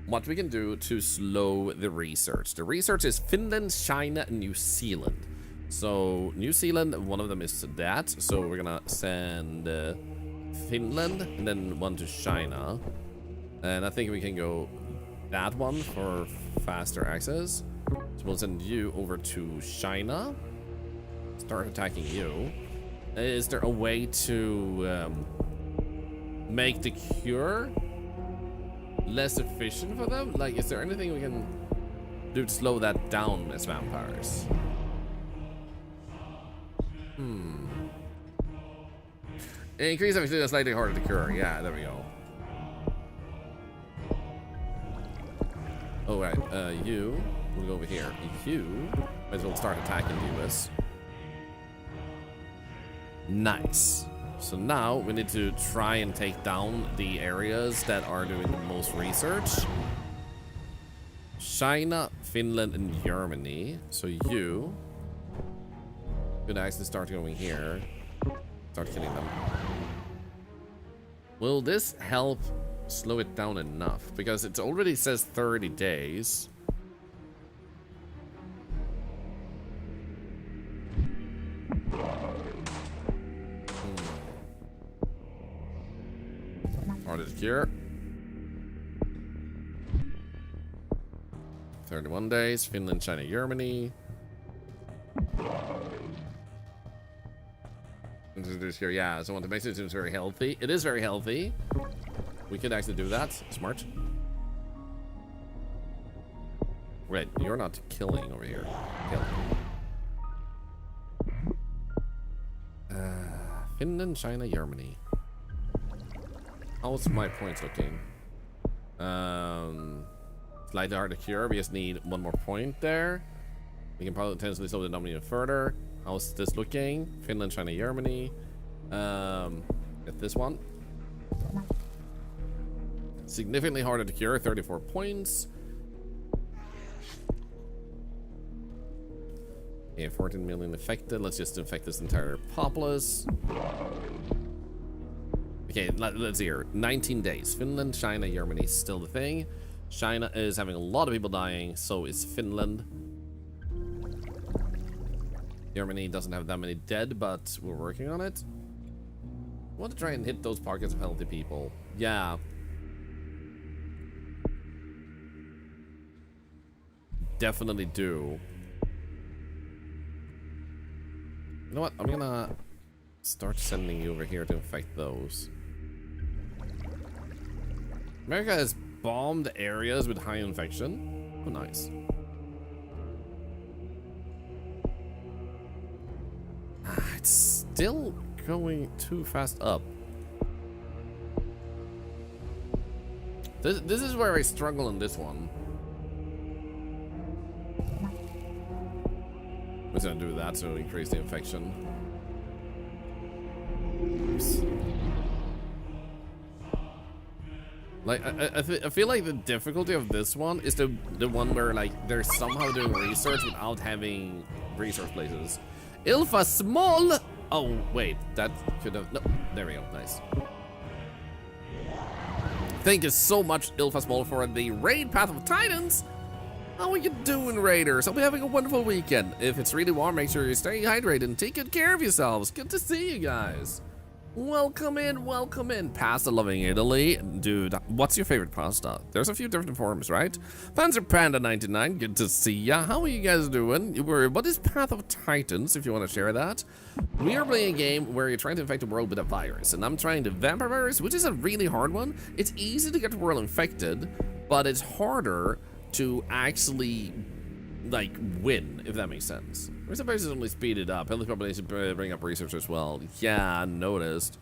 what we can do to slow the research. The research is Finland, China, and New Zealand. So New Zealand, one of them is that. So we're gonna send Finland and then one to China. And I think we can go that one for faster access. So we'll send you over to China. Start attacking you. Is there a way to make the cure less efficient for them? Like, is there anything we can do to slow that down as vampires? Increase efficiency slightly harder to cure. Yeah, there we go. Oh, right. You will go over here. You might as well start attacking the US. Nice. So now we need to try and take down the areas that are doing the most research. China, Finland, and Germany. So you could actually start going here. Start killing them. Will this help slow it down enough? Because it already says 30 days. Harder to cure. 31 days. Finland, China, Germany. introduce here. Yeah, so I want to make sure it's very healthy. It is very healthy. We could actually do that. Smart. Wait, you're not killing over here. Killing. Finland, China, Germany. How's my points looking? Slightly hard to cure. We just need one more point there. We can probably potentially slow the number even further. How's this looking? Finland, China, Germany. Get this one. Significantly harder to cure. 34 points. Okay, 14 million infected. Let's just infect this entire populace. Okay, let's see here. 19 days. Finland, China, Germany, still the thing. China is having a lot of people dying. So is Finland. Germany doesn't have that many dead, but we're working on it. I want to try and hit those pockets of healthy people. Yeah. Definitely do. You know what? I'm gonna start sending you over here to infect those. America has bombed areas with high infection. Oh, nice. It's still going too fast up. This is where I struggle in this one. I'm just gonna do that to increase the infection. Oops. Like I feel like the difficulty of this one is the one where like they're somehow doing research without having research places. Ilfa small. Oh wait, that could have. No, there we go. Nice. Thank you so much, Ilfa Small, for the raid Path of Titans. How are you doing, Raiders? Hope you're having a wonderful weekend. If it's really warm, make sure you're staying hydrated and take good care of yourselves. Good to see you guys. Welcome in. Pasta loving Italy. Dude, what's your favorite pasta? There's a few different forms, right? Panzer Panda 99, good to see ya. How are you guys doing? What is Path of Titans, if you want to share that? We are playing a game where you're trying to infect the world with a virus, and I'm trying the vampire virus, which is a really hard one. It's easy to get the world infected, but it's harder to actually like win, if that makes sense. We're supposed to only speed it up. Healthy population bring up research as well. Yeah, I noticed.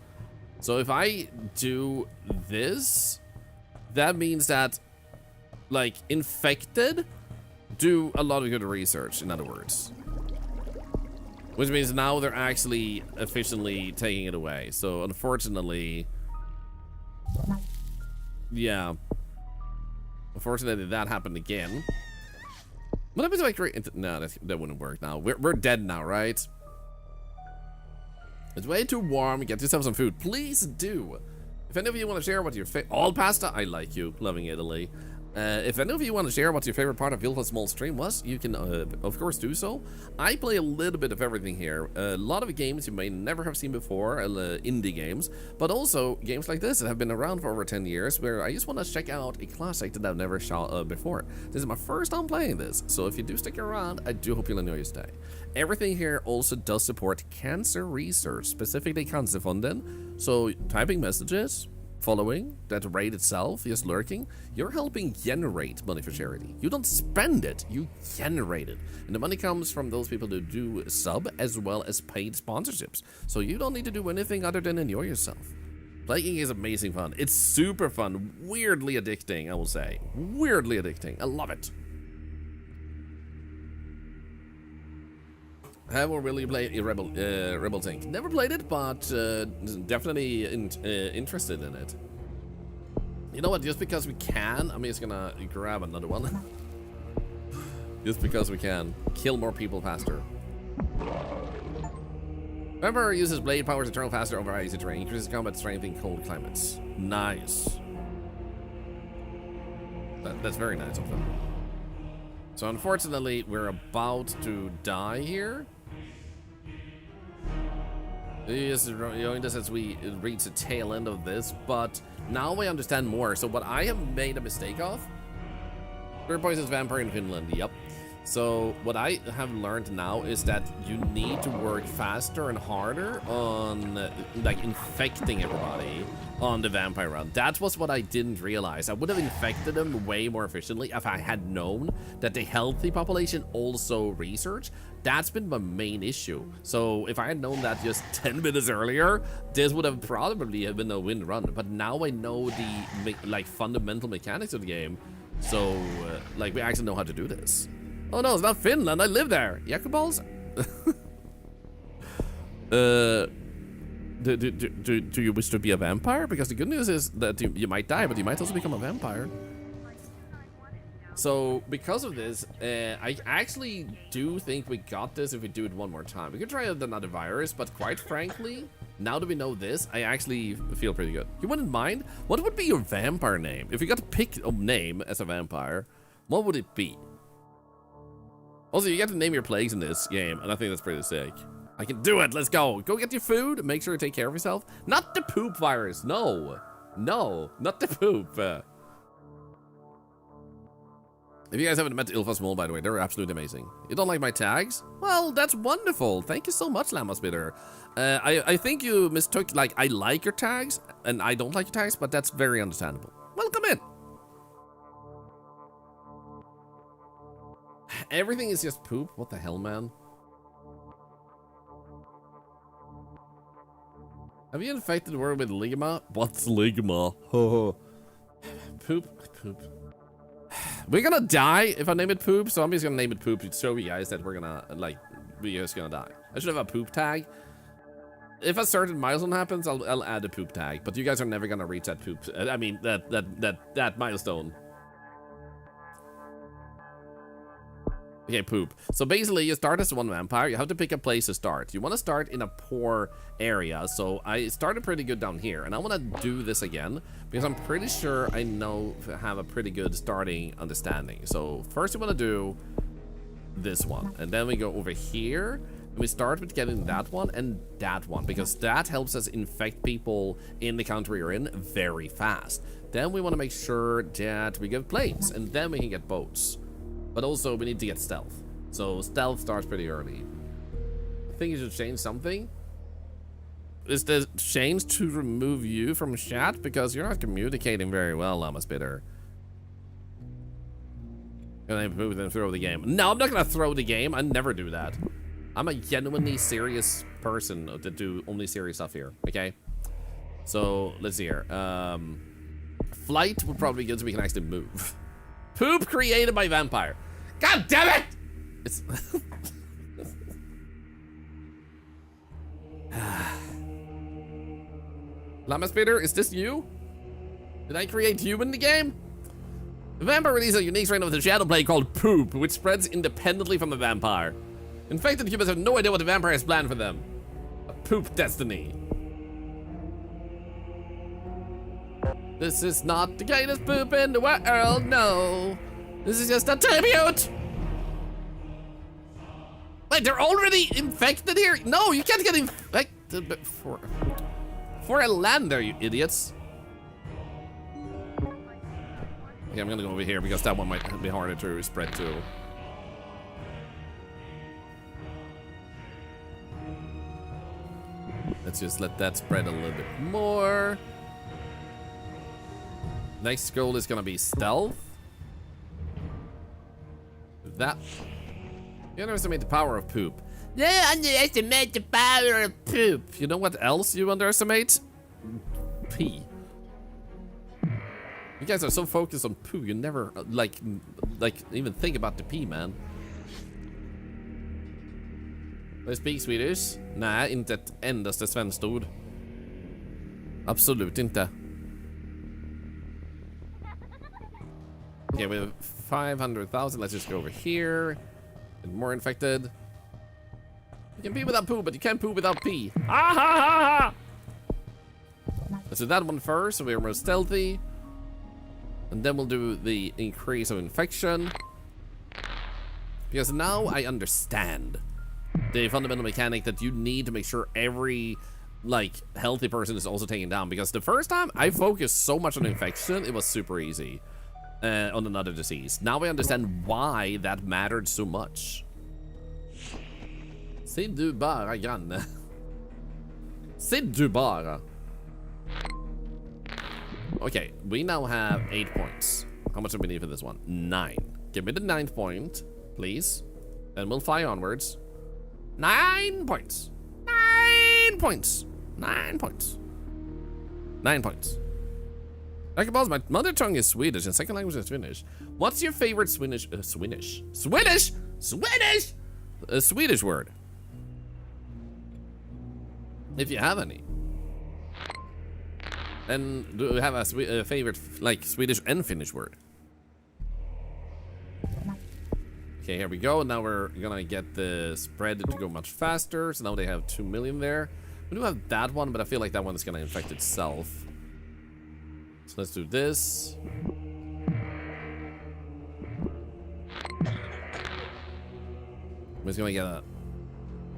So if I do this, that means that like infected do a lot of good research, in other words. Which means now they're actually efficiently taking it away. So unfortunately, yeah. Unfortunately, that happened again. What happens if I create... No, that wouldn't work now. We're dead now, right? It's way too warm. Get yourself some food. Please do. If any of you want to share what your all pasta, I like you. Loving Italy. If any of you want to share what your favorite part of Vilfa's small stream was, you can, of course, do so. I play a little bit of everything here. A lot of games you may never have seen before, indie games, but also games like this that have been around for over 10 years, where I just want to check out a classic that I've never shot before. This is my first time playing this, so if you do stick around, I do hope you'll enjoy your stay. Everything here also does support cancer research, specifically Cancerfonden, so typing messages, following that raid itself, just lurking, you're helping generate money for charity. You don't spend it, you generate it. And the money comes from those people who do sub as well as paid sponsorships. So you don't need to do anything other than enjoy yourself. Playing is amazing fun. It's super fun, weirdly addicting, I will say. Weirdly addicting. I love it. I haven't really played Rebel Tank. Never played it, but definitely interested in it. You know what? Just because we can, I'm just gonna grab another one. Just because we can. Kill more people faster. Remember, uses blade powers to turn faster over icy terrain. Increases combat strength in cold climates. Nice. That's very nice of them. So unfortunately, we're about to die here. Yes, just as we reach the tail end of this, but now I understand more. So what I have made a mistake of, third poisonous vampire in Finland, yep. So what I have learned now is that you need to work faster and harder on like infecting everybody on the vampire round. That was what I didn't realize. I would have infected them way more efficiently if I had known that the healthy population also research. That's been my main issue. So if I had known that just 10 minutes earlier, this would have probably been a win run. But now I know the like fundamental mechanics of the game. So like we actually know how to do this. Oh no, it's not Finland. I live there. Jakoballs? Do you wish to be a vampire? Because the good news is that you might die, but you might also become a vampire. So because of this, I actually do think we got this if we do it one more time. We could try another virus, but quite frankly, now that we know this, I actually feel pretty good. You wouldn't mind? What would be your vampire name? If you got to pick a name as a vampire, what would it be? Also, you get to name your plagues in this game, and I think that's pretty sick. I can do it. Let's go. Go get your food. Make sure to take care of yourself. Not the poop virus. No. No, not the poop. If you guys haven't met Ilfa Small, by the way, they're absolutely amazing. You don't like my tags? Well, that's wonderful. Thank you so much, Llamaspitter. I think you mistook, like, I like your tags, and I don't like your tags, but that's very understandable. Welcome in. Everything is just poop. What the hell, man? Have you infected the world with ligma? What's ligma? Poop. We're gonna die if I name it poop, so I'm just gonna name it poop to show you guys that we're gonna, like, we're just gonna die. I should have a poop tag. If a certain milestone happens, I'll add a poop tag, but you guys are never gonna reach that poop. I mean, that milestone. Okay, poop. So basically, you start as one vampire. You have to pick a place to start. You want to start in a poor area. So I started pretty good down here. And I want to do this again because I'm pretty sure I have a pretty good starting understanding. So first you want to do this one. And then we go over here. And we start with getting that one and that one. Because that helps us infect people in the country you're in very fast. Then we want to make sure that we get planes. And then we can get boats. But also, we need to get stealth. So, stealth starts pretty early. I think you should change something. Is the change to remove you from chat? Because you're not communicating very well, Llamaspitter. Gonna move and throw the game. No, I'm not gonna throw the game. I never do that. I'm a genuinely serious person to do only serious stuff here, okay? So, let's see here. Flight would probably be good so we can actually move. Poop created by vampire. God damn it! It's Llamaspitter, is this you? Did I create you in the game? The vampire releases a unique strain of the shadow plague called poop, which spreads independently from the vampire. Infected humans have no idea what the vampire has planned for them. A poop destiny. This is not the greatest poop in the world, no. This is just a tribute. Wait, they're already infected here? No, you can't get infected before I land there, you idiots. Okay, I'm gonna go over here because that one might be harder to spread to. Let's just let that spread a little bit more. Next goal is gonna be stealth. That. You underestimate the power of poop. Yeah, underestimate the power of poop. You know what else you underestimate? Pee. You guys are so focused on poo, you never like even think about the pee, man. I speak Swedish? Nej, inte ett endaste svenskt ord. Absolut inte. Okay, we have 500,000. Let's just go over here. Get more infected. You can pee without poo, but you can't poo without pee. Ah, ha, ha, ha. Let's do that one first, so we're more stealthy. And then we'll do the increase of infection. Because now I understand the fundamental mechanic that you need to make sure every, like, healthy person is also taken down. Because the first time I focused so much on infection, it was super easy. on another disease. Now I understand why that mattered so much. C'est du bara, granne. C'est du bara. Okay, we now have 8 points. How much do we need for this one? 9. Give me the 9th point, please. And we'll fly onwards. 9 points. 9 points. 9 points. 9 points. I suppose my mother tongue is Swedish and second language is Finnish. What's your favorite Swedish word? If you have any. And do you have a favorite, like, Swedish and Finnish word? Okay, here we go. Now we're gonna get the spread to go much faster. So now they have 2 million there. We do have that one, but I feel like that one is gonna infect itself. So let's do this. We're just gonna get a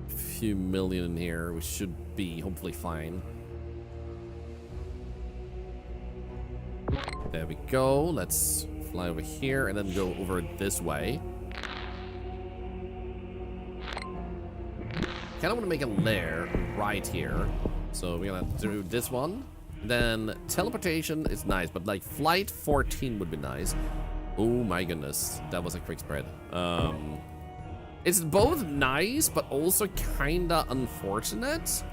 few million in here. We should be hopefully fine. There we go. Let's fly over here and then go over this way. Kind of want to make a lair right here. So we're gonna do this one. Then teleportation is nice, but like flight 14 would be nice. Oh my goodness, that was a quick spread. It's both nice, but also kinda unfortunate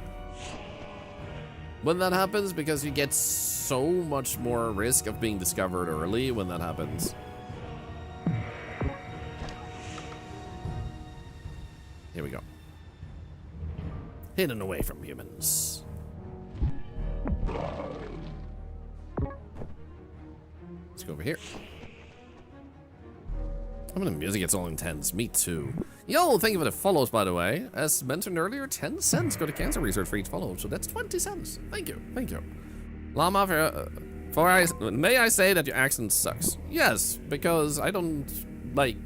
when that happens, because you get so much more risk of being discovered early when that happens. Here we go. Hidden away from humans. Let's go over here. I mean, the music gets all intense. Me too. Yo, thank you for the follows, by the way. As mentioned earlier, 10 cents go to cancer research for each follow, so that's 20 cents. Thank you. Thank you. Llama, may I say that your accent sucks? Yes, because I don't, like,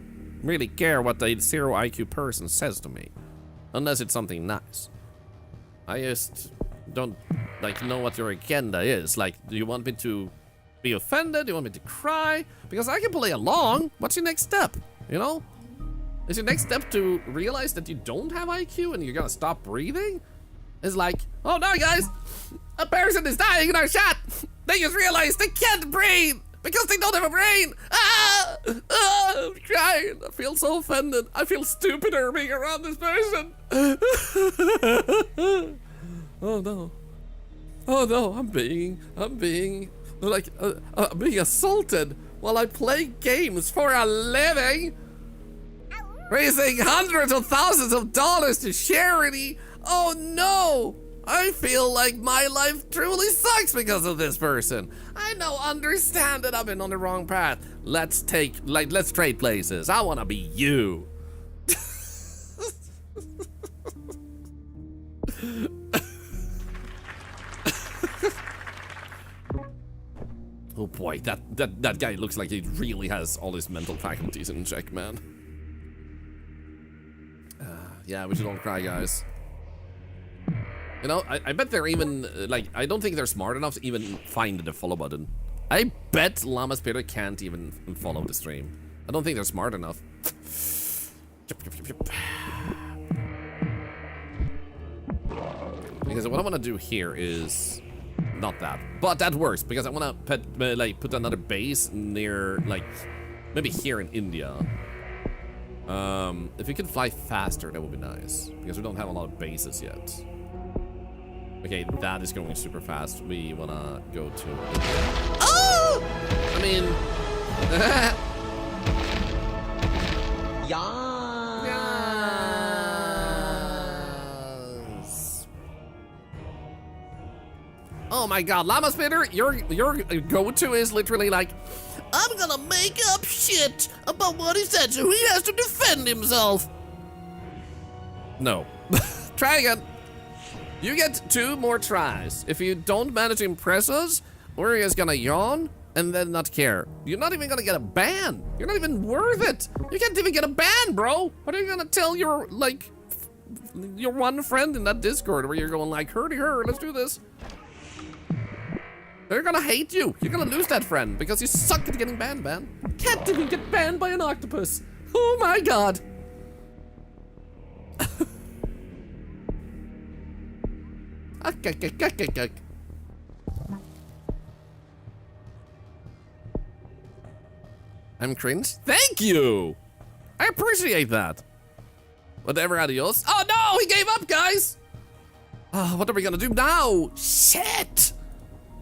really care what the 0 IQ person says to me. Unless it's something nice. I just don't, like, know what your agenda is. Like, do you want me to be offended? Do you want me to cry? Because I can play along. What's your next step? You know? Is your next step to realize that you don't have IQ and you're gonna stop breathing? It's like, oh no guys, a person is dying in our chat. They just realized they can't breathe because they don't have a brain. I'm crying. I feel so offended. I feel stupider being around this person. Oh no. Oh no, I'm being like, being assaulted while I play games for a living, raising hundreds of thousands of dollars to charity. Oh no, I feel like my life truly sucks because of this person. I now understand that I've been on the wrong path. Let's trade places. I wanna be you. Oh boy, that guy looks like he really has all his mental faculties in check, man. Yeah, we should all cry, guys. You know, I bet they're even, like, I don't think they're smart enough to even find the follow button. I bet Llama Spitter can't even follow the stream. I don't think they're smart enough. Because what I want to do here is not that, but that works because I want to put another base near, like, maybe here in India. If we could fly faster, that would be nice because we don't have a lot of bases yet. Okay, that is going super fast. We want to go to India. Oh! I mean, yes. Oh my God, Llama Spitter, your go-to is literally like, I'm gonna make up shit about what he said, so he has to defend himself. No. Try again. You get 2 more tries. If you don't manage to impress us, we're just gonna yawn and then not care. You're not even gonna get a ban. You're not even worth it. You can't even get a ban, bro. What are you gonna tell your, like, your one friend in that Discord where you're going like, hurdy her, let's do this? They're gonna hate you. You're gonna lose that friend because you suck at getting banned, man. Can't even get banned by an octopus. Oh my god. I'm cringe. Thank you. I appreciate that. Whatever, adios. Oh no, he gave up, guys. What are we gonna do now? Shit.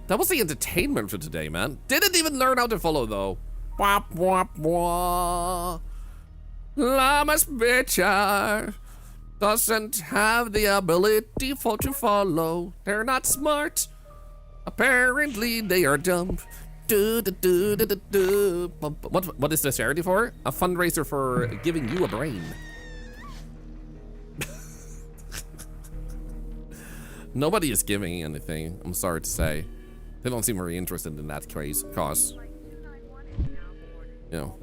That was the entertainment for today, man. Didn't even learn how to follow, though. Wah, wah, wah. Llama's bitcher doesn't have the ability to follow. They're not smart. Apparently, they are dumb. What is this charity for? A fundraiser for giving you a brain. Nobody is giving anything, I'm sorry to say. They don't seem very interested in that cause. You know.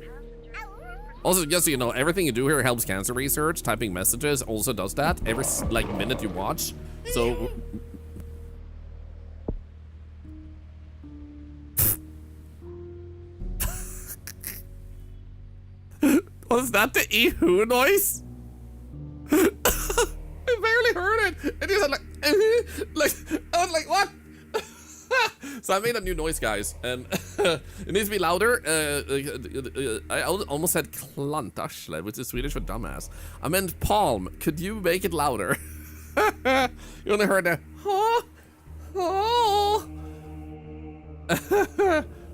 Also, just so you know, everything you do here helps cancer research. Typing messages also does that every minute you watch. So. Was that the Ehu noise? I barely heard it. It just like I was like, what? So I made a new noise, guys, and it needs to be louder. I almost said klantarsle, which is Swedish for dumbass. I meant palm. Could you make it louder? You only heard the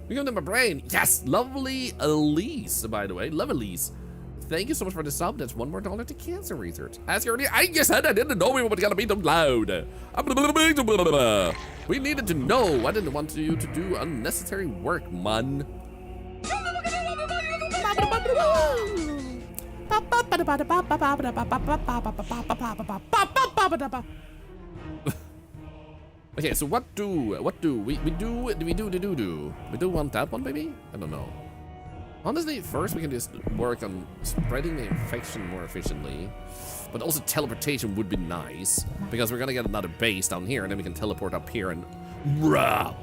we got in my brain. Yes, lovely Elise, by the way, love Elise. Thank you so much for the sub. That's $1 more to cancer research. As you already, I just said I didn't know we were gonna be too loud. We needed to know. I didn't want you to do unnecessary work, man. Okay, so what do we do want that one, maybe? I don't know. Honestly, first we can just work on spreading the infection more efficiently, but also teleportation would be nice because we're gonna get another base down here, and then we can teleport up here and. Rah!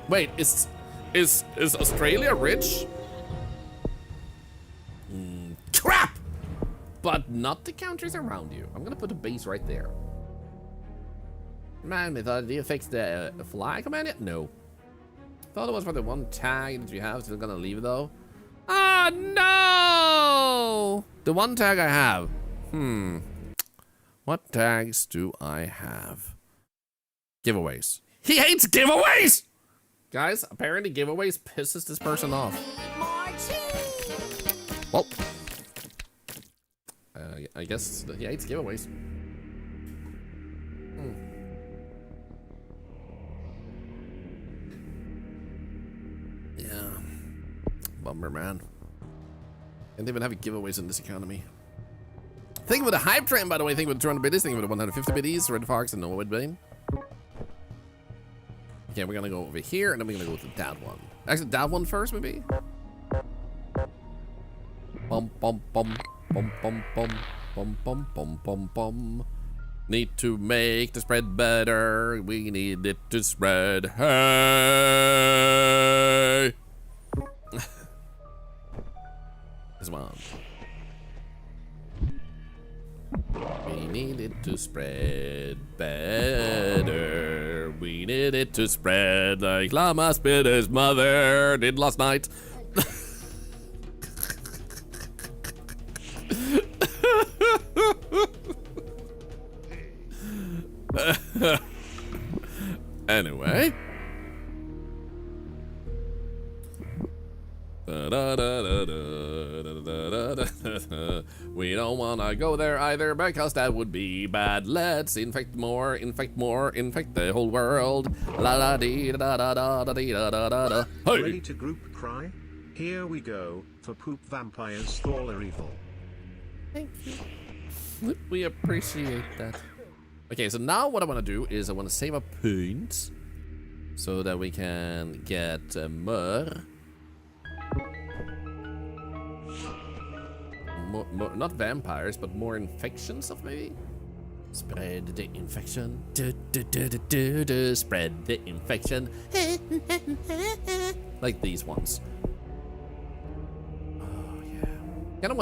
Wait, is Australia rich? Crap! But not the countries around you. I'm gonna put a base right there. Man, I thought it fixed the fly command yet? No. Thought it was for the one tag that you have. Still gonna leave it though. Oh no! The one tag I have. What tags do I have? Giveaways. He hates giveaways! Guys, apparently giveaways pisses this person off. Well, I guess he hates giveaways. Yeah. Bummer, man. Can't even have giveaways in this economy. Think about the hype train, by the way. Think about the 200 biddies. Think about the 150 biddies. Red Fox and Noah Woodbane. Okay, we're gonna go over here, and then we're gonna go with that one. Actually, that one first, maybe? Bum, bum, bum, bum, bum, bum, bum, bum, bum, bum, bum. Need to make the spread better. We need it to spread. Hey! This one. We need it to spread better. We need it to spread like Llama spit his mother did last night. Anyway. We don't wanna go there either because that would be bad. Let's infect more, infect the whole world. La da dee da da da da dee da da da da. Hey! Ready to group cry? Here we go, for poop vampires Thorlar evil. Thank you. We appreciate that. Okay, so now what I want to do is I want to save up points so that we can get more, not vampires, but more infections of maybe. Spread the infection. Spread the infection. Like these ones. Oh yeah. Kinda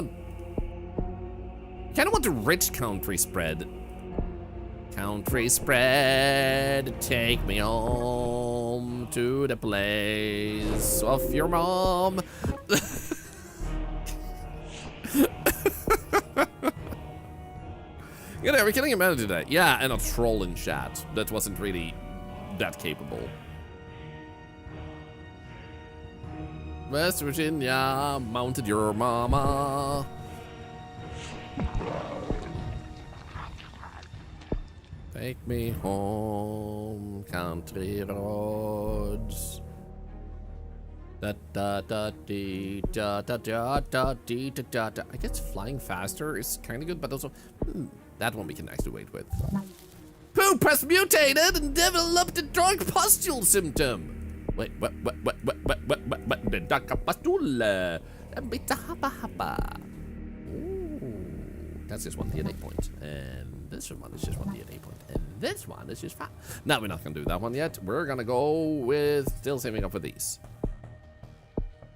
want the rich country spread. Country spread, take me home to the place of your mom. Yeah, we're killing a man today. Yeah, and a troll in chat that wasn't really that capable. West Virginia mounted your mama. Take me home, country roads. Da da da dee da da da da dee da da da. I guess flying faster is kind of good, but also that one we can actually wait with. Poop has mutated and developed a dark pustule symptom. Wait, what? The dark pustule. Ooh, that's just one DNA point, and this one is just one DNA point, and this one is just 5. No, we're not gonna do that one yet. We're gonna go with still saving up for these.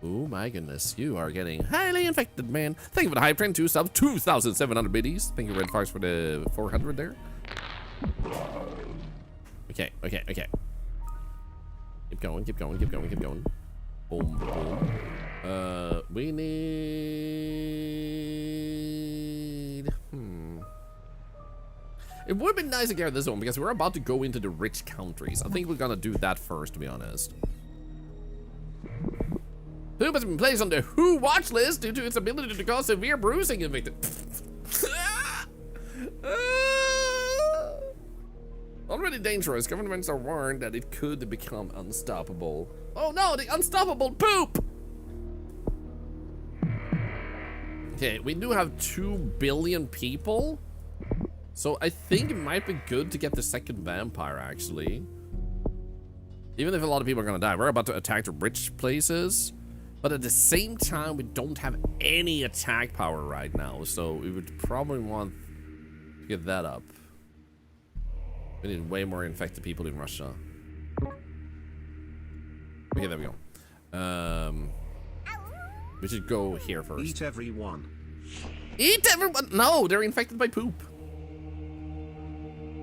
Oh my goodness, you are getting highly infected, man. Thank you for the hype train, 2 subs, 2,700 biddies. Thank you, Red Fox, for the 400 there. Okay. Keep going. Boom, boom. We need... It would have been nice to get this one, because we're about to go into the rich countries. I think we're gonna do that first, to be honest. Poop has been placed on the WHO watch list due to its ability to cause severe bruising in victims. Already dangerous. Governments are warned that it could become unstoppable. Oh no, the unstoppable poop! Okay, we do have 2 billion people. So I think it might be good to get the second vampire, actually. Even if a lot of people are gonna die. We're about to attack the rich places. But at the same time, we don't have any attack power right now, so we would probably want to get that up. We need way more infected people in Russia. Okay, there we go. We should go here first. Eat everyone. Eat everyone! No, they're infected by poop.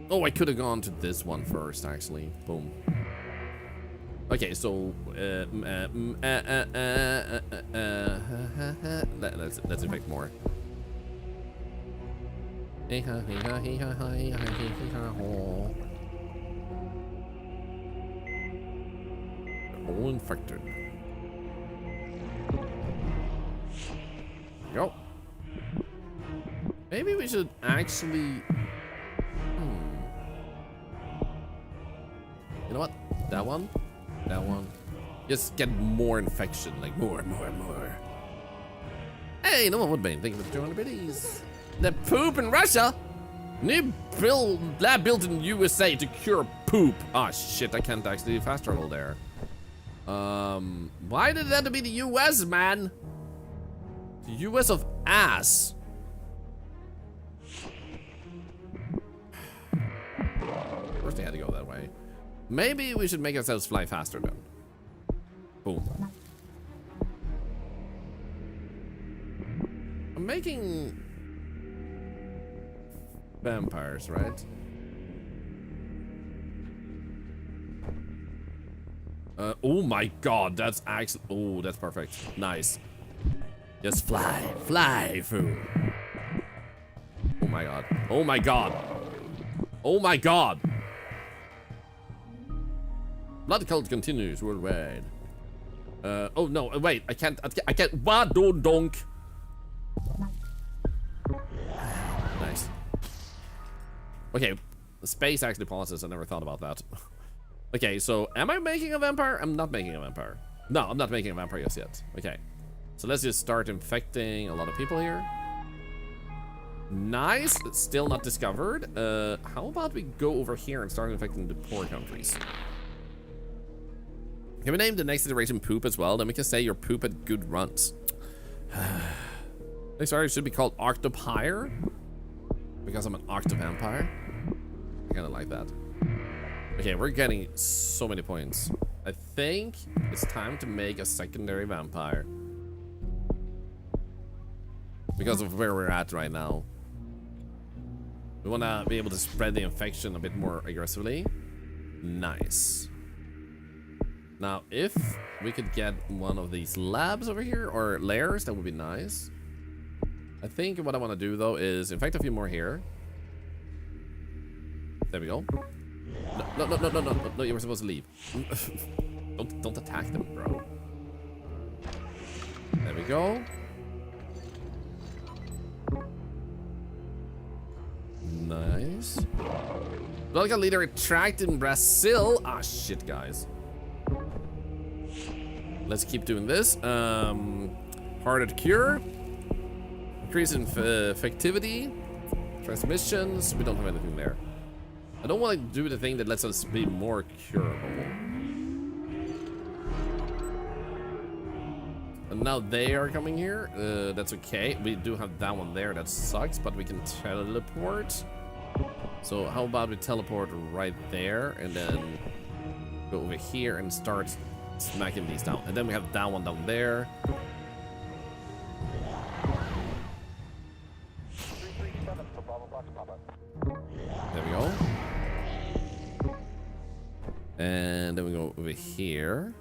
Oh, I could have gone to this one first, actually. Boom. Okay, so let's infect more. All infected. Go. Maybe we should actually. You know what? That one. That one. Just get more infection, like more. Hey, no one would be. Thank you for the 200 biddies. The poop in Russia. New lab built in USA to cure poop. Ah, shit, I can't actually fast travel there. Why did it have to be the US, man? The US of ass. First they had to go that way. Maybe we should make ourselves fly faster then. Boom. I'm making vampires, right? Oh my god, that's actually... Oh, that's perfect. Nice. Just fly, fool. Oh my god. Oh my god. Oh my god. Blood cult continues worldwide. Oh no, wait, I can't, donk. Nice. Okay, the space actually pauses, I never thought about that. Okay, so am I making a vampire? I'm not making a vampire. No, I'm not making a vampire just yet. Okay, so let's just start infecting a lot of people here. Nice, it's still not discovered. How about we go over here and start infecting the poor countries? Can we name the next iteration poop as well? Then we can say your poop had good runs. Next iteration should be called Octopire. Because I'm an Octovampire. I kind of like that. Okay, we're getting so many points. I think it's time to make a secondary vampire. Because of where we're at right now. We want to be able to spread the infection a bit more aggressively. Nice. Now, if we could get one of these labs over here, or layers, that would be nice. I think what I want to do, though, is infect a few more here. There we go. No, you were supposed to leave. Don't attack them, bro. There we go. Nice. Belga leader attracted in Brazil. Ah, shit, guys. Let's keep doing this. Harder to cure. Increase in effectivity. Transmissions. We don't have anything there. I don't want to do the thing that lets us be more curable. And now they are coming here. That's okay. We do have that one there. That sucks, but we can teleport. So how about we teleport right there and then go over here and start smacking these down. And then we have that one down there. There we go. And then we go over here.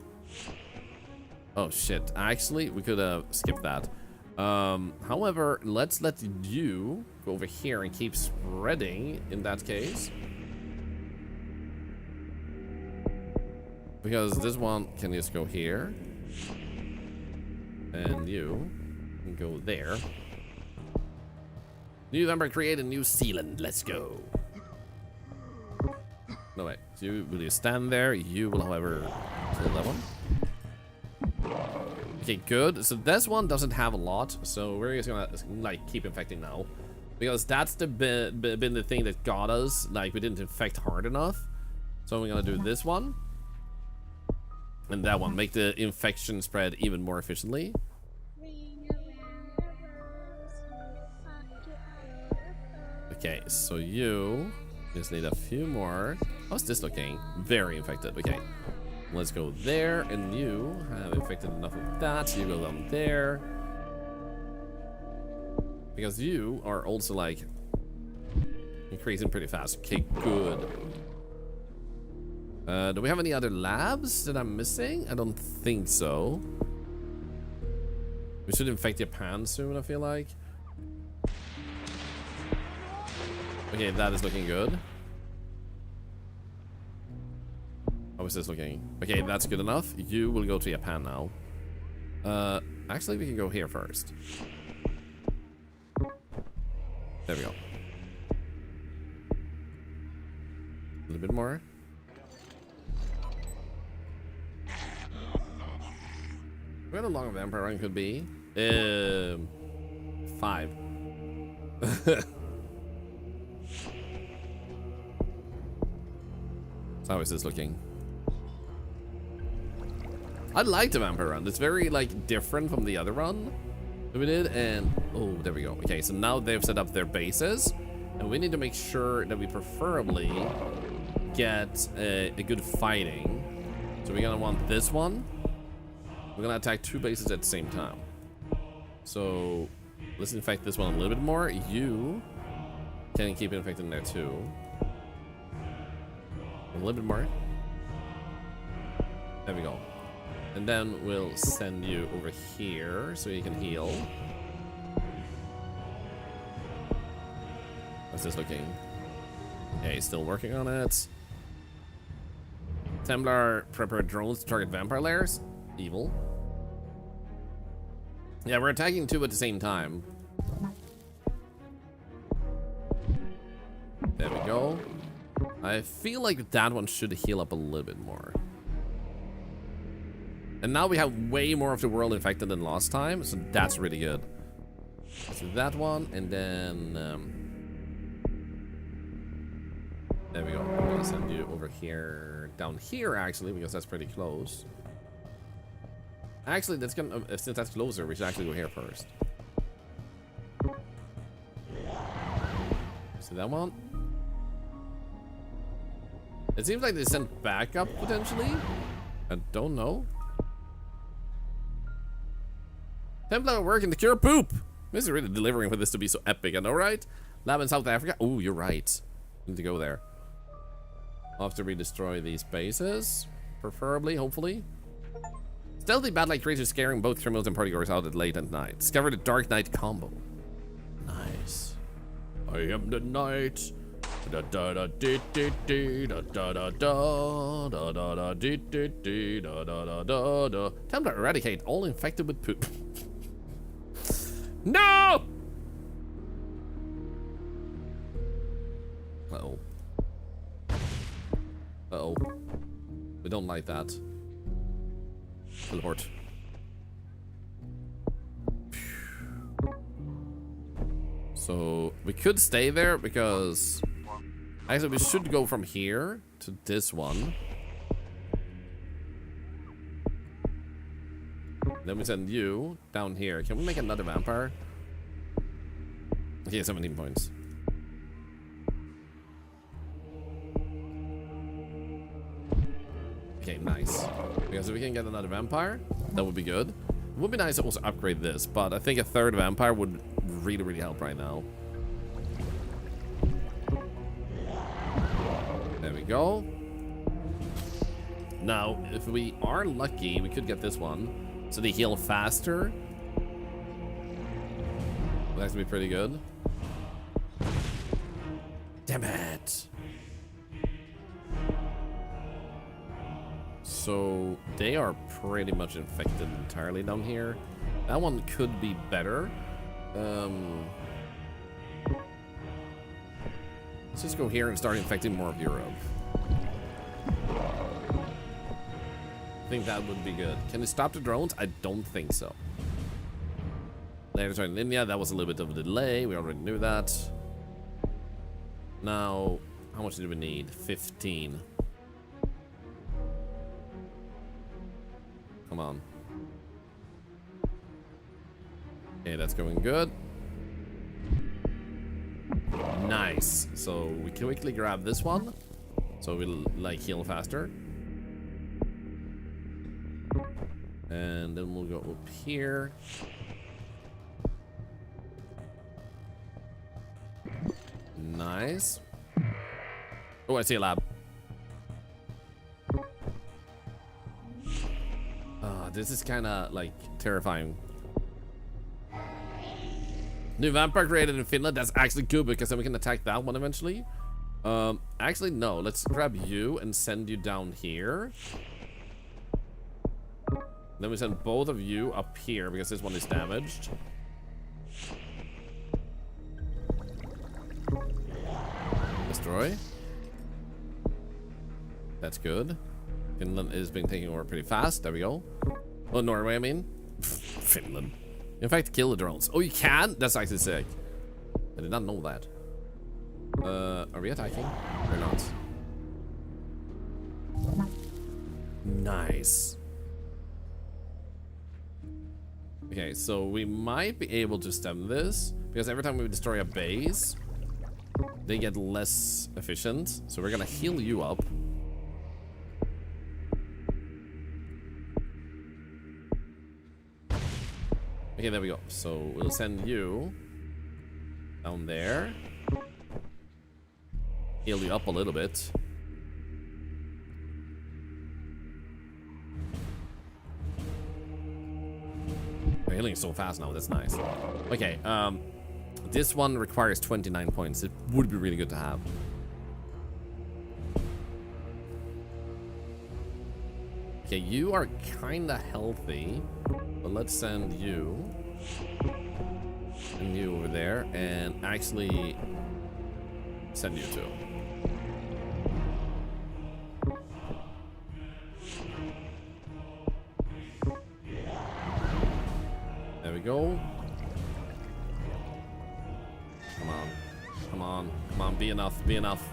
Oh shit, actually we could have skipped that. However, let's let you go over here and keep spreading in that case. Because this one can just go here. And you can go there. New member created New Zealand, let's go. No way, you will you stand there? You will, however, kill that one. Okay, good. So this one doesn't have a lot, so we're just gonna like keep infecting now, because that's been the thing that got us. Like we didn't infect hard enough, so we're gonna do this one and that one. Make the infection spread even more efficiently. Okay, so you just need a few more. How's this looking? Very infected. Okay. Let's go there, and you have infected enough of that, so you go down there. Because you are also like increasing pretty fast. Okay, good. Do we have any other labs that I'm missing? I don't think so. We should infect Japan soon, I feel like. Okay, that is looking good. How is this looking? Okay, that's good enough. You will go to Japan now. Actually, we can go here first. There we go. A little bit more. Where the long of Vampire Run could be? 5. So how is this looking? I like the Vampire Run. It's very like different from the other run that we did, and oh, there we go. Okay, so now they've set up their bases, and we need to make sure that we preferably get a good fighting. So we're gonna want this one. We're gonna attack 2 bases at the same time. So let's infect this one a little bit more. You can keep infecting there too. A little bit more. There we go. And then we'll send you over here so you can heal. How's this looking? Okay, still working on it. Templar prepare drones to target vampire lairs. Evil. Yeah, we're attacking 2 at the same time. There we go. I feel like that one should heal up a little bit more. And now we have way more of the world infected than last time, so that's really good. So that one, and then there we go. I'm gonna send you over here, down here actually, because that's pretty close. Actually, that's gonna since that's closer, we should actually go here first. See that one? It seems like they sent backup potentially. I don't know. Templar working to cure poop. This is really delivering for this to be so epic, I know, right? Lab in South Africa. Oh, you're right. We need to go there. After we destroy these bases, preferably, hopefully. Stealthy bat-like creatures scaring both criminals and partygoers out at late at night. Discover the Dark Knight combo. Nice. I am the night. Da da da dee dee dee da da da da da da da dee dee dee da da da da da. Time to eradicate all infected with poop. No! Uh-oh. Uh-oh. We don't like that. Teleport. So we could stay there because actually we should go from here to this one. Then we send you down here. Can we make another vampire? Okay, 17 points. Okay, nice. Because if we can get another vampire, that would be good. It would be nice to also upgrade this, but I think a third vampire would really, really help right now. There we go. Now, if we are lucky, we could get this one. So they heal faster. That could be pretty good. Damn it. So they are pretty much infected entirely down here. That one could be better. Let's just go here and start infecting more of Europe. I think that would be good. Can it stop the drones? I don't think so. Later starting India, that was a little bit of a delay. We already knew that. Now, how much do we need? 15. Come on. Okay, that's going good. Nice. So we can quickly grab this one. So we'll like heal faster. And then we'll go up here. Nice. Oh, I see a lab. This is kind of like terrifying. New vampire created in Finland. That's actually good because then we can attack that one eventually. Actually, no. Let's grab you and send you down here. Then we send both of you up here because this one is damaged. Destroy. That's good. Finland is being taken over pretty fast. There we go. Oh, Norway, I mean. Finland. In fact, kill the drones. Oh, you can? That's actually sick. I did not know that. Are we attacking or not? Nice. Okay, so we might be able to stem this because every time we destroy a base, they get less efficient. So we're gonna heal you up. Okay, there we go. So we'll send you down there. Heal you up a little bit. We're healing so fast now, that's nice. Okay, this one requires 29 points. It would be really good to have. Okay, you are kinda healthy. But let's send you and you over there and actually send you too. There we go. Come on. Come on. Come on. Be enough. Be enough.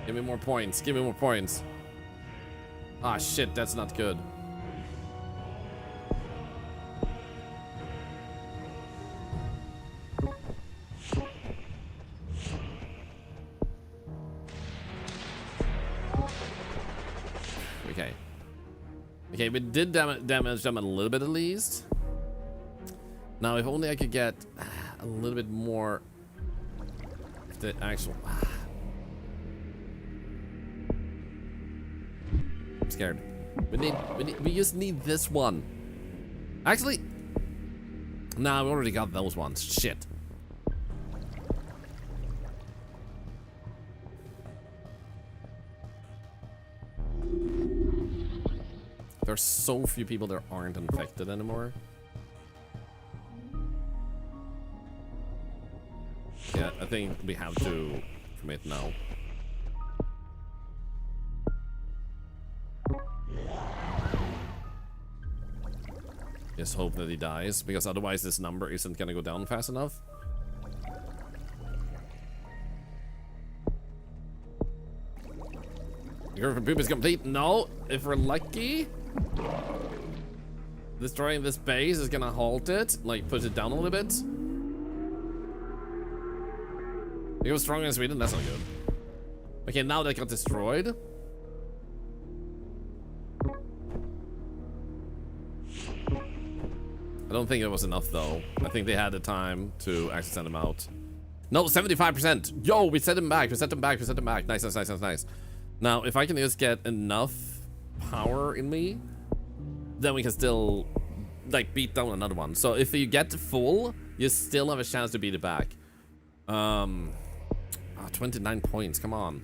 Give me more points. Give me more points. Ah, shit. That's not good. Okay. Okay, we did damage them a little bit at least. Now, if only I could get a little bit more of the actual... I'm scared. We just need this one. Actually, nah, we already got those ones. Shit. There's so few people that aren't infected anymore. Yeah, I think we have to commit now. Just hope that he dies, because otherwise this number isn't gonna go down fast enough. The curve for poop is complete. No, if we're lucky, destroying this base is gonna halt it, like push it down a little bit. It was stronger in Sweden, that's not good. Okay, now that got destroyed. I don't think it was enough though. I think they had the time to actually send him out. No, 75%. Yo, we sent him back. We sent him back. We sent him back. Nice, nice, nice, nice, nice. Now, if I can just get enough power in me, then we can still like beat down another one. So if you get full, you still have a chance to beat it back. 29 points. Come on.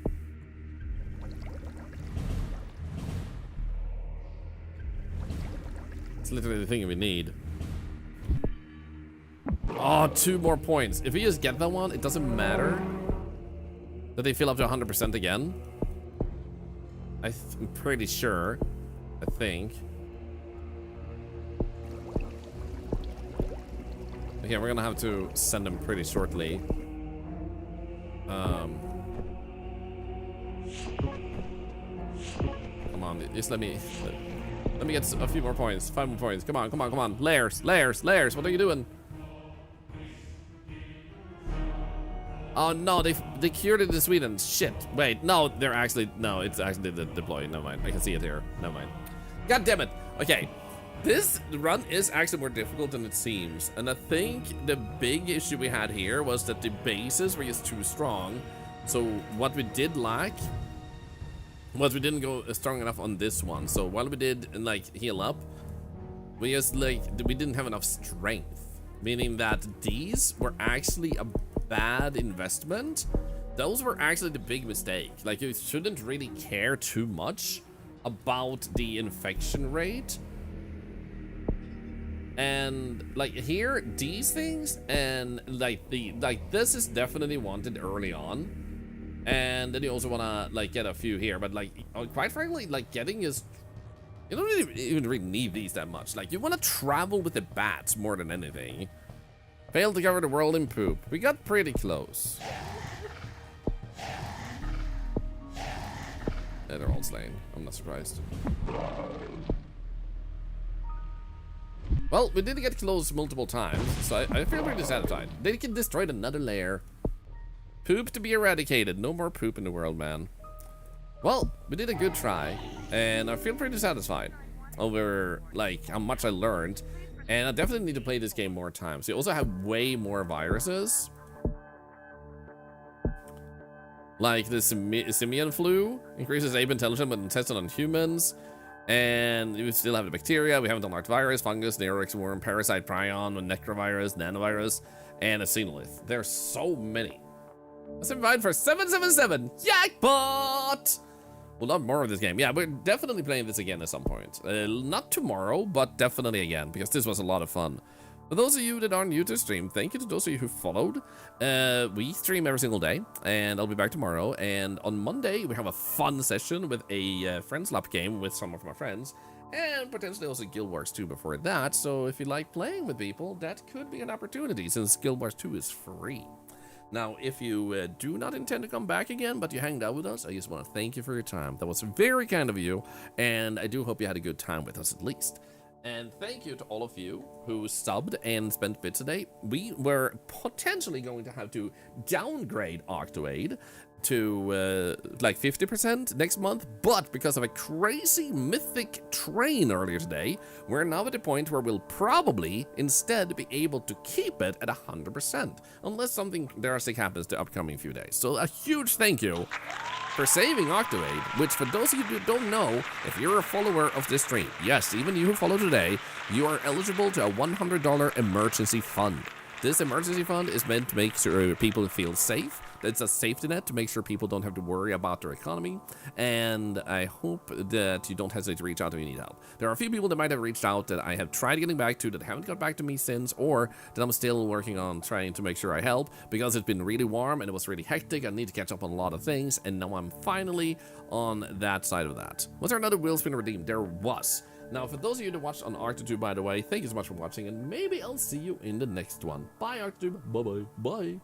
It's literally the thing we need. Oh, 2 more points. If we just get that one, it doesn't matter that they fill up to 100% again. I'm pretty sure. I think. Okay, we're gonna have to send them pretty shortly. Come on, just let me get a few more points. 5 more points. Come on, come on, come on. Layers, layers, layers. What are you doing? Oh no, they cured it in Sweden. Shit. Wait, no, they're actually it's actually the deploy. Never mind. I can see it here. Never mind. God damn it. Okay. This run is actually more difficult than it seems. And I think the big issue we had here was that the bases were just too strong. So what we did lack was we didn't go strong enough on this one. So while we did like heal up, we just like we didn't have enough strength. Meaning that these were actually a bad investment. Those were actually the big mistake. Like you shouldn't really care too much about the infection rate. And like here, these things and like this is definitely wanted early on. And then you also wanna like get a few here, but like quite frankly, like getting is you don't even really need these that much. Like you wanna travel with the bats more than anything. Failed to cover the world in poop. We got pretty close. Yeah, they're all slain. I'm not surprised. Well, we did get close multiple times, so I feel pretty satisfied. They can destroy another layer. Poop to be eradicated. No more poop in the world, man. Well, we did a good try, and I feel pretty satisfied over like how much I learned. And I definitely need to play this game more times. You also have way more viruses. Like the simian flu increases ape intelligence when tested on humans. And we still have the bacteria. We haven't unlocked virus, fungus, neurix worm, parasite, prion, necrovirus, nanovirus, and a xenolith. There's so many. Let's invite for 777. Jackpot! We'll love more of this game. Yeah, we're definitely playing this again at some point. Not tomorrow, but definitely again, because this was a lot of fun. For those of you that are new to stream, thank you to those of you who followed. We stream every single day, and I'll be back tomorrow. And on Monday, we have a fun session with a Friends Lap game with some of my friends. And potentially also Guild Wars 2 before that. So if you like playing with people, that could be an opportunity, since Guild Wars 2 is free. Now, if you do not intend to come back again, but you hanged out with us, I just want to thank you for your time. That was very kind of you, and I do hope you had a good time with us at least. And thank you to all of you who subbed and spent bits today. We were potentially going to have to downgrade Octoade to like 50% next month, but because of a crazy mythic train earlier today, we're now at the point where we'll probably instead be able to keep it at 100%, unless something drastic happens the upcoming few days. So a huge thank you for saving Octavade, which for those of you who don't know, if you're a follower of this stream, yes, even you who follow today, you are eligible to a $100 emergency fund. This emergency fund is meant to make sure people feel safe. It's a safety net to make sure people don't have to worry about their economy, and I hope that you don't hesitate to reach out if you need help. There are a few people that might have reached out that I have tried getting back to that haven't got back to me since, or that I'm still working on trying to make sure I help, because it's been really warm and it was really hectic. I need to catch up on a lot of things, and now I'm finally on that side of that. Was there another wheel spin redeemed? There was. Now, for those of you that watched on Arctotube, by the way, thank you so much for watching, and maybe I'll see you in the next one. Bye, Arctotube. Bye-bye. Bye.